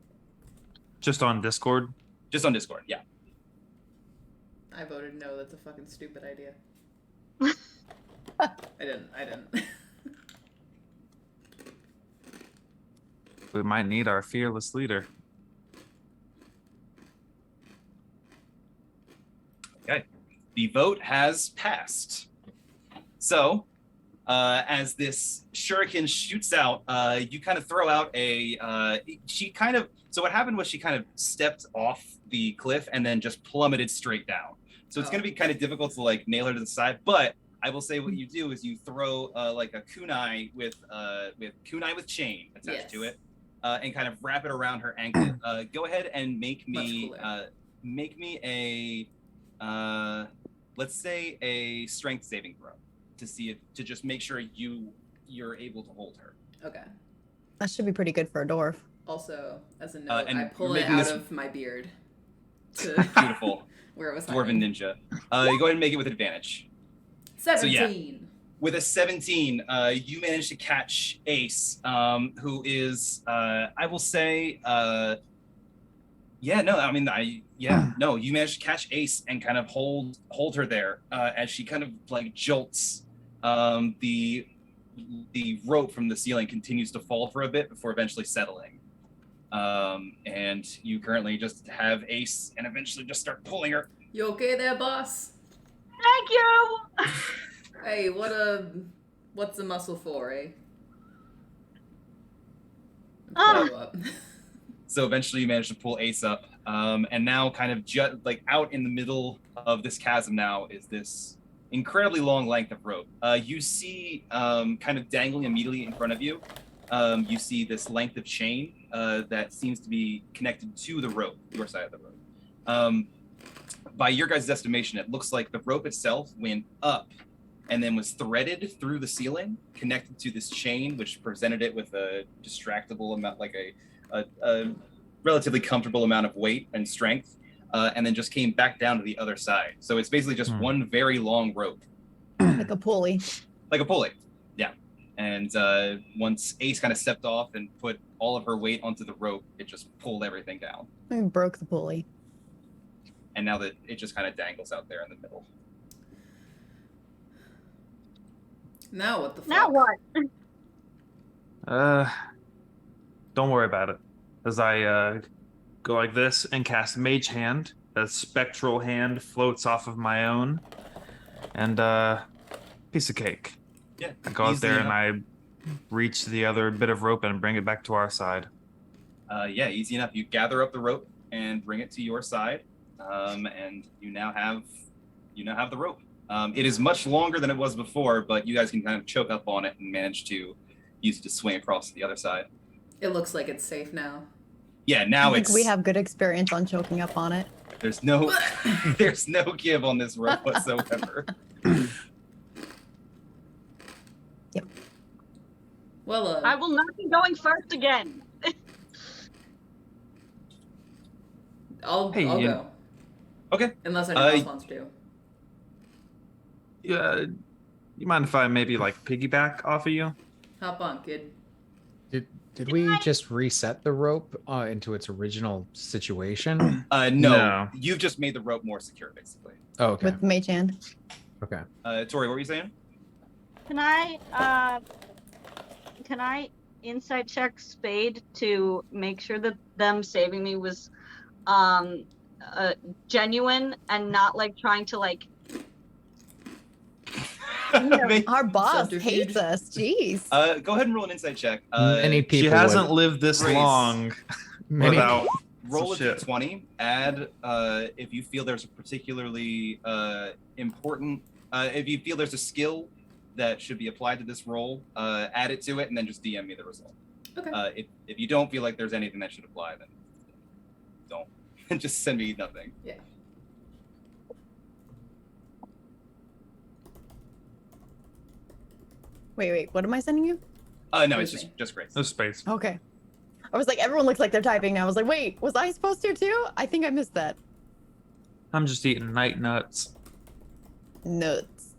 Just on Discord? Just on Discord, yeah. I voted no. That's a fucking stupid idea. I didn't. We might need our fearless leader. Okay. The vote has passed. So, as this shuriken shoots out, you kind of throw out so what happened was she kind of stepped off the cliff and then just plummeted straight down. So it's going to be kind of difficult to like nail her to the side, but I will say what you do is you throw like a kunai with chain attached to it, and kind of wrap it around her ankle. Go ahead and make me a let's say a strength saving throw to just make sure you're able to hold her. Okay. That should be pretty good for a dwarf. Also, as a note, and I pull you're it making out this- of my beard. Beautiful. Where it was Dwarven hiding. ninja. You go ahead and make it with advantage. 17. With a 17, you manage to catch Ace, who is, I will say, you managed to catch Ace and kind of hold her there as she kind of like jolts. The rope from the ceiling continues to fall for a bit before eventually settling. And you currently just have Ace and eventually just start pulling her. You okay there, boss? Thank you. Hey, what's the muscle for, eh? Pull you up. So eventually you manage to pull Ace up. And now kind of like out in the middle of this chasm now is this incredibly long length of rope. You see kind of dangling immediately in front of you. You see this length of chain that seems to be connected to the rope, your side of the rope. By your guys' estimation, it looks like the rope itself went up and then was threaded through the ceiling, connected to this chain, which presented it with a distractible amount, like a relatively comfortable amount of weight and strength, and then just came back down to the other side. So it's basically just one very long rope. Like a pulley. Like a pulley, yeah. And once Ace kind of stepped off and put all of her weight onto the rope, it just pulled everything down. I broke the pulley. And now that it just kind of dangles out there in the middle. Now what the fuck? Now what? Don't worry about it. As I go like this and cast Mage Hand, a spectral hand floats off of my own, and piece of cake. Yeah. I go out easily there enough. and I reach the other bit of rope and bring it back to our side. Yeah, easy enough. You gather up the rope and bring it to your side, and you now have the rope. It is much longer than it was before, but you guys can kind of choke up on it and manage to use it to swing across to the other side. It looks like it's safe now. Yeah, now I think it's we have good experience on choking up on it. there's no give on this rope whatsoever. Yep. Well, I will not be going first again. I'll Hey, go. Okay. Unless anyone else wants to. Yeah, you mind if I maybe like piggyback off of you? Hop on, kid. Did we just reset the rope into its original situation? No, you've just made the rope more secure, basically. Oh, okay. With Mage Hand. Okay. Tori, what were you saying? Can I insight check Spade to make sure that them saving me was genuine and not like trying to like Our boss Subterfuge. hates us. Jeez. Go ahead and roll an insight check. Many people She hasn't would, lived this Grace. long many, without Roll a some shit. d20. Add if you feel there's a particularly important. If you feel there's a skill that should be applied to this roll, add it to it, and then just DM me the result. Okay. If you don't feel like there's anything that should apply, then don't. Just send me nothing. Yeah. Wait. What am I sending you? No, it's Excuse just Grace. No space. Okay. I was like, everyone looks like they're typing now. I was like, wait, was I supposed to too? I think I missed that. I'm just eating night nuts. Nuts.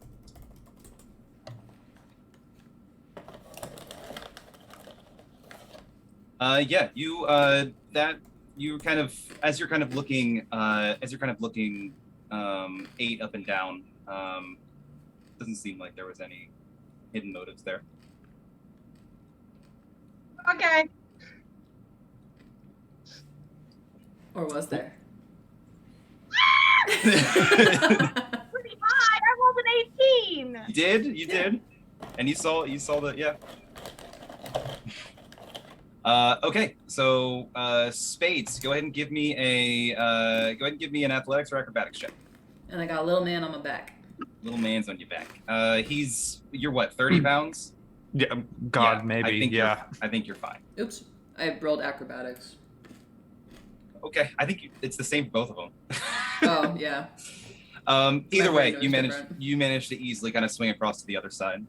Yeah, you kind of as you're kind of looking 8 up and down. Doesn't seem like there was any hidden motives there. Okay. Or was there? Pretty high. I rolled an 18. You did, and you saw the yeah. Okay, so Spades, go ahead and give me an athletics or acrobatics check. And I got a little man on my back. Little man's on your back. You're what, 30 pounds? Yeah, God, Yeah, maybe. I think you're fine. Oops. I rolled acrobatics. Okay, I think it's the same for both of them. Oh, yeah. Either My way, brain you knows managed different. you managed to easily kind of swing across to the other side.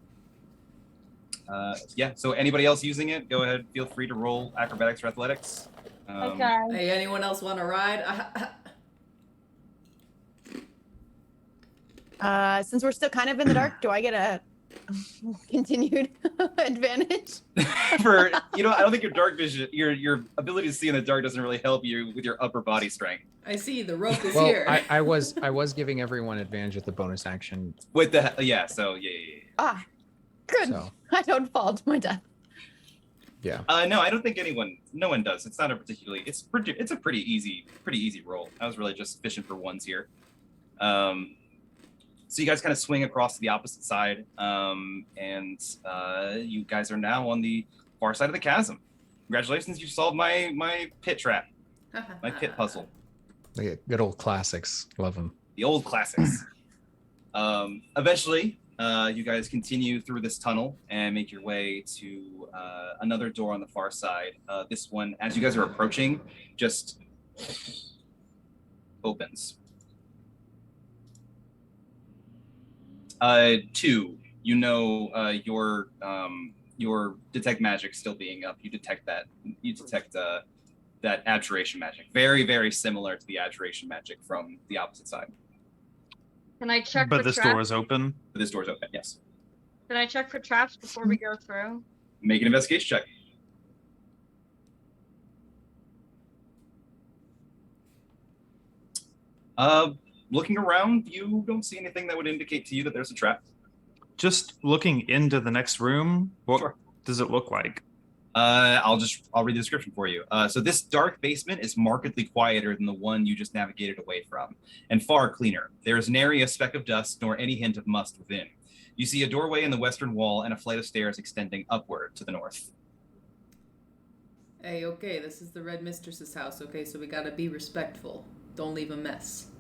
Yeah. So anybody else using it? Go ahead. Feel free to roll acrobatics or athletics. Okay. Hey, anyone else want to ride? Since we're still kind of in the dark, do I get a continued advantage? For I don't think your dark vision, your ability to see in the dark doesn't really help you with your upper body strength. I see the rope is Well, here. I was giving everyone advantage at the bonus action. With the yeah. So yeah. Ah, good. So I don't fall to my death. yeah. No, I don't think no one does. It's not a particularly. It's a pretty easy roll. I was really just fishing for ones here. So you guys kind of swing across to the opposite side, and you guys are now on the far side of the chasm. Congratulations, you solved my pit trap, my pit puzzle. The good old classics. Love them. The old classics. Eventually, you guys continue through this tunnel and make your way to another door on the far side. This one, as you guys are approaching, just opens. 2, your detect magic still being up. You detect that abjuration magic. Very, very similar to the abjuration magic from the opposite side. Can I check But for this traps? door is open. But this door's open, yes. Can I check for traps before we go through? Make an investigation check. Looking around, you don't see anything that would indicate to you that there's a trap. Just looking into the next room, what Sure. does it look like? I'll read the description for you. So this dark basement is markedly quieter than the one you just navigated away from, and far cleaner. There is nary a speck of dust nor any hint of must within. You see a doorway in the western wall and a flight of stairs extending upward to the north. Hey, okay, this is the Red Mistress's house, okay, so we gotta be respectful. Don't leave a mess.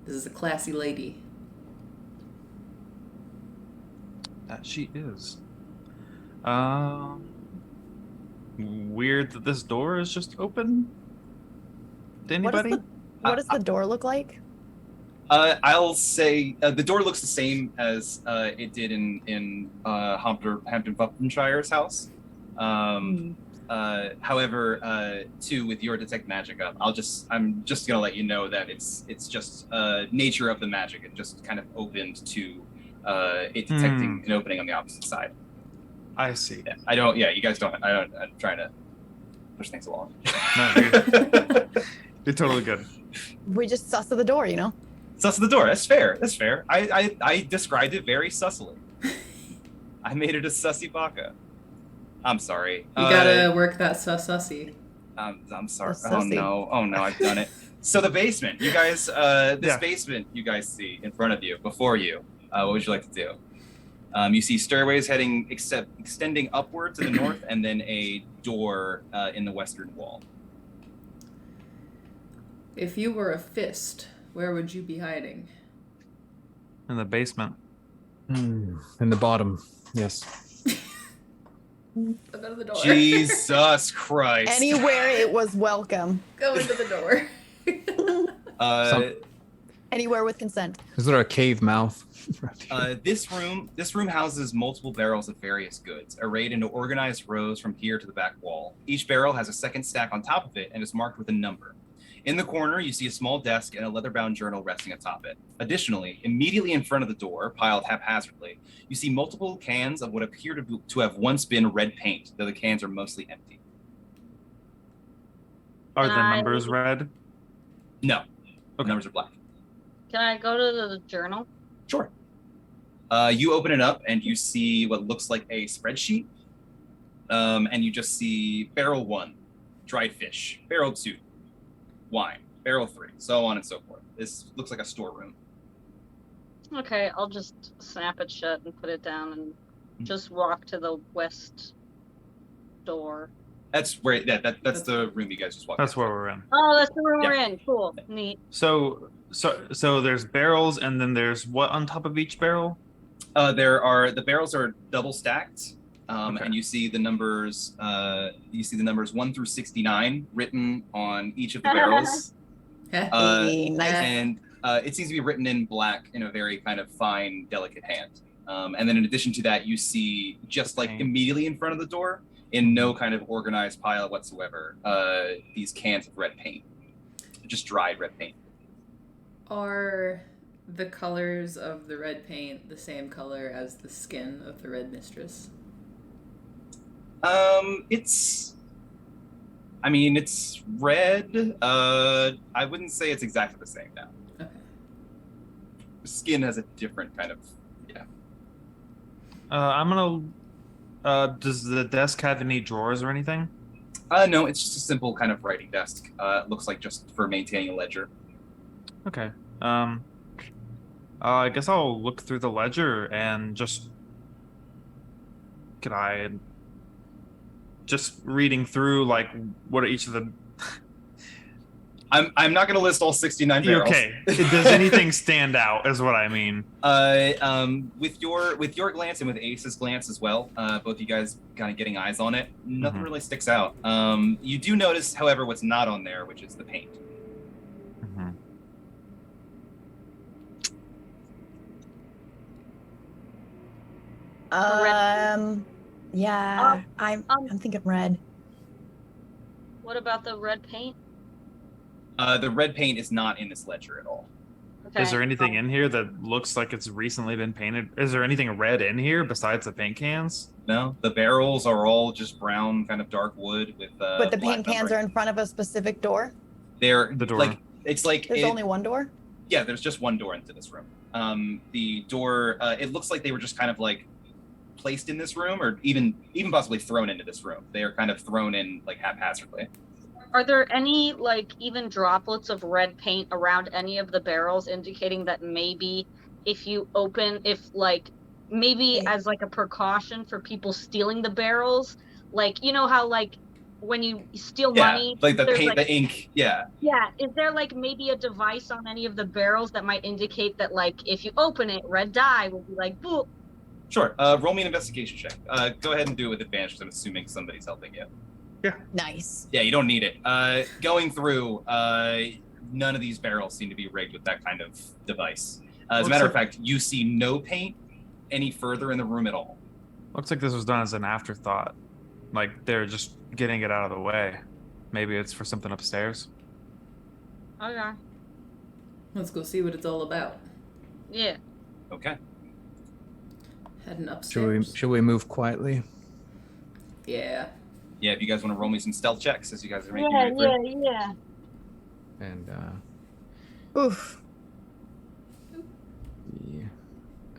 This is a classy lady. That she is. Weird that this door is just open. To anybody? What does the door look like? I'll say the door looks the same as it did in Hampton Buckinghamshire's house. However, too, with your detect magic up, I'm just gonna let you know that it's just nature of the magic. It just kind of opened to it detecting an opening on the opposite side. I see. Yeah, you guys don't. I'm trying to push things along. No, you're totally good. We just sus of the door, Sus of the door. That's fair. I described it very sussily. I made it a sussy baka. I'm sorry. You gotta work that sussy. I'm sorry. So sussy. Oh no, I've done it. So the basement, you guys, basement you guys see in front of you, before you. What would you like to do? You see stairways extending upward to the north, and then a door in the western wall. If you were a fist, where would you be hiding? In the basement. In the bottom. Yes. Go to the door. Jesus Christ. Anywhere it was welcome. Go into the door. Anywhere with consent. Is there a cave mouth? This room houses multiple barrels of various goods, arrayed into organized rows from here to the back wall. Each barrel has a second stack on top of it and is marked with a number. In the corner, you see a small desk and a leather-bound journal resting atop it. Additionally, immediately in front of the door, piled haphazardly, you see multiple cans of what appear to have once been red paint, though the cans are mostly empty. Are the numbers red? No. The numbers are black. Can I go to the journal? Sure. You open it up and you see what looks like a spreadsheet. And you just see barrel 1, dried fish, barrel 2, wine, barrel 3, so on and so forth. This looks like a storeroom. Okay, I'll just snap it shut and put it down and just walk to the west door. That's where that's the room you guys just walked That's into. where we're in. Oh, that's the room we're Yeah. in. Cool. Neat. So there's barrels, and then there's what on top of each barrel? The barrels are double stacked, Okay. and you see the numbers. You see the numbers 1 through 69 written on each of the barrels. Nice. And it seems to be written in black in a very kind of fine, delicate hand. And then in addition to that, you see just like immediately in front of the door, in no kind of organized pile whatsoever, these cans of red paint, just dried red paint. Are the colors of the red paint the same color as the skin of the red mistress? It's red. I wouldn't say it's exactly the same now. Okay. The skin has a different kind of, yeah. I'm gonna. Does the desk have any drawers or anything? No, it's just a simple kind of writing desk. It looks like just for maintaining a ledger. Okay. I guess I'll look through the ledger and just. Could I? Just reading through, like, what are each of the. I'm not going to list all 69 barrels. Okay. Does anything stand out? Is what I mean. With your glance and with Ace's glance as well, both you guys kind of getting eyes on it, nothing really sticks out. You do notice, however, what's not on there, which is the paint. Yeah, I'm thinking red. What about the red paint? The red paint is not in this ledger at all. Okay. Is there anything in here that looks like it's recently been painted? Is there anything red in here besides the paint cans? No, the barrels are all just brown, kind of dark wood with. But the paint cans are in front of a specific door? They're the door. Like it's like There's only one door? Yeah, there's just one door into this room. The door, it looks like they were just kind of like placed in this room, or even possibly thrown into this room. They are kind of thrown in like haphazardly. Are there any, like, even droplets of red paint around any of the barrels, indicating that maybe if you open, maybe as like a precaution for people stealing the barrels, like, you know how like when you steal money, like the there's, paint, like, the ink, yeah. Is there like maybe a device on any of the barrels that might indicate that, like, if you open it, red dye will be like, boo? Sure. Roll me an investigation check. Go ahead and do it with advantage, because I'm assuming somebody's helping you. Yeah. Nice. Yeah, you don't need it. Going through, none of these barrels seem to be rigged with that kind of device. As a matter of fact, you see no paint any further in the room at all. Looks like this was done as an afterthought. Like they're just getting it out of the way. Maybe it's for something upstairs. Okay. Let's go see what it's all about. Yeah. Okay. Heading upstairs. Should we move quietly? Yeah. Yeah, if you guys want to roll me some stealth checks as you guys are making your way through. Yeah. And Oof.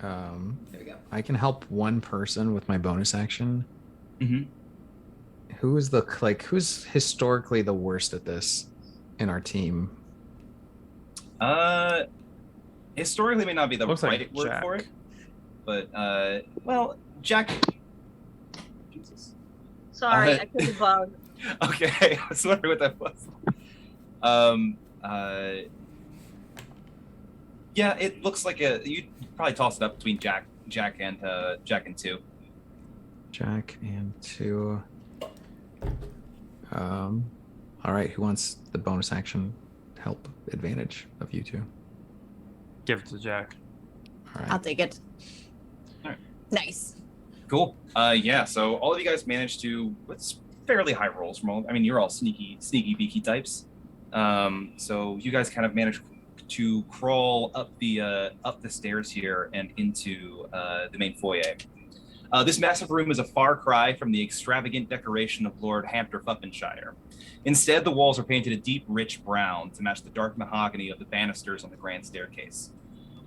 There we go. I can help one person with my bonus action. Mm-hmm. Who's historically the worst at this in our team? Historically may not be the Looks right like word Jack. for it, but well, Jack. Jesus. Sorry, I couldn't bug. Okay, I was wondering what that was. Yeah, it looks like you probably toss it up between Jack and 2. Jack and 2. All right, who wants the bonus action help advantage of you two? Give it to Jack. All I'll right. take it. All right. Nice. Cool. Yeah. So all of you guys managed to. It's fairly high rolls from all. I mean, you're all sneaky beaky types. So you guys kind of managed to crawl up the stairs here and into the main foyer. This massive room is a far cry from the extravagant decoration of Lord Hampshire. Instead, the walls are painted a deep, rich brown to match the dark mahogany of the banisters on the grand staircase.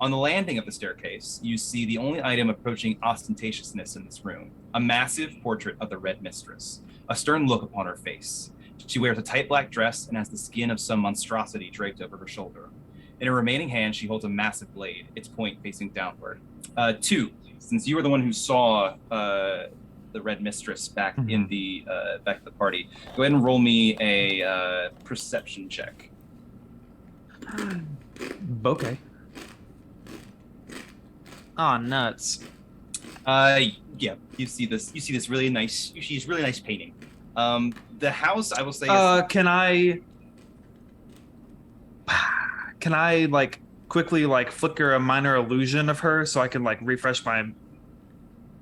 On the landing of the staircase, you see the only item approaching ostentatiousness in this room, a massive portrait of the Red Mistress, a stern look upon her face. She wears a tight black dress and has the skin of some monstrosity draped over her shoulder. In her remaining hand, she holds a massive blade, its point facing downward. 2, since you were the one who saw the Red Mistress back in the back at the party, go ahead and roll me a perception check. Okay. Oh, nuts. Yeah, you see this really nice. She's really nice painting. The house, I will say. Can I like quickly like flicker a minor illusion of her so I can like refresh my?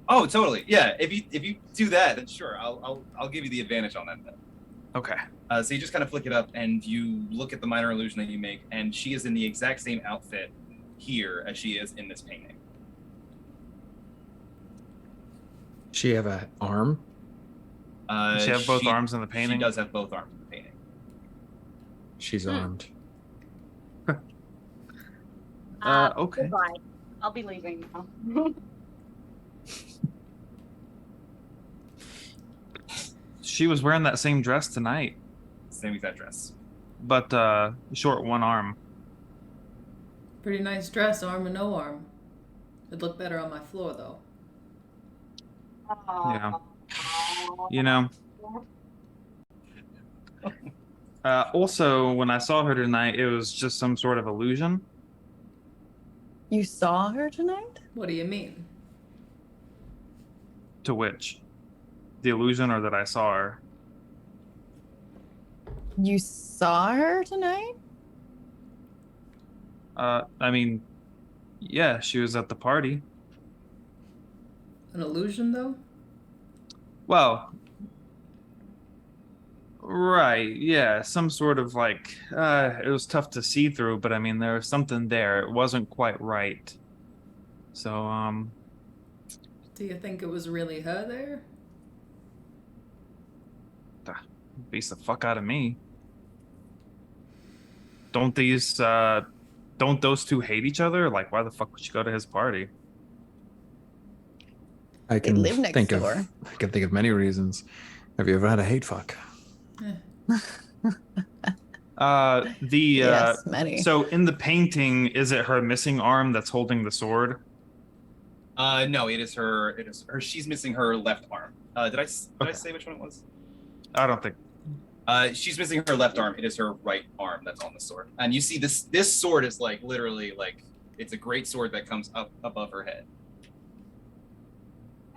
Oh, totally. Yeah. If you do that, then sure, I'll give you the advantage on that then. Okay. So you just kind of flick it up and you look at the minor illusion that you make, and she is in the exact same outfit here as she is in this painting. She have an arm? Does she have both arms in the painting? She does have both arms in the painting. She's armed. Okay. Goodbye. I'll be leaving now. She was wearing that same dress tonight, Same exact dress. but short one arm. Pretty nice dress, arm and no arm. It'd look better on my floor, though. Yeah. You know. Also, when I saw her tonight, it was just some sort of illusion. You saw her tonight? What do you mean? To which? The illusion or that I saw her? You saw her tonight? I mean, yeah, she was at the party. An illusion, though? Well, right, yeah, some sort of like, it was tough to see through, but I mean, there was something there. It wasn't quite right. So, Do you think it was really her there? beats the fuck out of me. Don't those two hate each other? Like, why the fuck would you go to his party? I can live next think door. I can think of many reasons. Have you ever had a hate fuck? Yes, many. So in the painting, is it her missing arm that's holding the sword? No, it is her. She's missing her left arm. Did I say which one it was? I don't think. She's missing her left arm. It is her right arm that's on the sword. And you see this sword is like literally like it's a great sword that comes up above her head.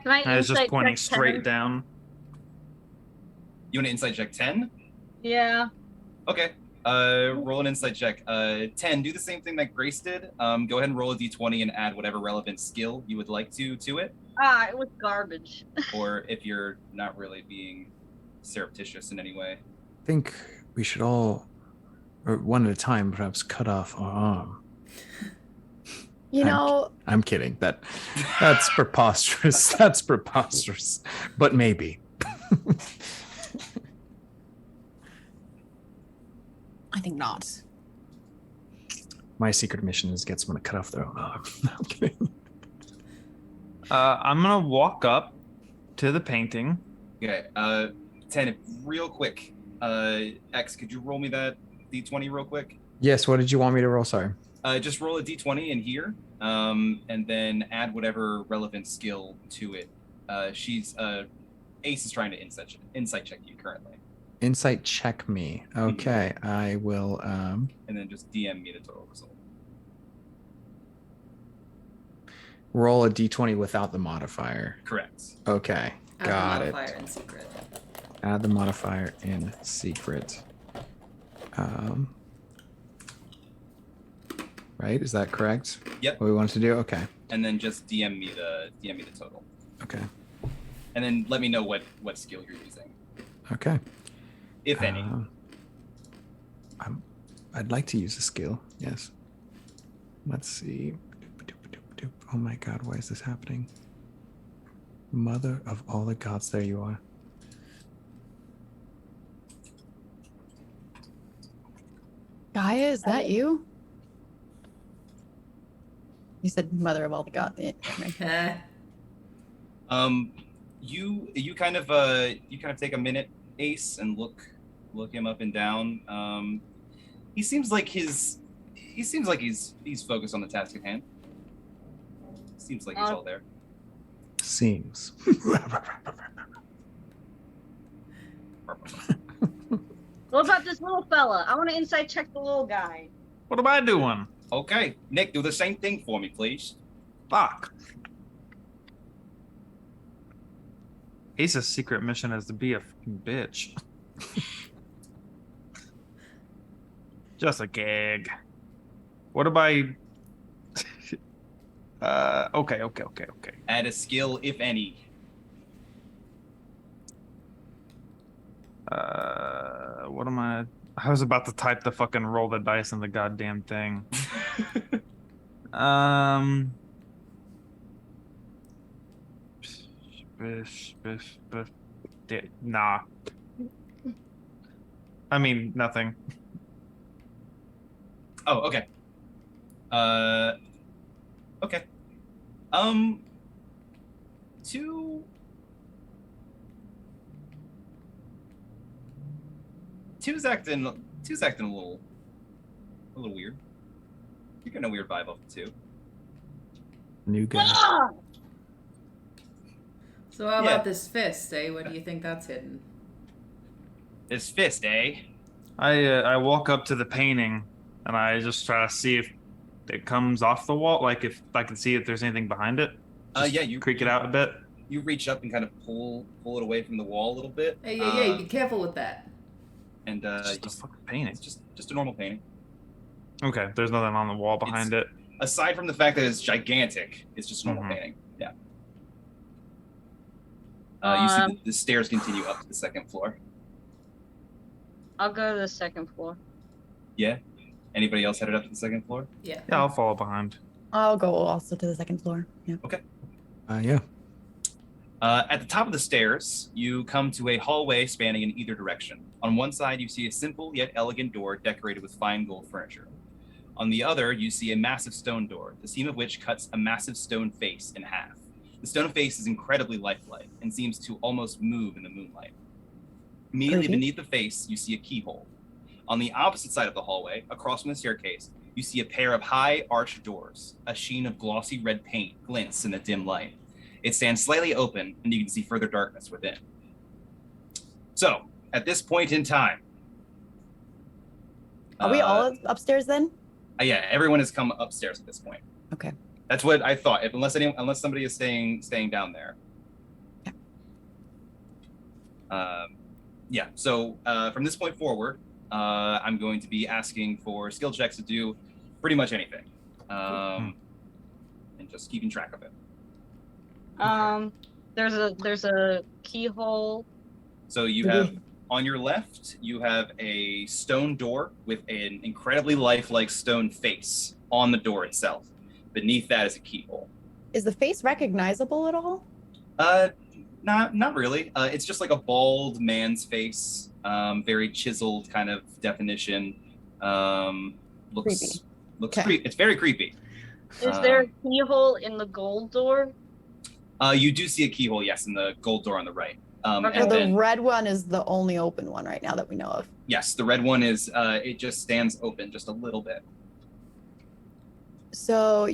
Can I And it's just insight pointing check straight 10? down. You want to insight check 10? Yeah. Okay. Roll an insight check. 10. Do the same thing that Grace did. Go ahead and roll a d20 and add whatever relevant skill you would like to it. It was garbage. Or if you're not really being surreptitious in any way. I think we should all, or one at a time, perhaps cut off our arm. You know, I'm kidding. That's preposterous. That's preposterous. But maybe. I think not. My secret mission is get someone to cut off their own arm. No, I'm kidding. I'm gonna walk up to the painting. Okay. 10. Real quick. X, could you roll me that d20 real quick? Yes, what did you want me to roll? Sorry. Just roll a d20 in here, and then add whatever relevant skill to it. Ace is trying to insight check you currently. Insight check me. Okay, I will. And then just DM me the total result. Roll a d20 without the modifier. Correct. Okay, Add got the it. modifier in secret. Add the modifier in secret. Right? Is that correct? Yep. What we want to do? Okay. And then just DM me the total. Okay. And then let me know what skill you're using, Okay. if any. I'd like to use a skill. Yes. Let's see. Oh my God, why is this happening? Mother of all the gods, there you are. Gaia, is that you? You said mother of all the gods. Yeah, right. You kind of take a minute, Ace, and look him up and down. He seems like he's focused on the task at hand. Seems like he's all there. Seems. What about this little fella? I want to inside check the little guy. What am I doing? Okay, Nick, do the same thing for me, please. Fuck. Ace's secret mission is to be a fucking bitch. Just a gag. What am I? Okay. Add a skill, if any. What am I? I was about to type the fucking roll the dice in the goddamn thing. Nah. I mean, nothing. Oh, okay. Okay. Two's acting a little weird. You're getting a weird vibe off the two. New guy. So how Yeah. about this fist, eh? What do you think that's hidden? This fist, eh? I walk up to the painting and I just try to see if it comes off the wall, like if I can see if there's anything behind it. Just Yeah, you creak it out a bit. You reach up and kind of pull it away from the wall a little bit. Hey, be careful with that. And It's just a fucking painting. it's just a normal painting. Okay, there's nothing on the wall behind it. Aside from the fact that it's gigantic, it's just a normal painting. Yeah. You see the stairs continue up to the second floor. I'll go to the second floor. Yeah. Anybody else headed up to the second floor? Yeah. Yeah, I'll follow behind. I'll go also to the second floor. Yeah. Yeah. At the top of the stairs, you come to a hallway spanning in either direction. On one side, you see a simple yet elegant door decorated with fine gold furniture. On the other, you see a massive stone door, the seam of which cuts a massive stone face in half. The stone face is incredibly lifelike and seems to almost move in the moonlight. Immediately beneath the face, you see a keyhole. On the opposite side of the hallway, across from the staircase, you see a pair of high arched doors. A sheen of glossy red paint glints in the dim light. It stands slightly open, and you can see further darkness within. So, at this point in time... Are we all upstairs then? Yeah, everyone has come upstairs at this point. Okay. That's what I thought, unless somebody is staying down there. Yeah, so from this point forward, I'm going to be asking for skill checks to do pretty much anything. And just keeping track of it. There's a keyhole. So you have, on your left, you have a stone door with an incredibly lifelike stone face on the door itself. Beneath that is a keyhole. Is the face recognizable at all? Not really. It's just like a bald man's face, very chiseled kind of definition. Looks creepy. It's very creepy. Is there a keyhole in the gold door? You do see a keyhole, yes, in the gold door on the right. Okay. So the red one is the only open one right now that we know of. Yes, the red one is, it just stands open just a little bit. So,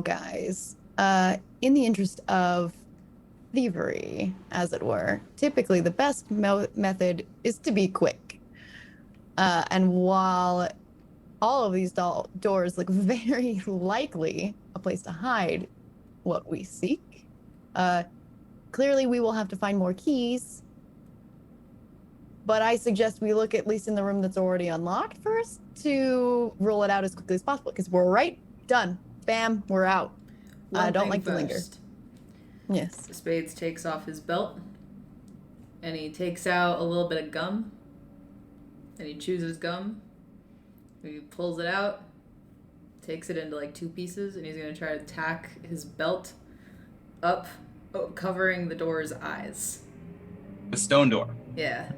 guys, in the interest of thievery, as it were, typically the best method is to be quick. And while all of these doors look very likely a place to hide what we seek, clearly we will have to find more keys. But I suggest we look at least in the room that's already unlocked first to rule it out as quickly as possible, because we're right, done, bam, we're out. I don't like to linger. Yes. Spades takes off his belt, and he takes out a little bit of gum, and he chooses gum. He pulls it out, takes it into like two pieces, and he's gonna try to tack his belt up covering the door's eyes. The stone door. Yeah.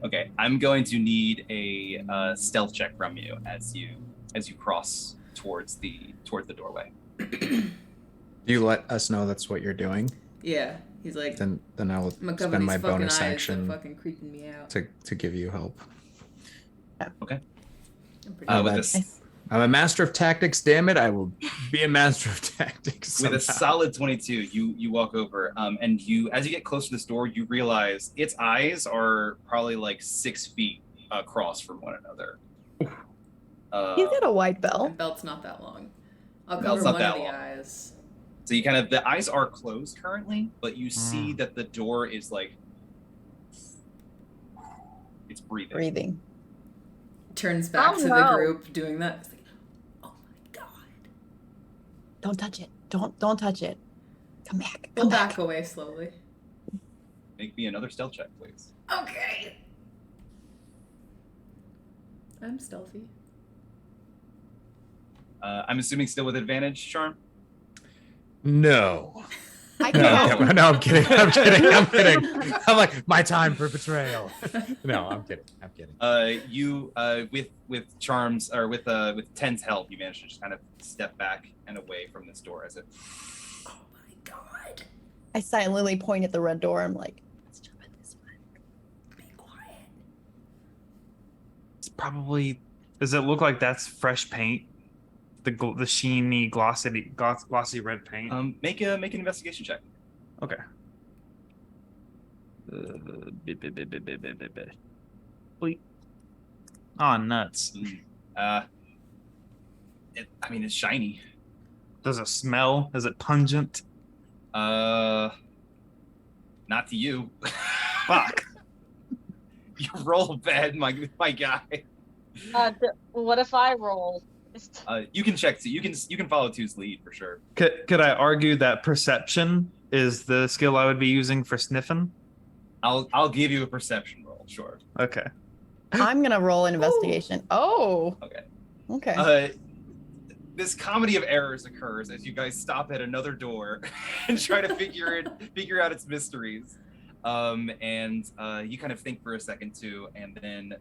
Okay, I'm going to need a stealth check from you as you cross towards the doorway. Do you let us know that's what you're doing? Yeah. He's like, Then I will I'm gonna cover spend these my fucking bonus eyes that action fucking creeping me out. to give you help. Okay. I'm pretty With good. this, I'm a master of tactics. Damn it! I will be a master of tactics. with a somehow. solid 22, you walk over, and as you get close to this door, you realize its eyes are probably like 6 feet across from one another. He's got a white My belt. belt's not that long. I'll Belt's cover not one that of the long. eyes. So you the eyes are closed currently, but you see that the door is like, it's breathing. Breathing. Turns back Oh, to the no. group doing that. It's like, oh my god. Don't touch it. Don't touch it. Come back. We'll Come back back. away slowly. Make me another stealth check, please. Okay. I'm stealthy. I'm assuming still with advantage, Charm? No. I No, can't. no, I'm kidding. I'm kidding. I'm kidding. I'm like, my time for betrayal. No, I'm kidding. I'm kidding. You with Charms or with 10's help, you manage to just kind of step back and away from this door as it. Oh my god. I silently point at the red door. I'm like, let's jump in this one. Be quiet. It's probably. Does it look like that's fresh paint? The sheeny, glossy red paint. Make an investigation check. Okay. Wait. Oh, nuts. I mean, it's shiny. Does it smell? Is it pungent? Not to you. Fuck. You roll bad, my guy. What if I roll? You can check. So you can follow 2's lead for sure. Could I argue that perception is the skill I would be using for sniffing? I'll give you a perception roll. Sure. Okay. I'm gonna roll an investigation. Oh. Okay. Okay. This comedy of errors occurs as you guys stop at another door and try to figure out its mysteries. And you kind of think for a second too, and then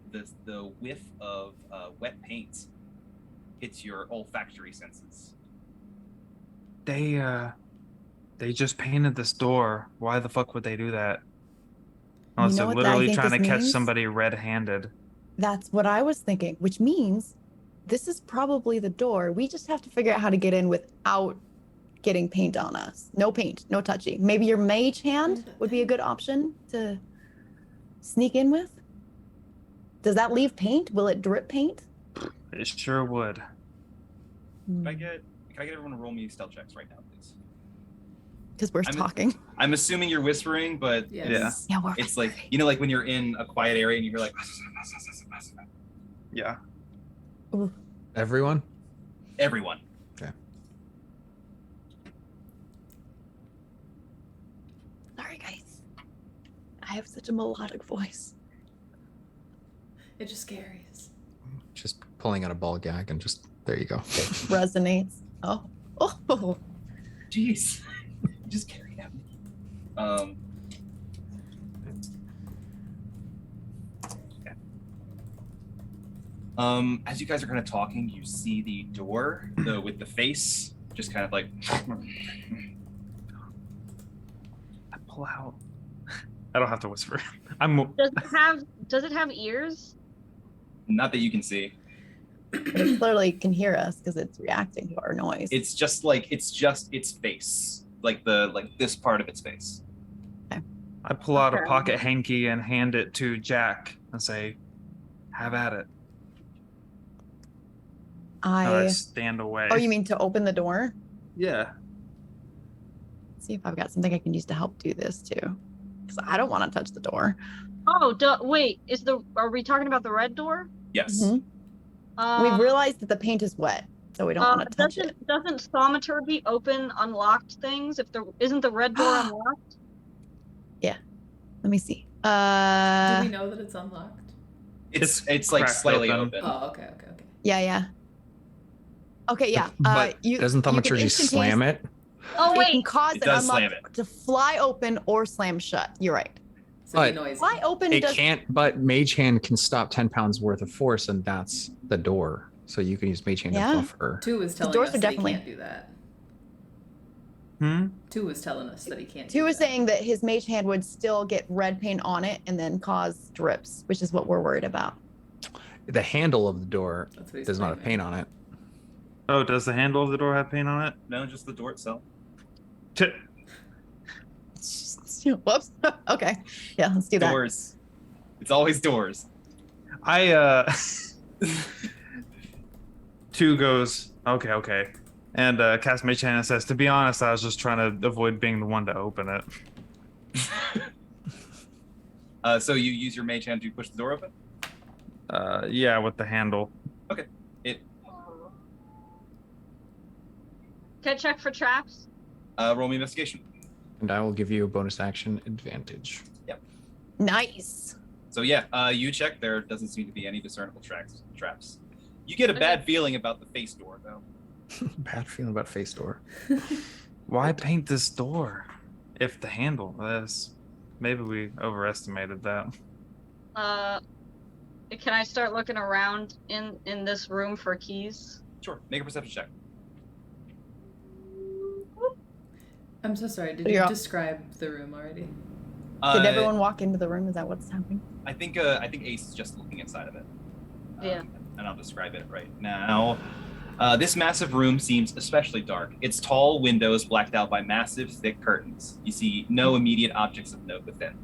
the whiff of wet paint hits your olfactory senses. They just painted this door. Why the fuck would they do that? Unless know they're what I literally think trying to this catch means? somebody red-handed. That's what I was thinking, which means this is probably the door. We just have to figure out how to get in without getting paint on us. No paint, no touchy. Maybe your mage hand would be a good option to sneak in with. Does that leave paint? Will it drip paint? It sure would. Can I get everyone to roll me stealth checks right now, please? Because we're I'm- talking. I'm assuming you're whispering, but Yes. Yeah, we're it's like like when you're in a quiet area and you hear like. Yeah. Everyone? Everyone. Sorry, guys. I have such a melodic voice. It just carries. Just pulling out a ball gag and just there you go. Resonates. Oh. Oh. Jeez. Just carry that. As you guys are kind of talking, you see the door, with the face, just kind of like. I pull out. I don't have to whisper. Does it have ears? Not that you can see. It clearly can hear us because it's reacting to our noise. It's just its face, like this part of its face. I pull out a Okay. pocket hanky and hand it to Jack and say, "Have at it." And I stand away. Oh, you mean to open the door? Yeah. See if I've got something I can use to help do this too. Because I don't want to touch the door. Oh, wait. Are we talking about the red door? Yes. Mhm. We've realized that the paint is wet, so we don't want to touch it. Doesn't thaumaturgy open unlocked things? Isn't the red door unlocked? Let me see. Do we know that it's unlocked? It's It's like cracked slightly open. open. Oh, okay. Yeah. Okay, yeah. But You doesn't you can thaumaturgy slam it? Oh It can wait. cause It an does unlock slam it. to fly open or slam shut. You're right. So be But- noisy. Fly open It does. can't, but Mage Hand can stop 10 pounds worth of force, and that's the door. So you can use Mage Hand Yeah. to buffer. 2 is telling doors us are that definitely- he can't do that. 2 is telling us that he can't. Two do is that. saying that his mage hand would still get red paint on it and then cause drips, which is what we're worried about. The handle of the door That's what he's does not have claiming. paint on it. Oh, does the handle of the door have paint on it? No, just the door itself. Whoops. Okay. Yeah, let's do that. Doors. It's always doors. Two goes, okay. And cast Mage Hand and says, to be honest, I was just trying to avoid being the one to open it. So you use your mage hand to push the door open? Yeah, with the handle. Can I check for traps? Roll me investigation. And I will give you a bonus action advantage. Nice. So yeah, you check. There doesn't seem to be any discernible traps. You get a bad feeling about the face door, though. Bad feeling about face door. Why paint this door? If the handle is, maybe we overestimated that. Can I start looking around in this room for keys? Sure. Make a perception check. I'm so sorry. Did Yeah. you describe the room already? Did everyone walk into the room? Is that what's happening? I think Ace is just looking inside of it. Yeah. And I'll describe it right now. This massive room seems especially dark. Its tall windows blacked out by massive, thick curtains. You see no immediate objects of note within.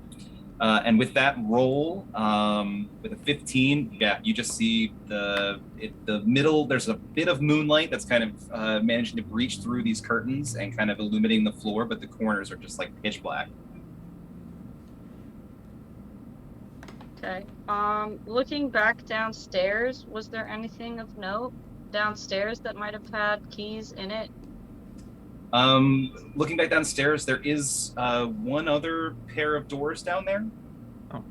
And with that roll, with a 15, yeah, you just see the middle. There's a bit of moonlight that's kind of managing to breach through these curtains and kind of illuminating the floor, but the corners are just like pitch black. Okay. Looking back downstairs, was there anything of note downstairs that might have had keys in it? Looking back downstairs, there is one other pair of doors down there. Oh.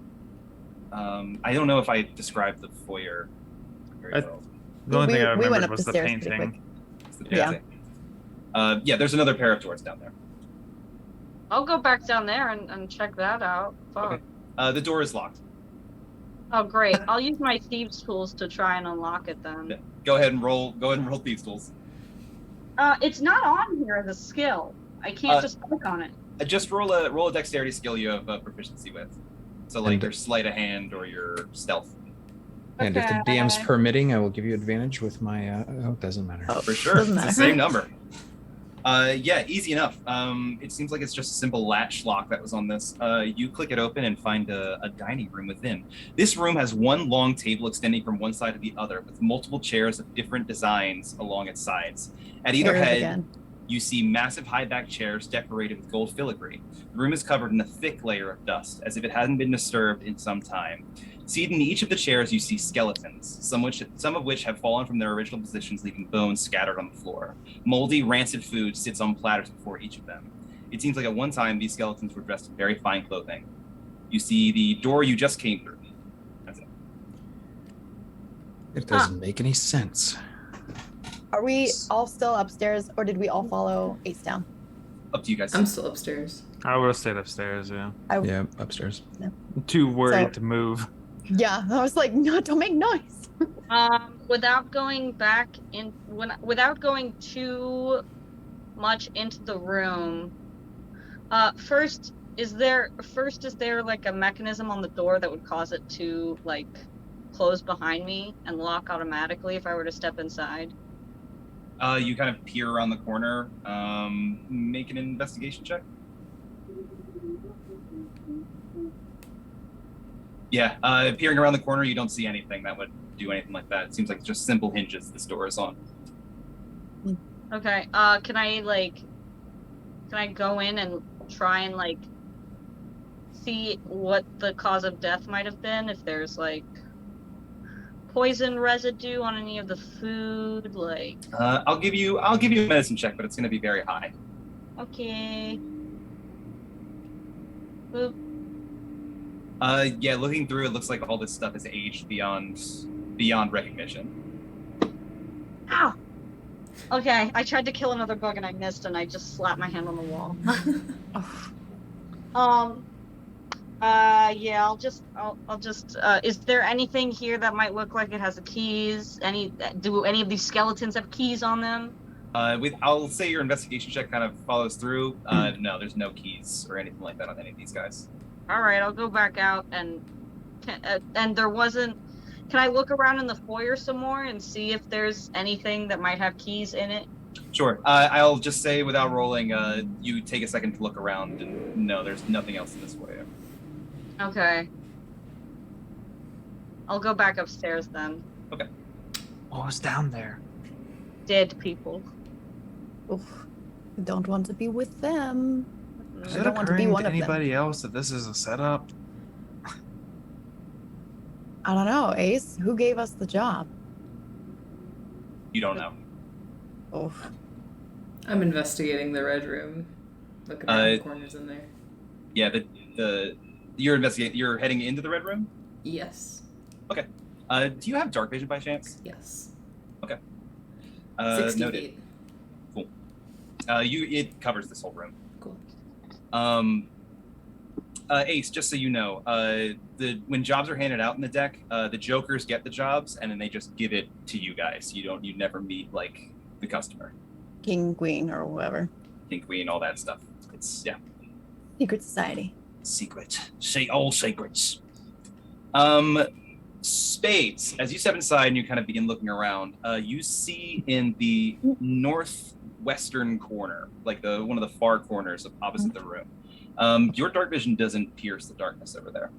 I don't know if I described the foyer very well. The only thing I We went remembered up was the the stairs pretty painting. quick. It's the Yeah. painting. Yeah, there's another pair of doors down there. I'll go back down there and check that out. Fuck. Okay. The door is locked. Oh, great. I'll use my thieves' tools to try and unlock it then. Yeah. Go ahead and roll thieves tools. It's not on here as a skill. I can't just click on it. Just roll a dexterity skill you have proficiency with. So like And- your sleight of hand or your stealth. And if the DM's Okay. permitting, I will give you advantage with my. Oh, it doesn't matter. Oh, For sure. doesn't It's the matter. same number. Yeah, easy enough. It seems like it's just a simple latch lock that was on this. You click it open and find a dining room within. This room has one long table extending from one side to the other with multiple chairs of different designs along its sides. At either There it is head, again. you see massive high-back chairs decorated with gold filigree. The room is covered in a thick layer of dust, as if it hadn't been disturbed in some time. Seated in each of the chairs, you see skeletons, some of which have fallen from their original positions, leaving bones scattered on the floor. Moldy, rancid food sits on platters before each of them. It seems like at one time these skeletons were dressed in very fine clothing. You see the door you just came through. That's it. It doesn't make any sense. Are we all still upstairs, or did we all follow Ace down? Up to you guys. I'm still upstairs. I would have stayed upstairs, yeah. Yeah, upstairs. Too worried So- to move. Yeah, I was like, no, don't make noise. Without going back in, without going too much into the room. First, is there like a mechanism on the door that would cause it to like close behind me and lock automatically if I were to step inside? You kind of peer around the corner. Make an investigation check. Yeah, peering around the corner, you don't see anything that would do anything like that. It seems like it's just simple hinges this door is on. Okay. Can I go in and try and like see what the cause of death might have been? If there's like poison residue on any of the food, like. I'll give you a medicine check, but it's going to be very high. Okay. Boop. Yeah, looking through, it looks like all this stuff is aged beyond recognition. Ow! Okay, I tried to kill another bug and I missed, and I just slapped my hand on the wall. Yeah, I'll just. Is there anything here that might look like it has the keys? Do any of these skeletons have keys on them? I'll say your investigation check kind of follows through. No, there's no keys or anything like that on any of these guys. All right, I'll go back out and there wasn't. Can I look around in the foyer some more and see if there's anything that might have keys in it? Sure. I'll just say without rolling, you take a second to look around, and no, there's nothing else in this foyer. Okay. I'll go back upstairs then. Okay. What was down there? Dead people. Oof. I don't want to be with them. Is I it don't want to be occurring one to of them. anybody else that this is a setup? I don't know, Ace. Who gave us the job? You don't know. Oh, I'm investigating the red room. Looking around the corners in there. Yeah, you're investigating. You're heading into the red room. Yes. Okay. Do you have dark vision by chance? Yes. Okay. 60 Noted. feet. Cool. It covers this whole room. Cool. Ace, just so you know, when jobs are handed out in the deck, the jokers get the jobs and then they just give it to you guys. You never meet like the customer. King, queen, or whoever. King, queen, all that stuff. It's Secret society. secret. Say all secrets. Spades. As you step inside and you kind of begin looking around, you see in the northwestern corner, like one of the far corners of opposite the room. Your dark vision doesn't pierce the darkness over there.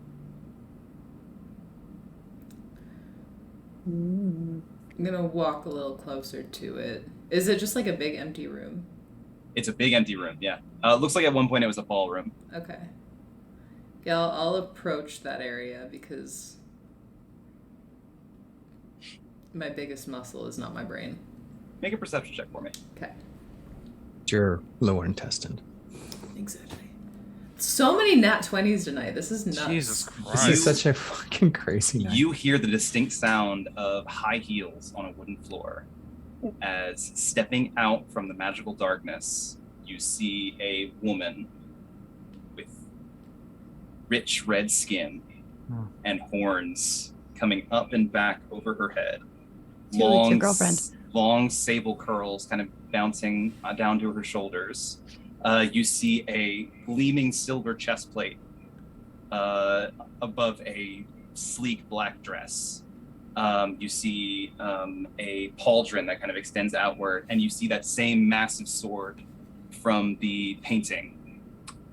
Mm. I'm gonna walk a little closer to it. Is it just like a big empty room? It's a big empty room, yeah. Looks like at one point it was a ballroom. Okay. Yeah, I'll approach that area because my biggest muscle is not my brain. Make a perception check for me. Okay. It's your lower intestine. Exactly. So many nat 20s tonight. This is nuts. Jesus This Christ. is such a fucking crazy night. You hear the distinct sound of high heels on a wooden floor. As stepping out from the magical darkness, you see a woman with rich red skin and horns coming up and back over her head. Julie, it's your girlfriend. Long sable curls kind of bouncing down to her shoulders. You see a gleaming silver chest plate above a sleek black dress. You see a pauldron that kind of extends outward, and you see that same massive sword from the painting.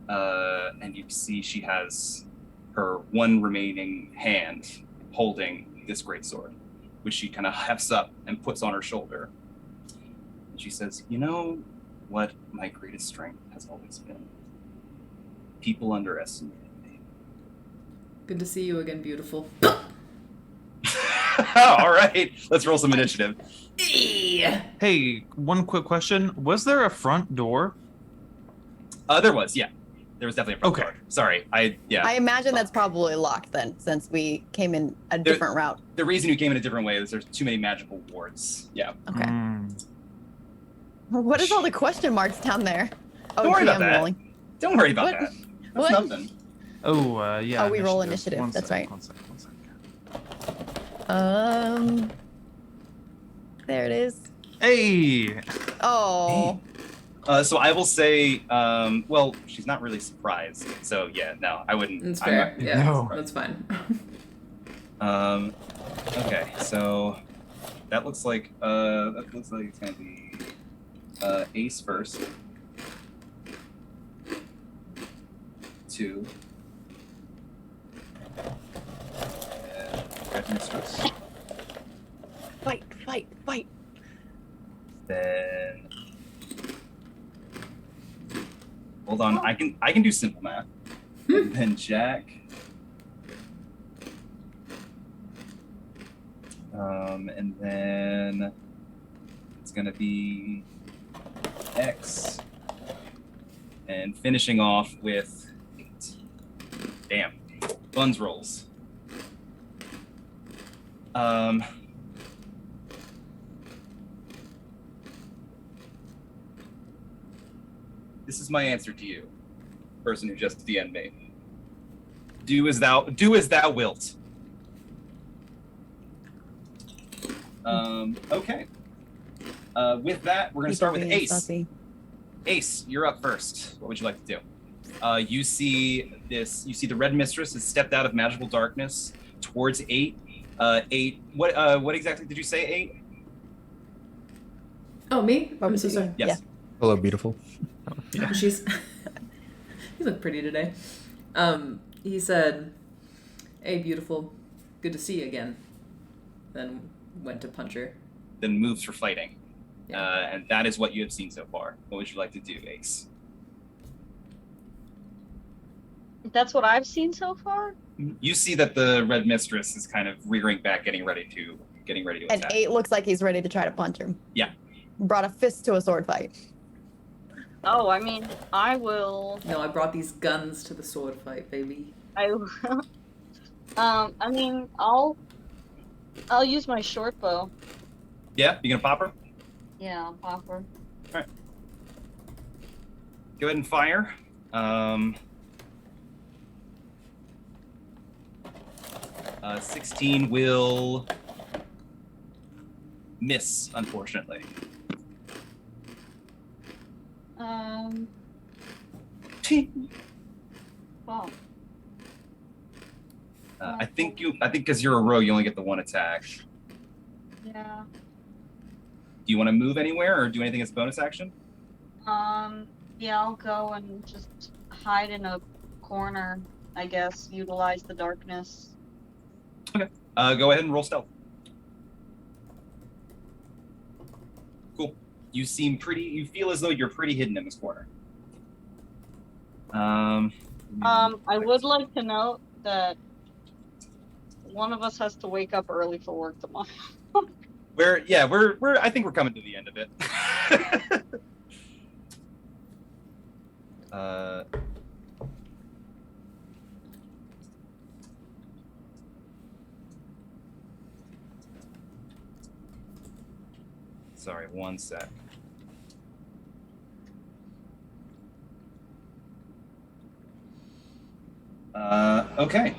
And you see she has her one remaining hand holding this great sword, which she kind of hefts up and puts on her shoulder. And she says, "You know what my greatest strength has always been? People underestimate me." Good to see you again, beautiful. All right, let's roll some initiative. Hey, one quick question. Was there a front door? There was, yeah. There was definitely a front Okay. door. Sorry, I imagine that's probably locked then, since we came in a different route. The reason you came in a different way is there's too many magical wards. Yeah. Okay. Mm. What is all the question marks down there? Oh, Don't worry about GM that. rolling. Don't worry about What? that. That's What? nothing. Oh, yeah. Oh, we roll initiative. One That's sec, right. One sec. There it is. Hey! Oh, So I will say, well, she's not really surprised. So yeah, no, I wouldn't. That's I'm fair. not- Yeah, No. that's fine. Okay, so that looks like it's gonna be Ace first. 2. And Mistress. fight, fight, fight. Then hold on, I can do simple math. And then Jack. And then it's gonna be X. And finishing off with 8. Damn. Buns rolls. This is my answer to you, person who just DM'd me. Do as thou wilt. Okay. With that, we're gonna start with Ace. Ace, you're up first. What would you like to do? You see the Red Mistress has stepped out of magical darkness towards 8. 8. What exactly did you say? 8? Oh, me? I'm so sorry. Yes. Yeah. Hello, beautiful. She's. You look pretty today. He said, "Hey, beautiful, good to see you again." Then went to punch her. Then moves for fighting. Yeah. And that is what you have seen so far. What would you like to do, Ace? That's what I've seen so far. You see that the Red Mistress is kind of rearing back, getting ready to And attack. 8 looks like he's ready to try to punch him. Yeah. Brought a fist to a sword fight. Oh, I mean, I will. No, I brought these guns to the sword fight, baby. I mean, I'll use my short bow. Yeah, you gonna pop her? Yeah, I'll pop her. Go ahead and fire. 16 will miss, unfortunately. Wow. I think because you're a rogue, you only get the one attack. Yeah. Do you want to move anywhere or do anything as bonus action? Yeah, I'll go and just hide in a corner, I guess, utilize the darkness. Okay. Go ahead and roll stealth. Cool. You feel as though you're pretty hidden in this corner. I would like to note that one of us has to wake up early for work tomorrow. I think we're coming to the end of it. Sorry, one sec. Okay.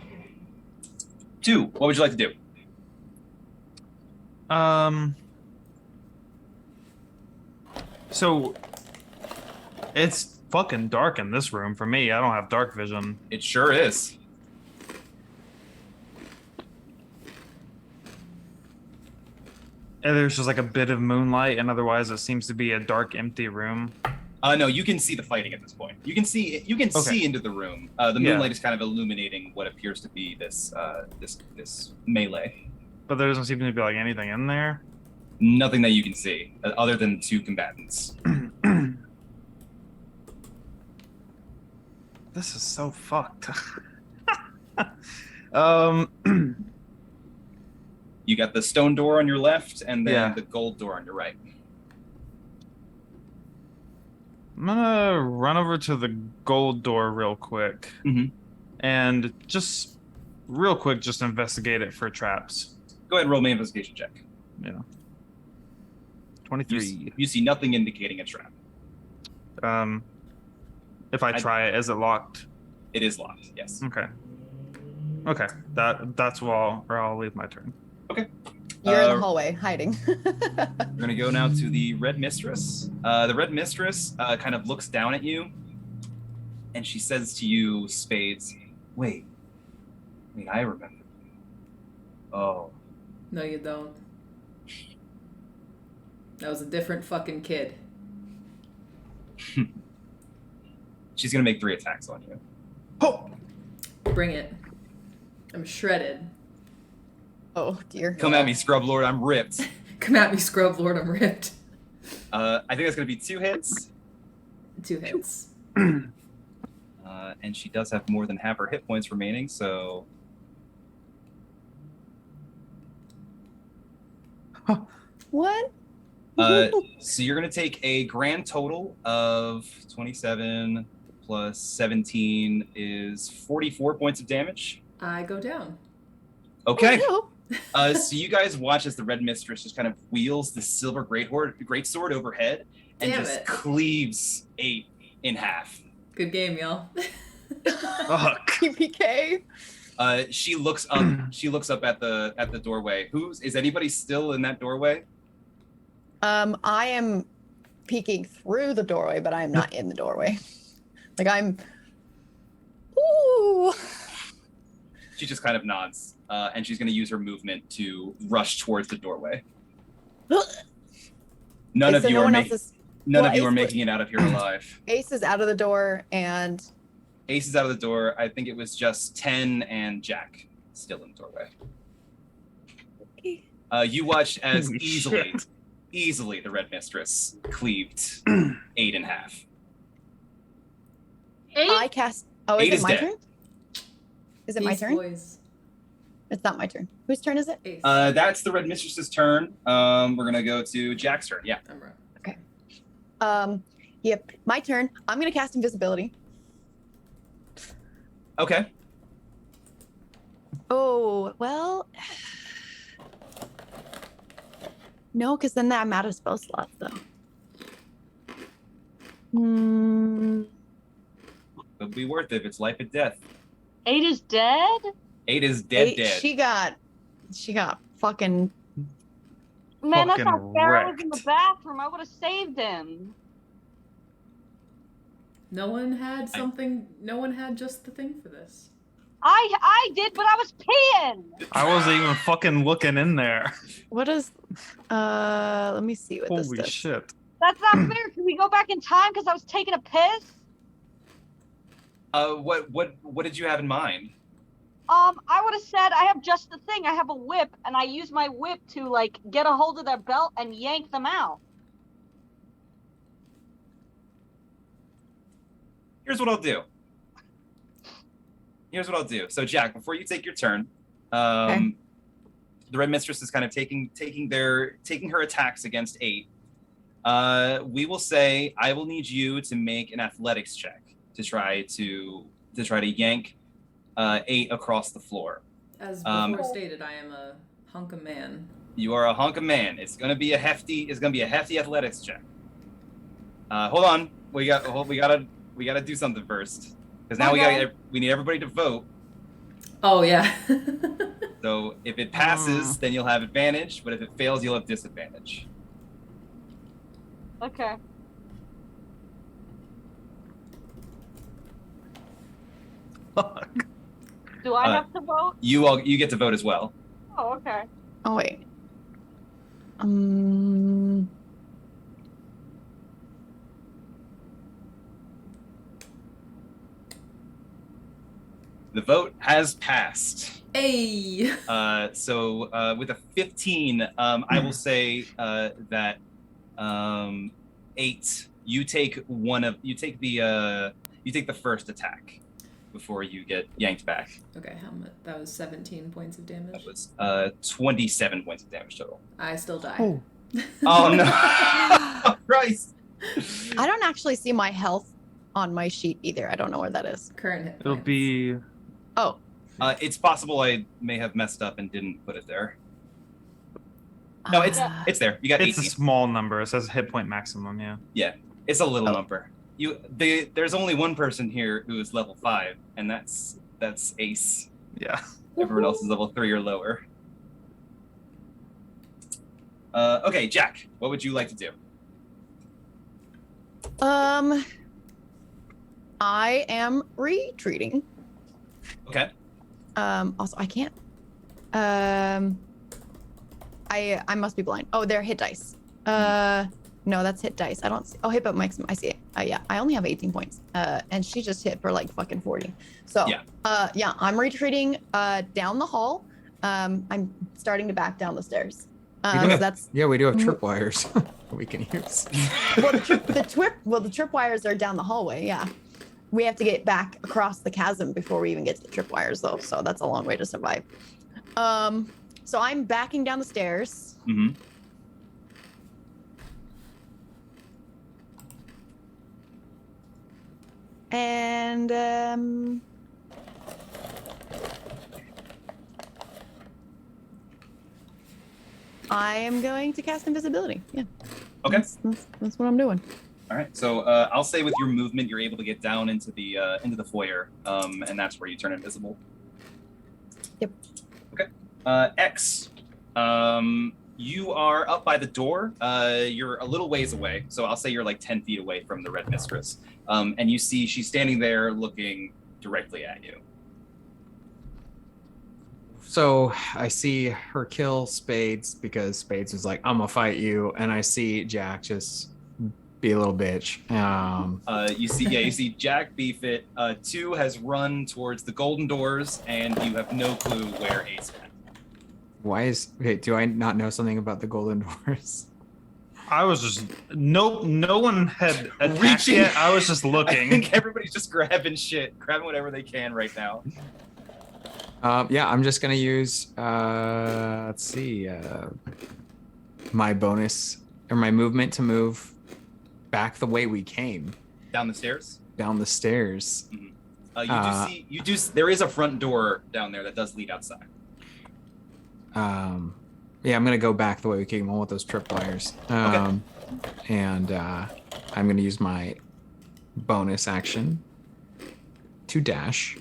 2, what would you like to do? So it's fucking dark in this room for me. I don't have dark vision. It sure is. And there's just like a bit of moonlight, and otherwise it seems to be a dark, empty room. No, you can see the fighting at this point. You can see into the room. The moonlight is kind of illuminating what appears to be this melee. But there doesn't seem to be like anything in there. Nothing that you can see other than 2 combatants. This is so fucked. You got the stone door on your left and then Yeah. the gold door on your right. I'm gonna run over to the gold door real quick. Mhm. And just real quick, just investigate it for traps. Go ahead and roll me an investigation check. Yeah. You 23. you see nothing indicating a trap. If I try it, is it locked? It is locked, yes. Okay. Okay. That's where I'll leave my turn. Okay. You're in the hallway, hiding. We're going to go now to the Red Mistress. The Red Mistress kind of looks down at you, and she says to you, Spades, wait, I remember. Oh. No, you don't. That was a different fucking kid. She's going to make 3 attacks on you. Oh! Bring it. I'm shredded. Oh dear. Come at me, Scrub Lord, I'm ripped. Come at me, Scrub Lord, I'm ripped. I think that's going to be 2 hits. 2 hits. And she does have more than half her hit points remaining, so... What? So you're going to take a grand total of 27 plus 17 is 44 points of damage. I go down. Okay. Oh, So you guys watch as the Red Mistress just kind of wheels the silver greatsword overhead and Damn just it. cleaves 8 in half. Good game, y'all. Fuck. PPK. She looks up. She looks up at the doorway. Is anybody still in that doorway? I am peeking through the doorway, but I am not in the doorway. Like I'm. Ooh. She just kind of nods, and she's going to use her movement to rush towards the doorway. None of you are making it out of here alive. Ace is out of the door, and Ace is out of the door. I think it was just 10 and Jack still in the doorway. You watched as Holy easily the Red Mistress cleaved 8 in half. 8? I cast. Oh, is 8 it is my dead. turn? Is it my Beast turn? Boys. It's not my turn. Whose turn is it? Ace. That's the Red Mistress's turn. We're gonna go to Jack's turn. Yeah. I'm right. Yep, my turn. I'm gonna cast invisibility. Okay. Oh, well. No, because then I'm out of spell slots, though. It'll be worth it if it's life and death. 8 is dead? 8 is dead. She got fucking. Man, I Fucking thought Farrah was in the wrecked. bathroom. I would have saved him. No one had something. No one had just the thing for this. I did, but I was peeing. I wasn't even fucking looking in there. What is. Let me see what this Holy does. shit. That's not fair. Can we go back in time because I was taking a piss? What did you have in mind? I would have said I have just the thing. I have a whip, and I use my whip to like get a hold of their belt and yank them out. Here's what I'll do. So Jack, before you take your turn, the Red Mistress is kind of taking her attacks against 8. We will say I will need you to make an athletics check to try to yank 8 across the floor. As before stated, I am a hunk of man. You are a hunk of man. It's gonna be a hefty athletics check. Hold on. We gotta do something first. Because now we need everybody to vote. Oh yeah. So if it passes, then you'll have advantage, but if it fails, you'll have disadvantage. Okay. Fuck. Do I have to vote? You get to vote as well. Oh, okay. Oh, wait. The vote has passed. Hey. So with a 15, I will say that 8. You take the first attack before you get yanked back. Okay, how much? That was 17 points of damage. That was 27 points of damage total. I still die. Oh. Oh no! Oh, Christ! I don't actually see my health on my sheet either. I don't know where that is. Current hit It'll points. be. Oh. It's possible I may have messed up and didn't put it there. No, it's there. You got It's 18. a small number. It says hit point maximum. Yeah. It's a little number. There's only one person here who is level 5, and that's Ace. Yeah. Everyone else is level 3 or lower. Okay, Jack, what would you like to do? I am retreating. Okay. Also I can't. I must be blind. Oh, they're hit dice. No, that's hit dice. I don't see. Oh, hit but maximum. I see it. Yeah, I only have 18 points. And she just hit for like fucking 40. So, yeah, I'm retreating down the hall. I'm starting to back down the stairs. So that's Yeah, we do have tripwires we can use. well, the tripwires are down the hallway. Yeah, we have to get back across the chasm before we even get to the tripwires, though. So that's a long way to survive. So I'm backing down the stairs. Mm-hmm. And I am going to cast invisibility. Yeah. Okay. That's what I'm doing. All right. So I'll say with your movement, you're able to get down into the foyer, and that's where you turn invisible. Yep. Okay. X. You are up by the door. You're a little ways away, so I'll say you're like 10 feet away from the Red Mistress. And you see she's standing there looking directly at you. So I see her kill Spades because Spades was like, I'm gonna fight you, and I see Jack just be a little bitch. You see Jack Beefit. 2 has run towards the golden doors, and you have no clue where Ace went. Okay, do I not know something about the golden doors? I was just no one had attacked Reaching. yet. I was just I looking. think everybody's just grabbing whatever they can right now. Yeah, I'm just gonna use let's see, my bonus or my movement to move back the way we came Down the stairs. down the stairs. There is a front door down there that does lead outside. Yeah, I'm gonna go back the way we came. I want those tripwires. And I'm gonna use my bonus action to dash,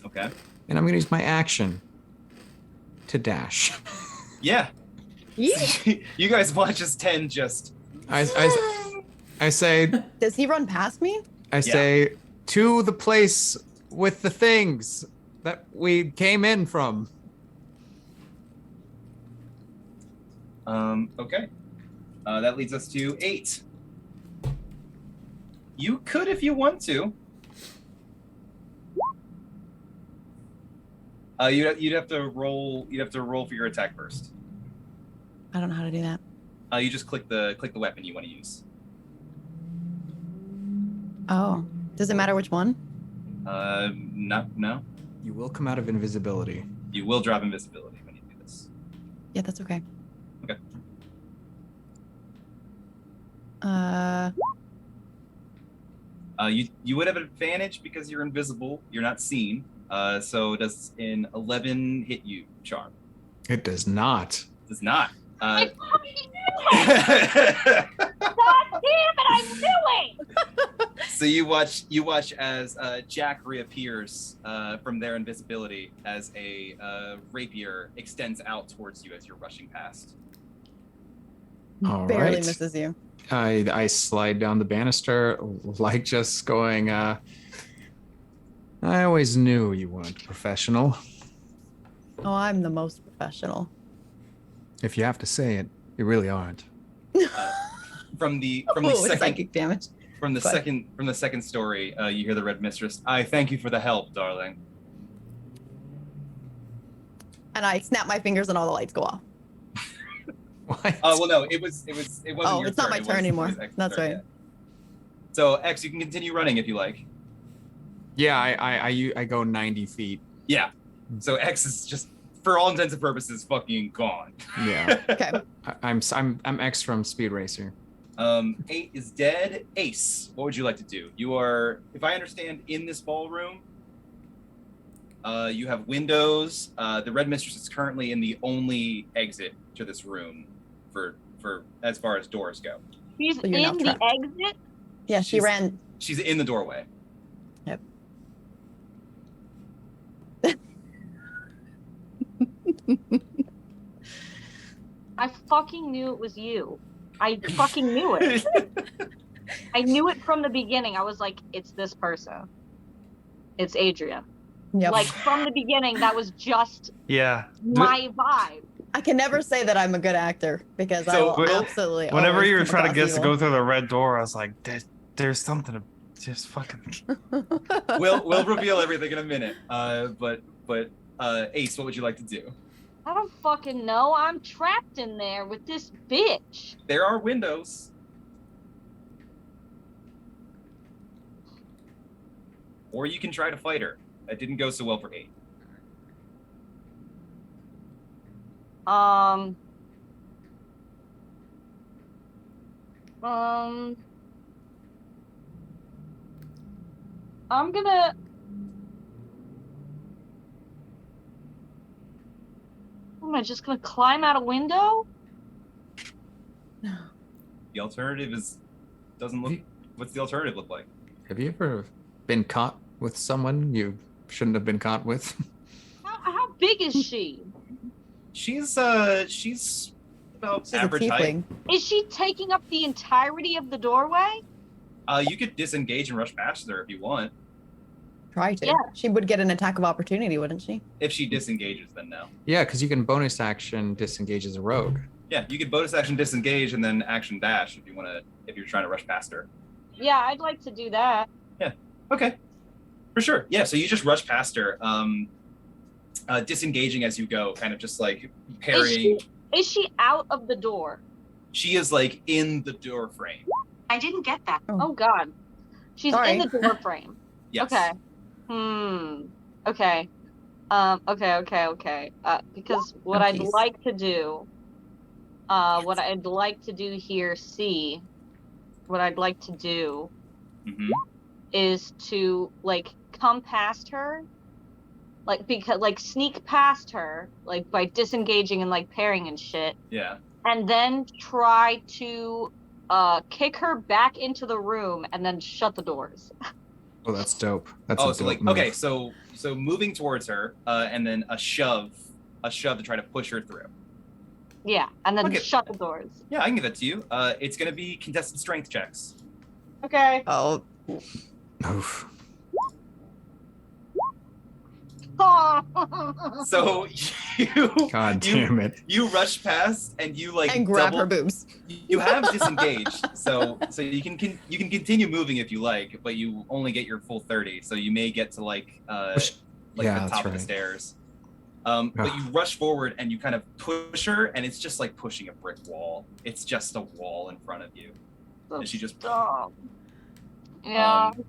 Okay. and I'm gonna use my action to dash. Yeah. Yeah. You guys watch as 10 just. I say, Does he run past me? I say, to the place with the things that we came in from. Okay. That leads us to 8. You could if you want to. You'd have to roll. You'd have to roll for your attack first. I don't know how to do that. You just click the weapon you want to use. Oh, does it matter which one? No. You will come out of invisibility. You will drop invisibility when you do this. Yeah, that's okay. Okay. You would have an advantage because you're invisible. You're not seen. So does an 11 hit you charm? It does not. Does not. I fucking knew it! God damn it, I knew it! So you watch as Jack reappears from their invisibility as a rapier extends out towards you as you're rushing past. All Barely right. misses you. I slide down the banister, like just going, I always knew you weren't professional. Oh, I'm the most professional. If you have to say it, you really aren't. From the Oh, second psychic damage. from the Go ahead. second story, you hear the Red Mistress. I thank you for the help, darling. And I snap my fingers and all the lights go off. What? Well, no, it wasn't. Oh, your it's not turn. my It turn was anymore. X's That's turn, right. yeah. So X, you can continue running if you like. Yeah, I go 90 feet. Yeah. So X is just, for all intents and purposes, fucking gone. Yeah. Okay. I'm X from Speed Racer. 8 is dead. Ace, what would you like to do? You are, if I understand, in this ballroom. You have windows. The Red Mistress is currently in the only exit to this room for as far as doors go. She's So you're now in the trapped. exit. Yeah, she She's- ran. She's in the doorway. Yep. I fucking knew it was you. I fucking knew it. I knew it from the beginning. I was like, it's this person. It's Adrian. Yep. Like from the beginning, that was just Yeah. my vibe. I can never say that I'm a good actor because I So, will Will, absolutely. Whenever always you were come trying to across get us to evil. go through the red door, I was like, there's something to just fucking. we'll reveal everything in a minute. But Ace, what would you like to do? I don't fucking know. I'm trapped in there with this bitch. There are windows. Or you can try to fight her. That didn't go so well for 8. I'm gonna. Am I just gonna climb out a window? The alternative doesn't look What's the alternative look like? Have you ever been caught with someone you shouldn't have been caught with? How big is she? She's about She's average a height. tiefling. Is she taking up the entirety of the doorway? You could disengage and rush past her if you want. Try to. Yeah. She would get an attack of opportunity, wouldn't she? If she disengages, then no. Yeah, because you can bonus action disengage as a rogue. Yeah, you could bonus action disengage and then action dash if you're trying to rush past her. Yeah, I'd like to do that. Okay, for sure. Yeah, so you just rush past her, disengaging as you go, kind of just like parrying. Is she out of the door? She is like in the door frame. I didn't get that. Oh. Oh God. She's Sorry. in the door frame. Yes. Okay. Okay. Okay. Because what I'd Jeez. like to do, what I'd like to do here, what I'd like to do Mm-hmm. is to like come past her, like sneak past her, like by disengaging and like parrying and shit, Yeah. and then try to kick her back into the room and then shut the doors. Oh, that's dope. That's Oh, a so dope like move. okay, so moving towards her, and then a shove to try to push her through. Yeah, and then Okay. shut the doors. Yeah, I can give that to you. It's gonna be contested strength checks. Okay. Oh, Oof. So you God you- damn it. you rush past and you like and grab double, her boobs. You have disengaged, so you can continue moving if you like, but you only get your full 30, so you may get to like Yeah, the that's top of the right. stairs. But you rush forward and you kind of push her, and it's just like pushing a brick wall. It's just a wall in front of you, and she just. Stop. Yeah. Um,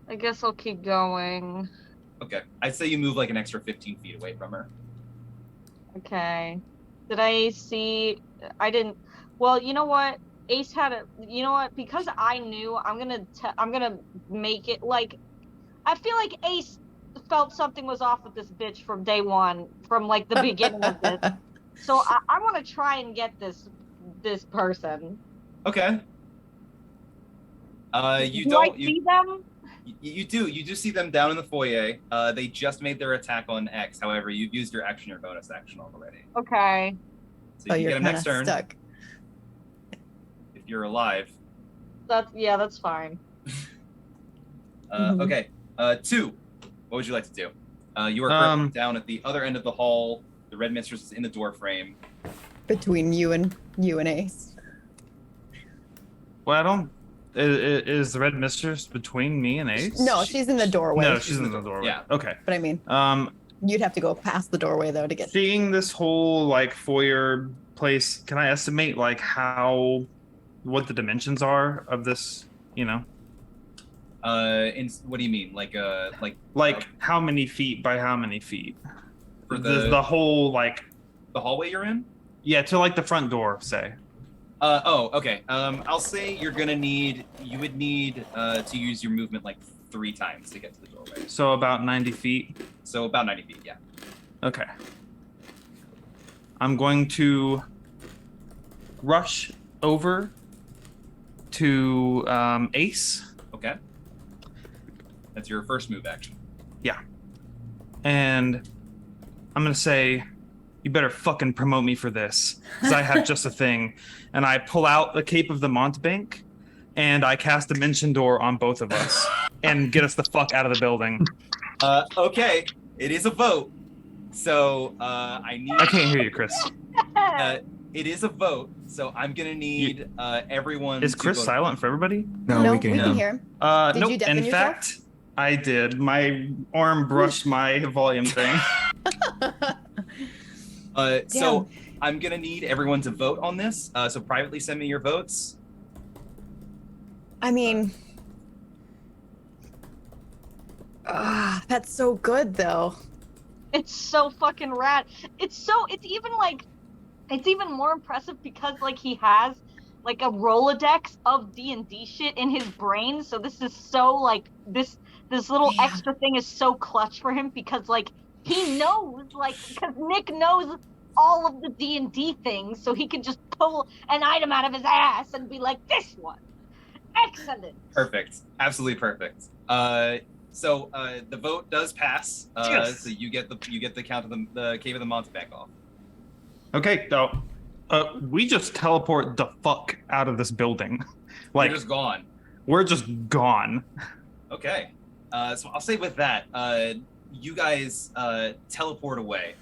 I guess I'll keep going. Okay, I'd say you move like an extra 15 feet away from her. Okay. Did I see? I didn't. Well, you know what? Ace had a. You know what? Because I knew, I'm gonna make it like. I feel like Ace felt something was off with this bitch from day one, from like the beginning of this. So I want to try and get this person. Okay. You Do don't. I see them? You do see them down in the foyer. They just made their attack on X. However, you've used your action, your bonus action already. Okay. So Oh, you you're can get them kind next of turn stuck. if you're alive. That's fine. Mhm. Okay. 2. What would you like to do? You are currently down at the other end of the hall. The Red Mistress is in the door frame. Between you and Ace. Well, I don't. Is the Red Mistress between me and Ace? No, she's in the doorway. No, she's in the doorway. Yeah. Okay. But I mean, Um, you'd have to go past the doorway though to get. seeing this whole like foyer place, can I estimate like what the dimensions are of this? You know, What do you mean? like how many feet by how many feet? For The whole like the hallway you're in? yeah, to like the front door, say. Okay. I'll say you would need to use your movement like 3 times to get to the doorway. So about 90 feet. So about 90 feet, yeah. Okay. I'm going to rush over to Ace, Okay. That's your first move action. and I'm going to say, you better fucking promote me for this, because I have just a thing. And I pull out the Cape of the Montbank, and I cast Dimension Door on both of us, and get us the fuck out of the building. Okay. It is a vote. So I need. I can't hear you, Chris. It is a vote, so I'm gonna need everyone. Is to Chris vote. silent for everybody? No, we can hear him. hear him. Did Nope. you deafen In yourself? fact, I did. My arm brushed my volume thing. So I'm gonna need everyone to vote on this. So privately send me your votes. I mean, that's so good though. It's so fucking rad. It's even more impressive because like he has like a Rolodex of D&D shit in his brain. So this is so like this little Yeah. extra thing is so clutch for him because like he knows like because Nick knows all of the D&D things, so he can just pull an item out of his ass and be like this one. Excellent. Perfect. Absolutely perfect. So the vote does pass. Yes. So you get the count of the Cave of the Monte back off. Okay, so we just teleport the fuck out of this building. You're just gone. We're just gone. Okay. So I'll say with that, you guys teleport away.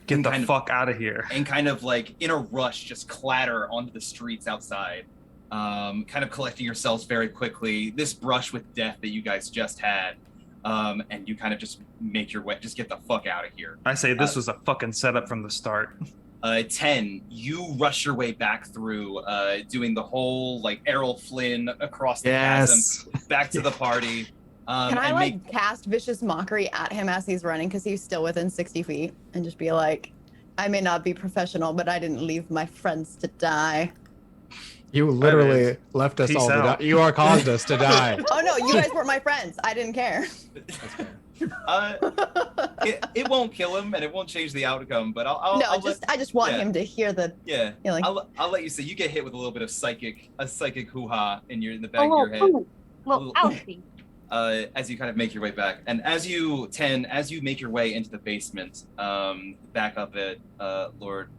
Get the fuck out of here. And kind of like in a rush, just clatter onto the streets outside. Kind of collecting yourselves very quickly. This brush with death that you guys just had. And you kind of just make your way, just get the fuck out of here. I say this was a fucking setup from the start. 10, you rush your way back through, doing the whole like Errol Flynn across the chasm, back to the party. Can I cast vicious mockery at him as he's running because he's still within 60 feet and just be like, I may not be professional, but I didn't leave my friends to die. You literally left us all to die. You are caused us to die. Oh no, you guys were my friends. I didn't care. It won't kill him and it won't change the outcome, but I just want him to hear the feeling. I'll let you say you get hit with a little bit of psychic hoo-ha in the back of your head. Well, Alfie. As you kind of make your way back, and as you make your way into the basement, back up at Lord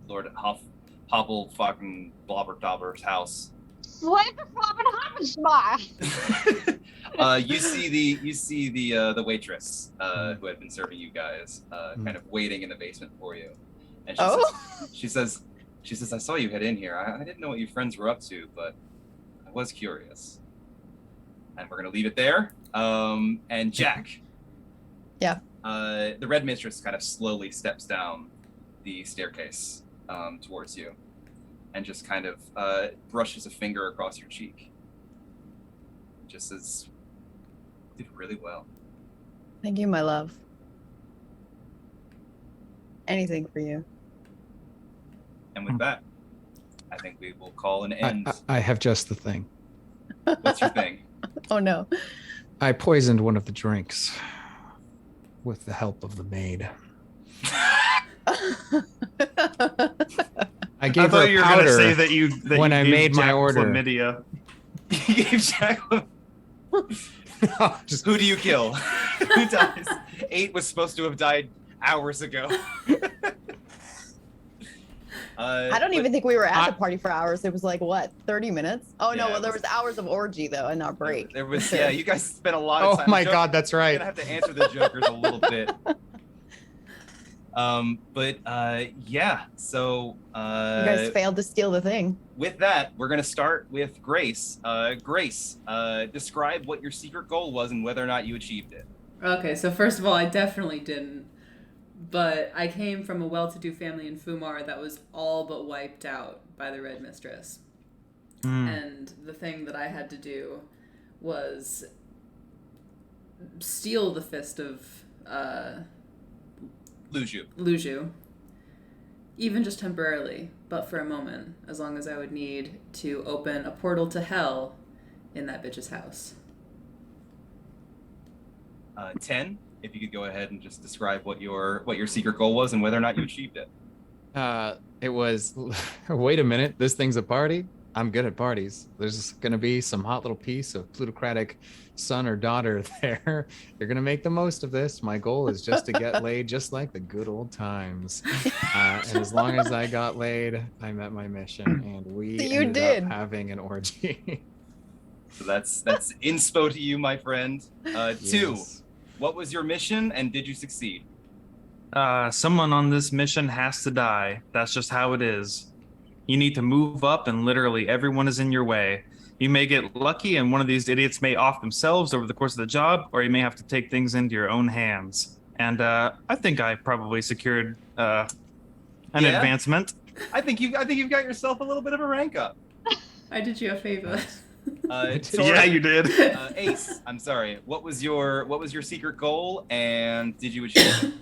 Hobble fucking Blobber Dobber's house. You see the waitress who had been serving you guys, kind of waiting in the basement for you, and she says, I saw you head in here. I didn't know what you friends were up to, but I was curious. And we're gonna leave it there. And Jack. Yeah. The Red Mistress kind of slowly steps down the staircase towards you, and just kind of brushes a finger across your cheek. Just says, "Did really well." Thank you, my love. Anything for you. And with that, I think we will call an end. I have just the thing. What's your thing? Oh no. I poisoned one of the drinks with the help of the maid. I thought you were going to say that when I made Jack my order. Chlamydia. You gave Jack. Who do you kill? Who dies? 8 was supposed to have died hours ago. I don't even think we were at the party for hours. It was like, what, 30 minutes? Oh, no, Yeah, well, there was hours of orgy, though, and not break. There was, yeah, you guys spent a lot of time. Oh, my God, that's right. I'm going to have to answer the jokers a little bit. Yeah, so... you guys failed to steal the thing. With that, we're going to start with Grace. Grace, describe what your secret goal was and whether or not you achieved it. Okay, so first of all, I definitely didn't. But I came from a well-to-do family in Fumar that was all but wiped out by the Red Mistress. And the thing that I had to do was steal the fist of Luju. Even just temporarily, but for a moment, as long as I would need to open a portal to hell in that bitch's house. 10, if you could go ahead and just describe what your secret goal was and whether or not you achieved it. It was, wait a minute, this thing's a party? I'm good at parties. There's going to be some hot little piece of plutocratic son or daughter there. You're going to make the most of this. My goal is just to get laid just like the good old times. And as long as I got laid, I met my mission. And we ended up having an orgy. So that's inspo to you, my friend. 2, what was your mission and did you succeed? Someone on this mission has to die. That's just how it is. You need to move up and literally everyone is in your way. You may get lucky and one of these idiots may off themselves over the course of the job, or you may have to take things into your own hands. And I think I probably secured an advancement. I think you've got yourself a little bit of a rank up. I did you a favor. Yeah, you did. Ace, I'm sorry. What was your secret goal and did you achieve it?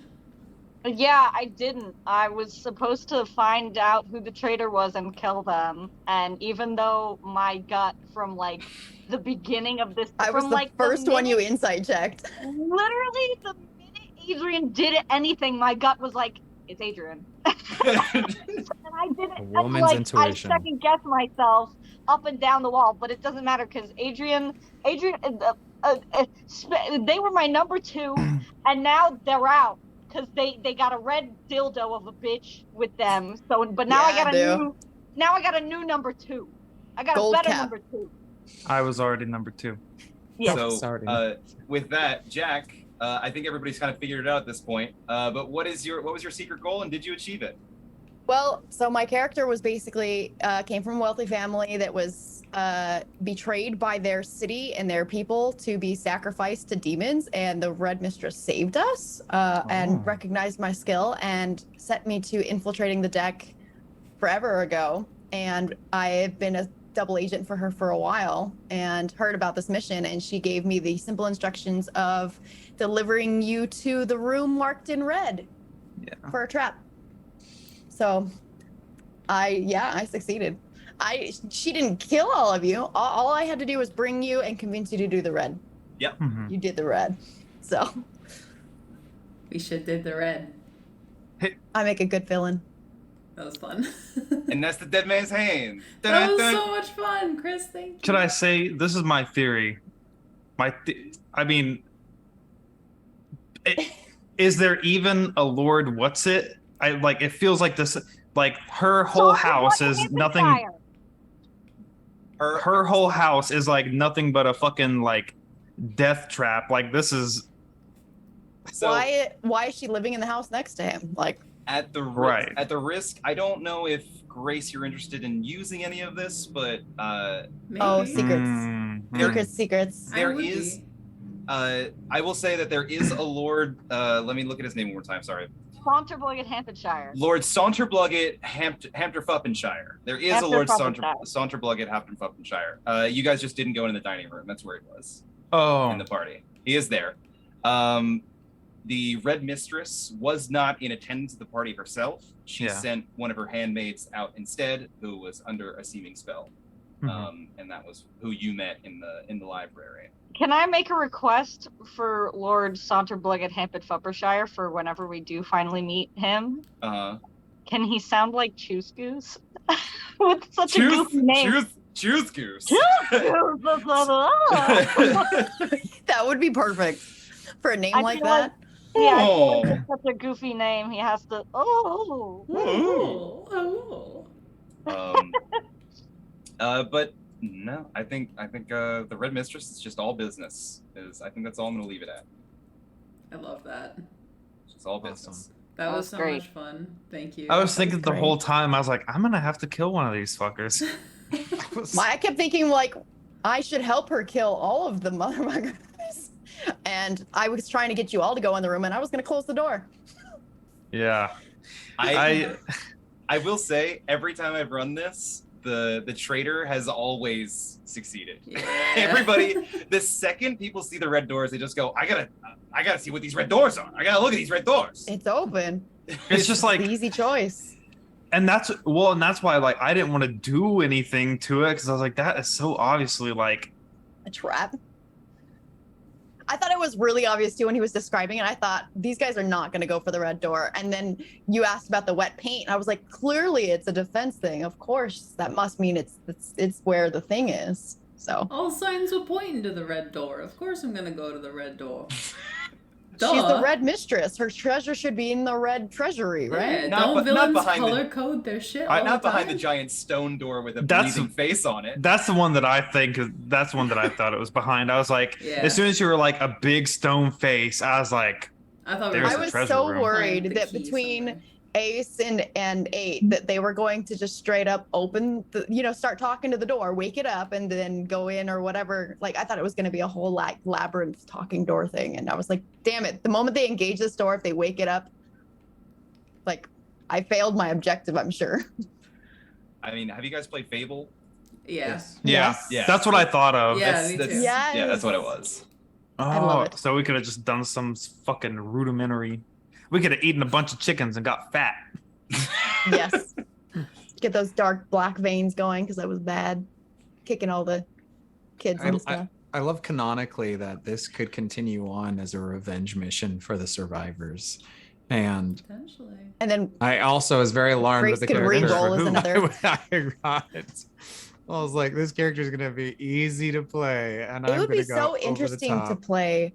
Yeah, I didn't. I was supposed to find out who the traitor was and kill them. And even though my gut from like the beginning of this, I was the first one you insight checked. Literally, the minute Adrian did anything, my gut was like, "It's Adrian." And I didn't. A woman's intuition. I second guessed myself up and down the wall, but it doesn't matter because Adrian, they were my number 2, and now they're out because they got a red dildo of a bitch with them. So, but now I got a new number 2. I got Gold a better cap. number 2. I was already number 2. Yeah. So with that, Jack, I think everybody's kind of figured it out at this point. But what was your secret goal, and did you achieve it? Well, so my character was basically came from a wealthy family that was betrayed by their city and their people to be sacrificed to demons, and the Red Mistress saved us and recognized my skill and sent me to infiltrating the deck forever ago. And I've been a double agent for her for a while and heard about this mission, and she gave me the simple instructions of delivering you to the room marked in red for a trap. So I succeeded. She didn't kill all of you. All I had to do was bring you and convince you to do the red. Yep. You did the red. So We should did the red. I make a good villain. That was fun. And that's the dead man's hand. That was so much fun, Chris. Thank you. Should I say this is my theory? Is there even a Lord What's It? It feels like this. Like her whole house is nothing. Her whole house is like nothing but a fucking like death trap. Like this is. So, why is she living in the house next to him? Like at the risk, I don't know if Grace, you're interested in using any of this, but oh, secrets. There is. I will say that there is a Lord. Let me look at his name one more time. Sorry. Saunterblood Hamptonshire. Lord Saunterblood Hamptonshire. There is a Lord Saunterblood Hamptonshire. You guys just didn't go in the dining room. That's where he was. Oh. In the party. He is there. The Red Mistress was not in attendance at the party herself. She sent one of her handmaids out instead, who was under a seeming spell. And that was who you met in the library. Can I make a request for Lord Saunterblood at Hamptonshire for whenever we do finally meet him? Can he sound like Choose Goose? With such a goofy name. Choose Goose. That would be perfect for a name like that. Yeah, it's such a goofy name. He has to. But no, I think the Red Mistress is just all business. I think that's all I'm gonna leave it at. I love that. It's just all business. That was so much fun. Thank you. I was thinking the whole time, I was like, I'm gonna have to kill one of these fuckers. I kept thinking like I should help her kill all of the motherfuckers. And I was trying to get you all to go in the room, and I was going to close the door. Yeah. I will say, every time I've run this, the traitor has always succeeded. Yeah. Everybody, the second people see the red doors, they just go, I gotta see what these red doors are. I gotta look at these red doors. It's open. It's just like the easy choice. And that's why like I didn't want to do anything to it, because I was like, that is so obviously like a trap. I thought it was really obvious too when he was describing it. I thought these guys are not going to go for the red door. And then you asked about the wet paint. I was like, clearly it's a defense thing. Of course, that must mean it's where the thing is. So all signs were pointing to the red door. Of course, I'm going to go to the red door. She's the Red Mistress. Her treasure should be in the red treasury, right? Yeah, don't villains color code their shit all not the time? behind the giant stone door with a breathing face on it. That's the one that I think. That's one that I thought it was behind. I was like, as soon as you were like a big stone face, I was like, I was so worried that between Ace and 8 that they were going to just straight up open start talking to the door, wake it up, and then go in or whatever. Like I thought it was going to be a whole like labyrinth talking door thing, and I was like, damn it, the moment they engage this door, if they wake it up, like I failed my objective, I'm sure. I mean, have you guys played Fable? Yeah. Yeah. That's what I thought of. Yeah, me too. Yeah, that's what it was. I love it. So we could have just done some fucking rudimentary. We could have eaten a bunch of chickens and got fat. Yes. Get those dark black veins going because I was bad. Kicking all the kids and stuff. I love canonically that this could continue on as a revenge mission for the survivors. And then I also was very alarmed with the character re-roll as another. I got I was like, this character is gonna be easy to play, and It I'm would be gonna go so over the interesting to top. play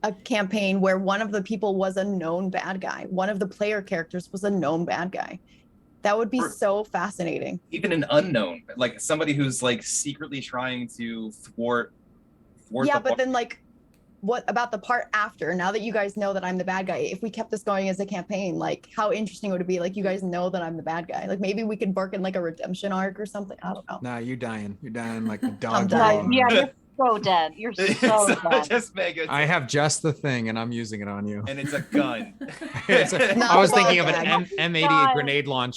a campaign where one of the people was a known bad guy. One of the player characters was a known bad guy. That would be Or- so fascinating. Even an unknown, like somebody who's like secretly trying to thwart Yeah, the but then like, what about the part after? Now that you guys know that I'm the bad guy, if we kept this going as a campaign, like how interesting would it be? Like you guys know that I'm the bad guy. Like maybe we could work in like a redemption arc or something. I don't know. Nah, you're dying. You're dying like a I'm dog. dying. Yeah, you're so dead. You're so dead. just make it. I have just the thing, and I'm using it on you. and it's a gun. I Not was the thinking ball of an gag. M80 God. grenade launcher.